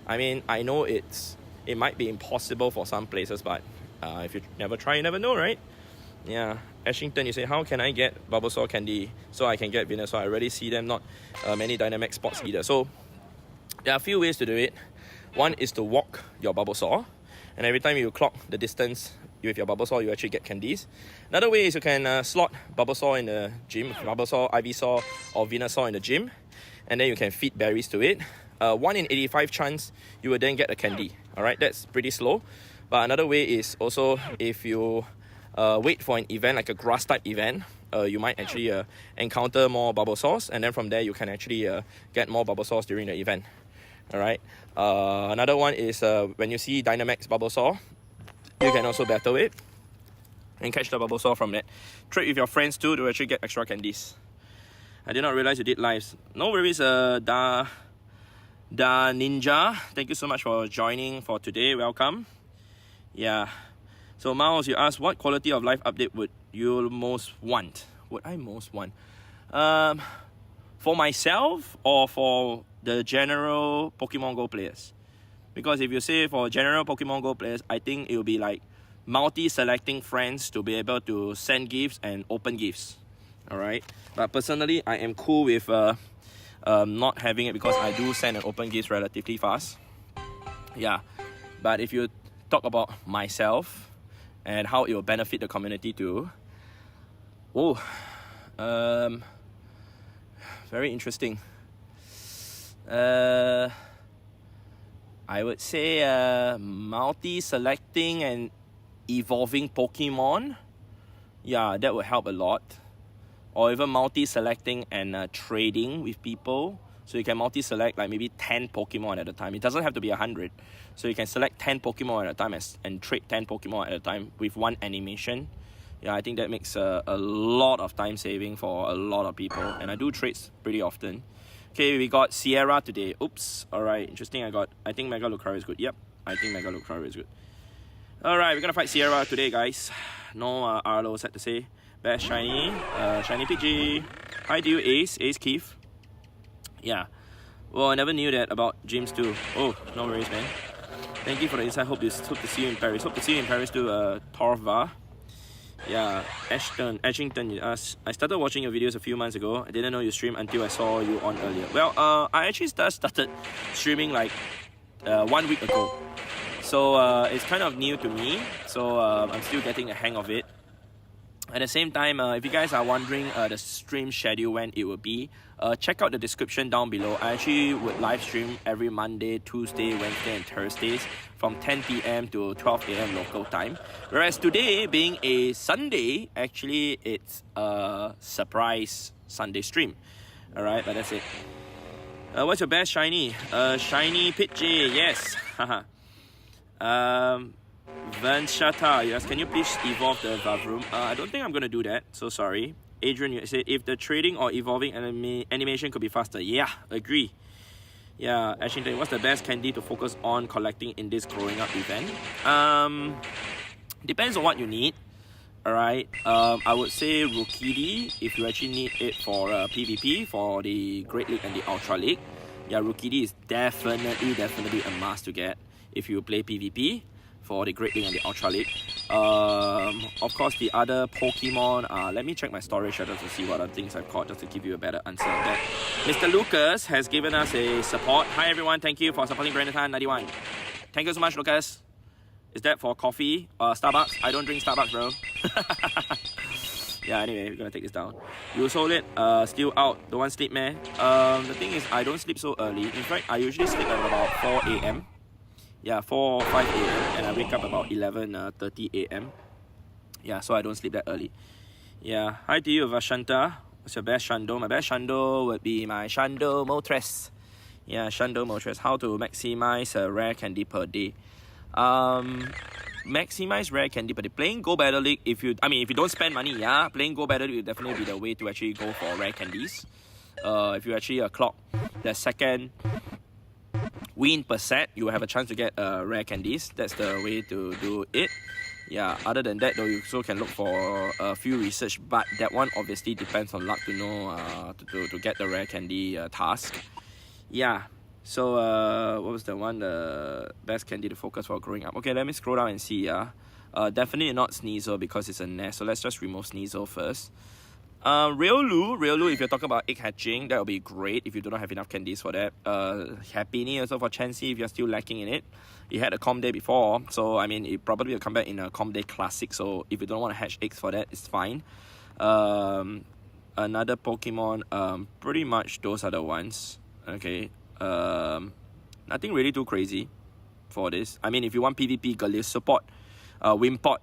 I mean, I know it might be impossible for some places, but if you never try, you never know, right? Yeah. Ashington, you say, how can I get Bulbasaur candy so I can get Venusaur? I already see them, not many dynamic spots either. So there are a few ways to do it. One is to walk your Bulbasaur, and every time you clock the distance with your Bulbasaur, you actually get candies. Another way is you can slot Bulbasaur in the gym, Bulbasaur, Ivysaur, or Venusaur in the gym, and then you can feed berries to it. 1 in 85 chance you will then get a candy. Alright, that's pretty slow. But another way is also if you wait for an event like a grass type event, you might actually encounter more Bulbasaurs, and then from there you can actually get more Bulbasaurs during the event. Alright, another one is when you see Dynamax Bulbasaur, you can also battle it and catch the Bulbasaur from that. Trade with your friends too to actually get extra candies. I did not realize you did lives. No worries, Da Ninja. Thank you so much for joining for today. Welcome. Yeah. So Miles, you asked what quality of life update would you most want? Would I most want? For myself or for the general Pokemon Go players? Because if you say for general Pokemon Go players, I think it will be like multi-selecting friends to be able to send gifts and open gifts. Alright? But personally, I am cool with not having it because I do send and open gifts relatively fast. Yeah. But if you talk about myself and how it will benefit the community too, very interesting. I would say multi-selecting and evolving Pokemon. Yeah, that would help a lot. Or even multi-selecting and trading with people. So you can multi-select like maybe 10 Pokemon at a time. It doesn't have to be 100. So you can select 10 Pokemon at a time and trade 10 Pokemon at a time with one animation. Yeah, I think that makes a lot of time saving for a lot of people. And I do trades pretty often. Okay, we got Sierra today. Oops. Alright, interesting. I think Mega Lucario is good. Yep, I think Mega Lucario is good. Alright, we're gonna fight Sierra today, guys. No Arlo set to say. Best shiny. Shiny Pidgey. Hi to you, Ace Keith. Yeah. Well, I never knew that about James too. Oh, no worries, man. Thank you for the insight. Hope to see you in Paris. Hope to see you in Paris too, Torva. Yeah, Ashington, you asked. I started watching your videos a few months ago. I didn't know you streamed until I saw you on earlier. Well, I actually started streaming like 1 week ago. So it's kind of new to me. So I'm still getting the hang of it. At the same time, if you guys are wondering the stream schedule when it will be, check out the description down below. I actually would live stream every Monday, Tuesday, Wednesday and Thursdays from 10 p.m. to 12 a.m. local time. Whereas today, being a Sunday, actually it's a surprise Sunday stream. Alright, but that's it. What's your best shiny? Shiny Pidgey, yes. Vanshata, yes, can you please evolve the Vavroom? I don't think I'm going to do that, so sorry. Adrian, you said if the trading or evolving animation could be faster. Yeah, agree. Yeah, Ashington, what's the best candy to focus on collecting in this growing up event? Depends on what you need. Alright, I would say Rookidee if you actually need it for PvP, for the Great League and the Ultra League. Yeah, Rookidee is definitely a must to get if you play PvP for the Great League and the Ultra League. Of course, the other Pokemon, let me check my storage just to see what other things I've caught, just to give you a better answer on that. Mr. Lucas has given us a support. Hi everyone, thank you for supporting Brandon 91. Thank you so much, Lucas. Is that for coffee? Starbucks? I don't drink Starbucks, bro. Yeah, anyway, we're gonna take this down. You sold it, still out. Don't want sleep, man. The thing is, I don't sleep so early. In fact, I usually sleep at about 4 a.m. Yeah, 4 or 5 a.m. and I wake up about 11:30 a.m. Yeah, so I don't sleep that early. Yeah, hi to you, Vashanta. What's your best Shando? My best Shando would be my Shando Moltres. Yeah, Shando Moltres. How to maximize a rare candy per day? Maximize rare candy per day. Playing Go Battle League, if you don't spend money, yeah, playing Go Battle League will definitely be the way to actually go for rare candies. If you actually clock the second win per set, you will have a chance to get rare candies. That's the way to do it. Yeah, other than that though, you also can look for a few research, but that one obviously depends on luck to know to get the rare candy task. Yeah, so what was the one, the best candy to focus for growing up? Okay, let me scroll down and see. Definitely not Sneasel because it's a nest, so let's just remove Sneasel first. Riolu, if you're talking about egg hatching, that would be great if you do not have enough candies for that. Happiny also for Chansey if you're still lacking in it. It had a Com Day before, so I mean it probably will come back in a Com Day Classic, so if you don't want to hatch eggs for that, it's fine. Another Pokemon, pretty much those are the ones. Okay. Nothing really too crazy for this. I mean, if you want PvP, Galil support, Wimpot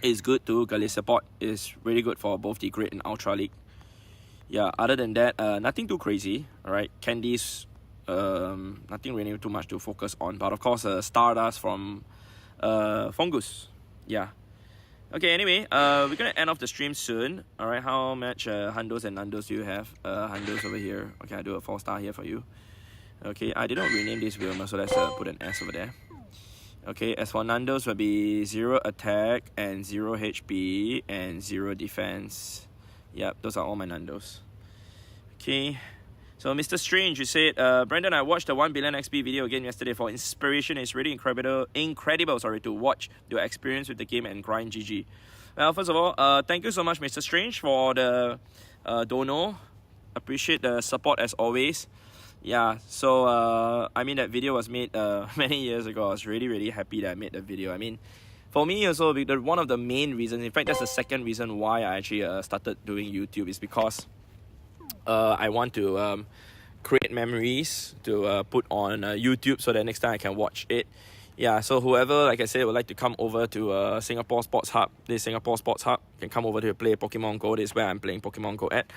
is good too. Galil support is really good for both the Great and Ultra League. Yeah, other than that, nothing too crazy. Alright, candies, nothing really too much to focus on. But of course, Stardust from Fungus. Yeah. Okay, anyway, we're gonna end off the stream soon. Alright, how much Hundos and Nandos do you have? Hundos over here. Okay, I do a 4-star here for you. Okay, I did not rename this Wilma, so let's put an S over there. Okay, as for Nandos, will be 0 attack and 0 HP and 0 defense. Yep, those are all my Nandos. Okay, so Mr. Strange, you said, Brandon, I watched the 1 billion XP video again yesterday for inspiration. It's really incredible, to watch your experience with the game and grind GG. Well, first of all, thank you so much, Mr. Strange, for the dono. Appreciate the support as always. Yeah, so I mean, that video was made many years ago. I was really happy that I made the video. I mean, for me also, one of the main reasons, in fact that's the second reason why I actually started doing YouTube, is because I want to create memories to put on YouTube so that next time I can watch it. Yeah, so whoever, like I said, would like to come over to Singapore Sports Hub, this Singapore Sports Hub, can come over to play Pokemon Go. This is where I'm playing Pokemon Go at.